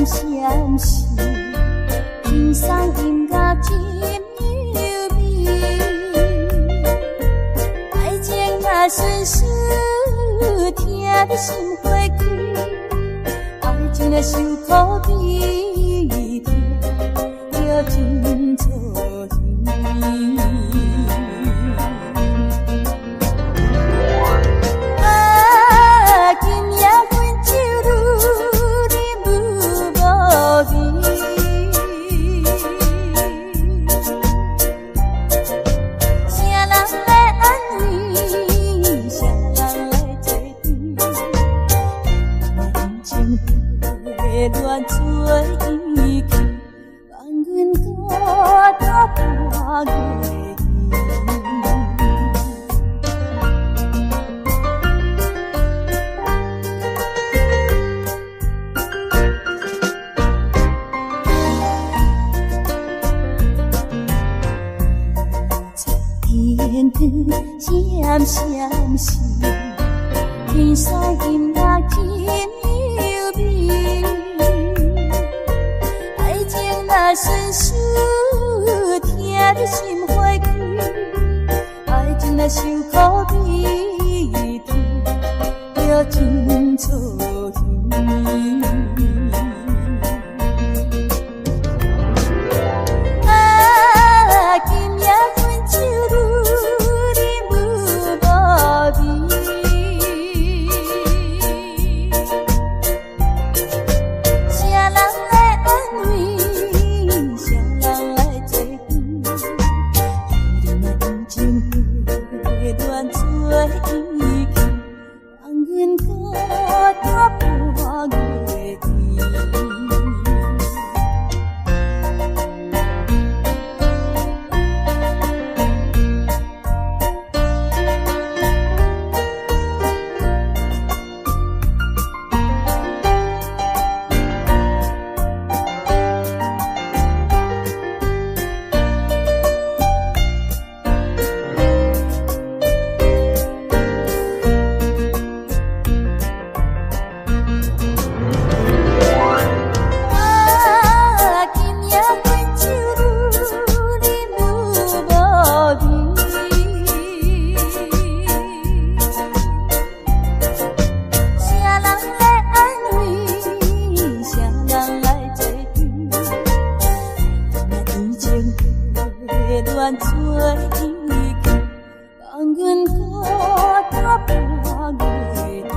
闪闪是天上音乐真优美，爱情若顺顺，听得心花开，爱情若受苦悲痛，就真错意。乱做意气，望阮孤单半月天光闪闪是天上音乐真优美，爱情若顺顺，听得心花开，爱情若受苦悲痛，就真错意。乱做意气，望阮孤单半月天。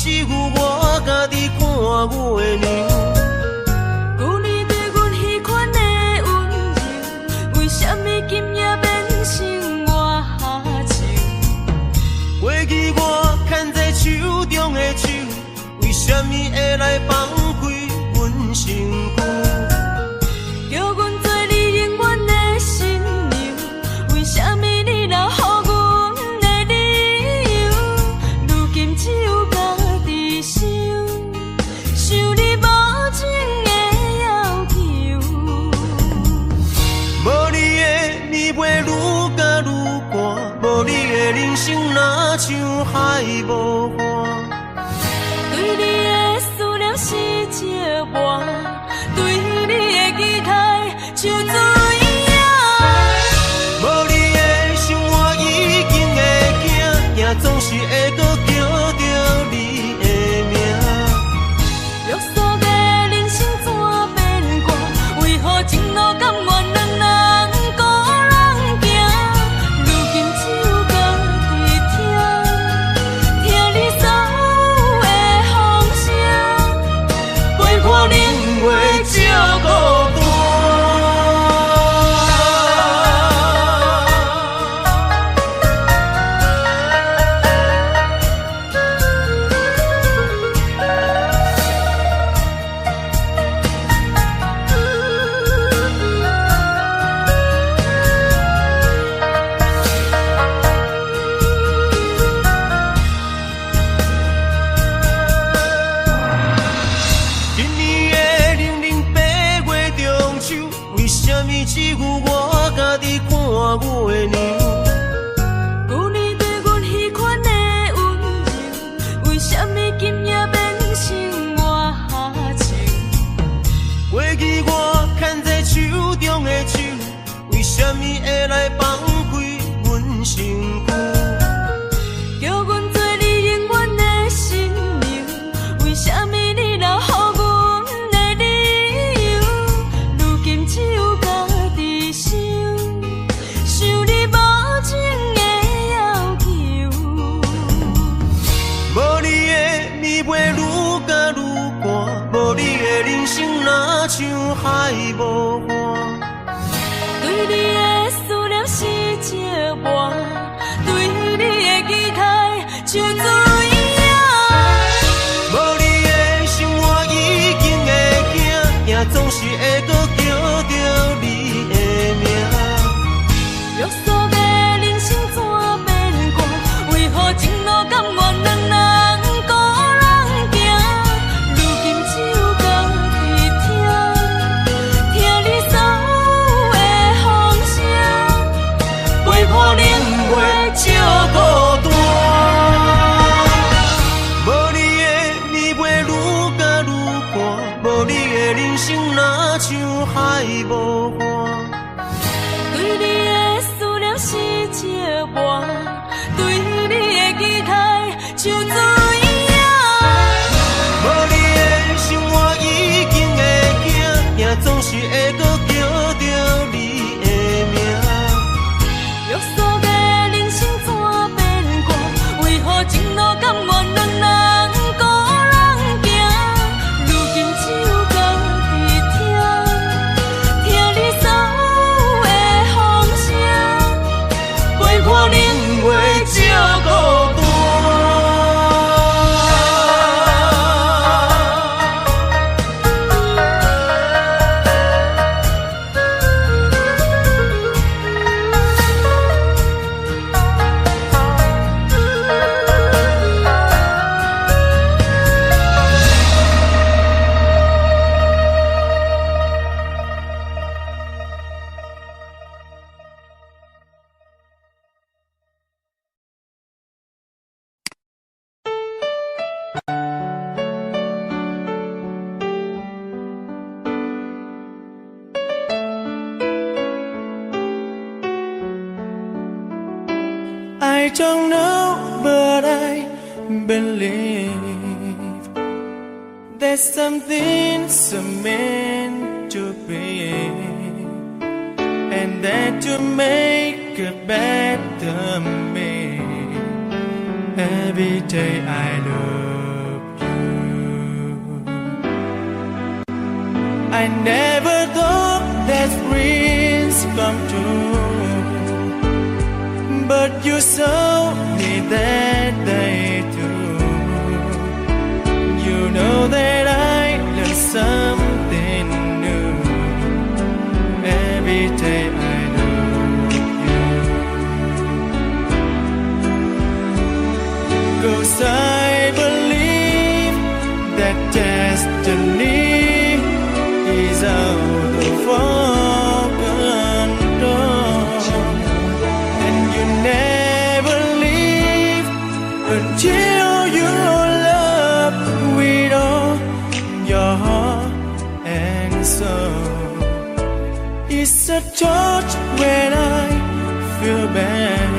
只有我家己看我的娘。旧年对阮迄款的温柔，为什么今夜变成我下情？过去我牵在手中的手，为什么会来放开阮身躯？叫阮做你永远的新娘，为什么你留予阮的理由？如今只有家己想，想你无情的要求。无你的年月愈加愈寒，无你的人生若像海无岸。对你的思念是一半，对你的期待像水影。无你的想我已经会惊，也总是会搁叫着你的名。约束的人生怎变卦？为何情路甘愿两人孤人行？只有我家己看我的娘。旧年对阮迄款的温柔，为什么今夜变成我下情？过去我牵在手中的手，为什么会来放开阮身躯？叫阮做你永远的新娘，为什么你留予阮的理由？如今只有家己想，想你无情的要求。无你的暝袂愈加愈寒，无你的人生若像海无岸。对你的思念是石磨，对你的期待像水影。无你的生活已经会惊，也总是会搁叫着你的名。约束的人生怎变卦？为何情路甘愿两人孤人行？如今只有家己听你所有的风声，陪伴冷月照孤单。无你的暝袂愈加愈寒，无你的人生若像海无岸。对你的思念是石磨，对你的期待像水影。无你的生活已经会惊，也总是会搁叫着你的名。约束的人生怎变卦？为何情路甘愿两人孤人行？如今只有家己听你所有的风声，陪伴冷月照孤单。I don't know, but I believe there's something so meant to be, and that to make a better me. Every day I love you. I never thought that dreams come true, but you showed me that they do. You know that I learned something new. Every day I love you. 'Cause I believe that destiny is out of our control, and you never leave until you love with all your heart and soul. It's a touch when I feel bad,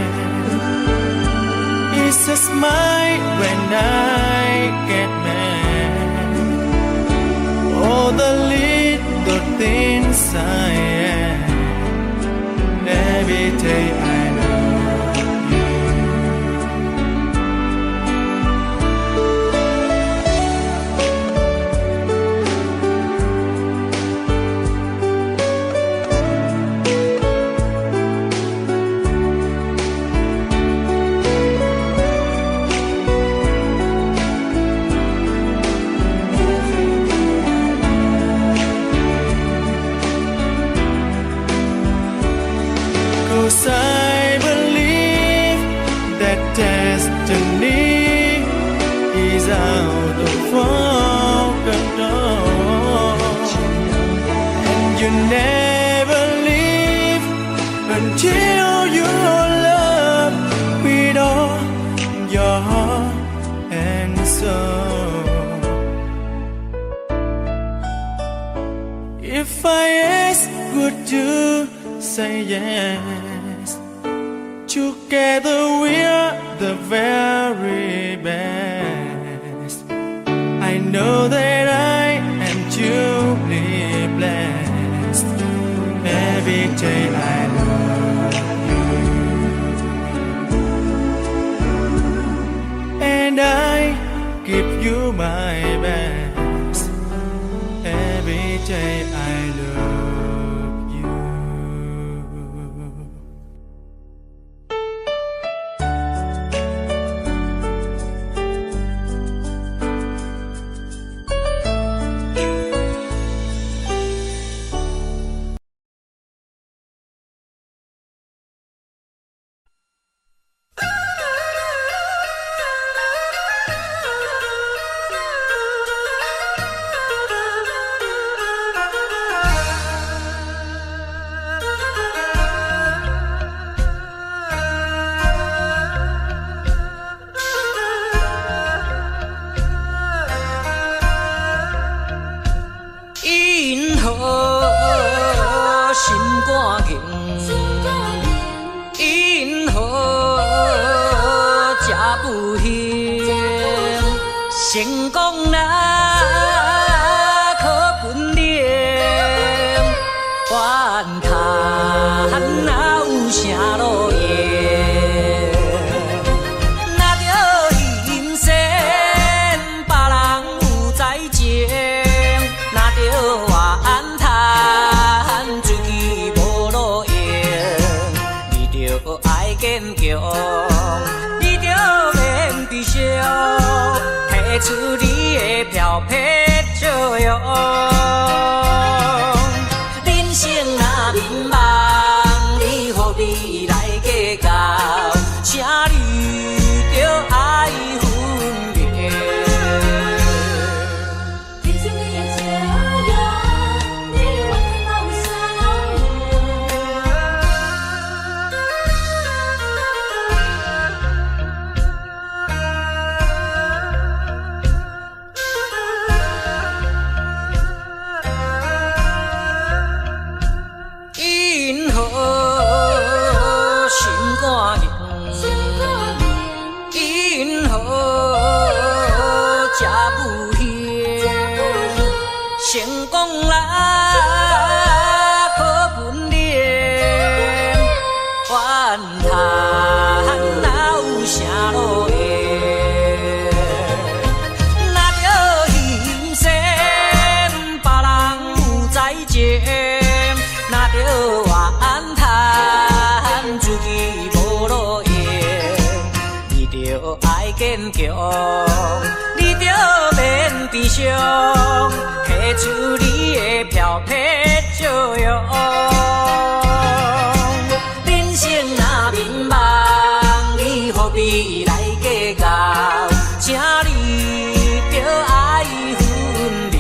it's a smile when I get mad. All the little things I am. Every day I love you. I believe that destiny is out of our control, and you never leave until your love with all your heart and soul. If I ask, would you say yes? Together we're the very best. I know that I am truly blessed. Every day I love you, and I give you my best. Every day I love you.因何心肝硬？因何吃不行？成功啦，可本领，怨叹哪有啥路用？若着阴险，别人有在情。若着怨叹，自己无路用，你着爱坚强，你着免悲伤，提出你的漂泊笑容。人生若迷茫，你何必来计较？请你着爱分明。因何心肝硬？因何吃不行？成功啦，可本领，怨叹哪有啥路用？若着阴险，别人有在情。若着怨叹，自己无路用，你着爱坚强，你着免悲伤，提出你的漂泊笑容。人生若迷茫，你何必来计较？请你着爱分明。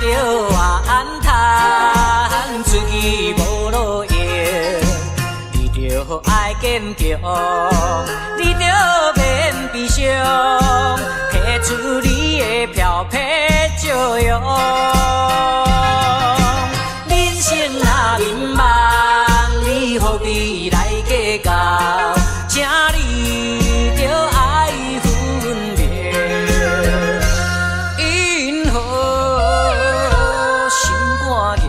着怨叹，自己无路用，你着爱坚强，你着免悲伤，提出你的漂泊笑容。人生若迷茫，你何必来计较？请你着爱分明。因何心肝硬？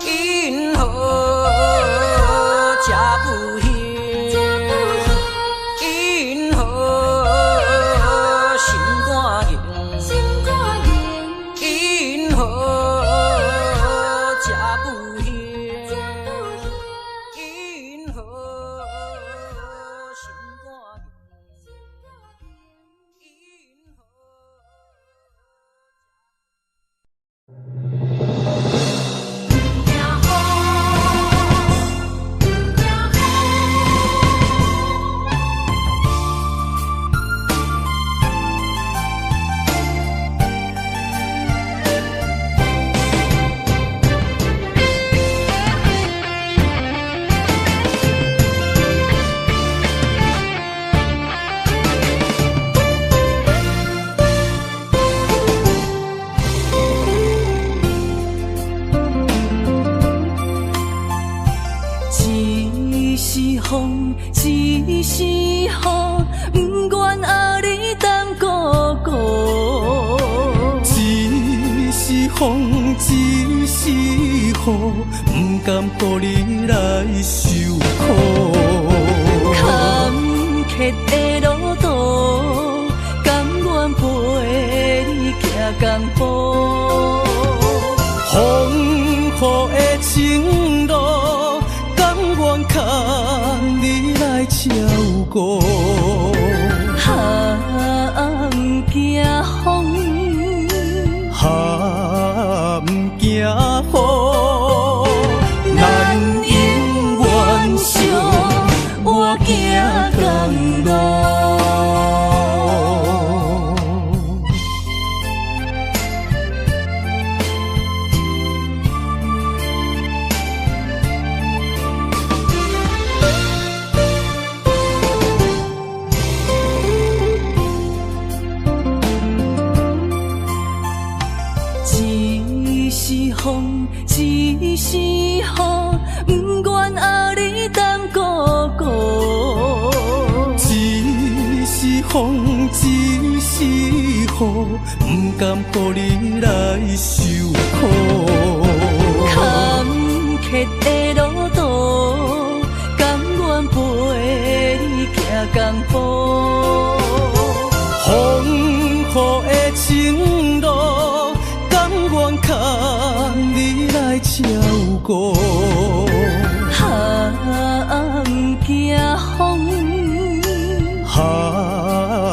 因何吃不行？因何心肝硬？风，只是雨，不甘予你来受苦。坎坷的路途，甘愿陪你行共步。风雨的情路，甘愿牵你来照顾。不惊风，不惊雨，咱永远相活行共路。只是雨，不愿压你当孤孤。只是风，只是雨，不甘予你来受苦。坎坷的路途，甘愿陪你行共步。风雨的情路，甘愿牵你来照顾。不惊风，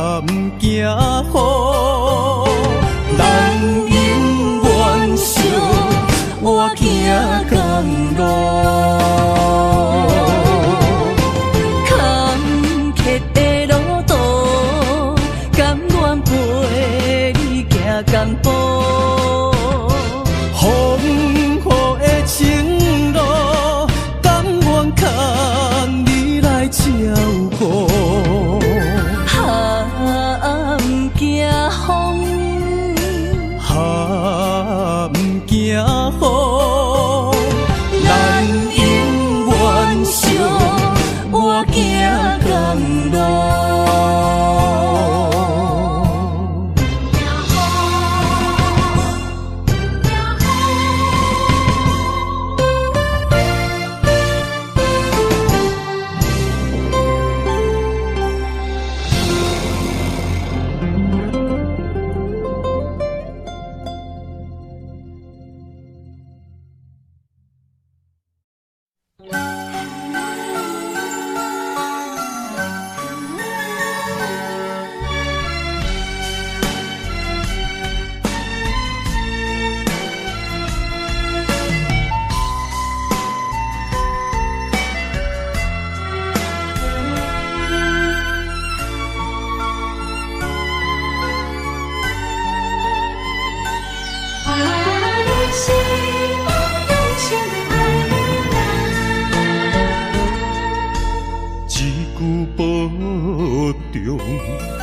不惊雨，咱永远相活行共路。坎坷的路途，甘愿陪你行共步。风雨的情路，甘愿牵你来照顾。不惊风，不惊雨，咱永远相活行共路。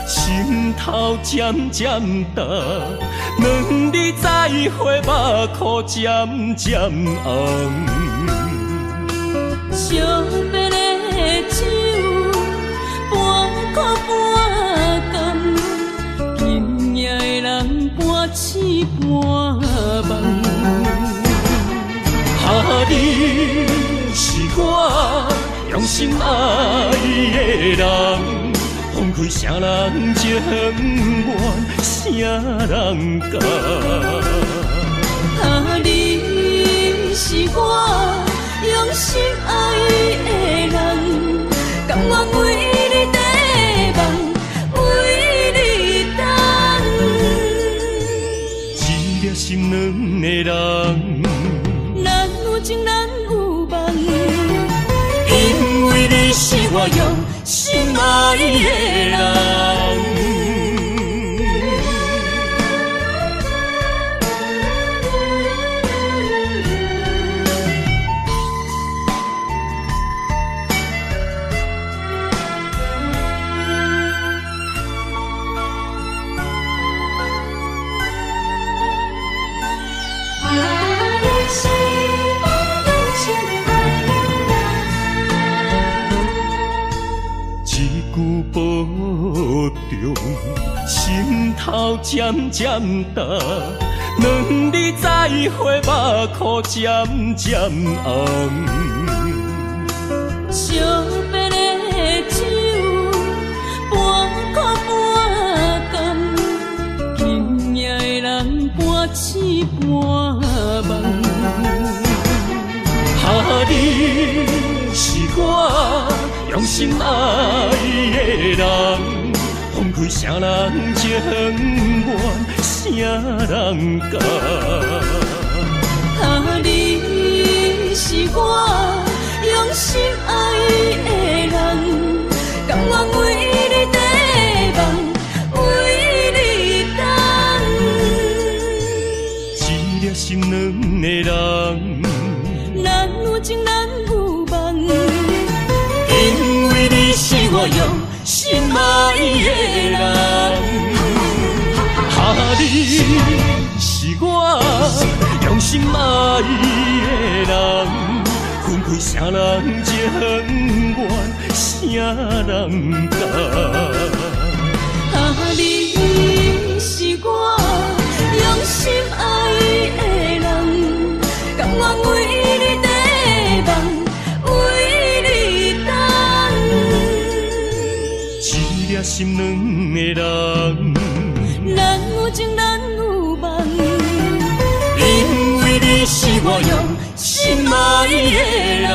心头渐渐重，两日再会，目眶渐渐红。惜别的酒，半苦半甘，今夜的人半醒半梦。你是我用心爱的人。放开啥人情愿，啥人甘？你是我用心爱的人，甘愿为你地梦，为你等。一粒心两个人，咱有情咱有梦，因为你是我用心爱的人。保重，心头渐渐重，两日再会，目眶渐渐红。惜别的酒，半苦半甘，今夜的人半醒半梦。你是我用心爱的人，放开啥人情愿，啥人甘？你是我用心爱的人，甘愿为你地梦，为你等。一粒心两个人。咱有情咱有梦，因为你是我用心爱的人，你是我用心爱的人，分开啥人情愿，啥人甘？你是我用心爱的人，甘愿为你地梦，为你等。一粒心两个人，咱有情咱有梦，因为你是我用心爱的人。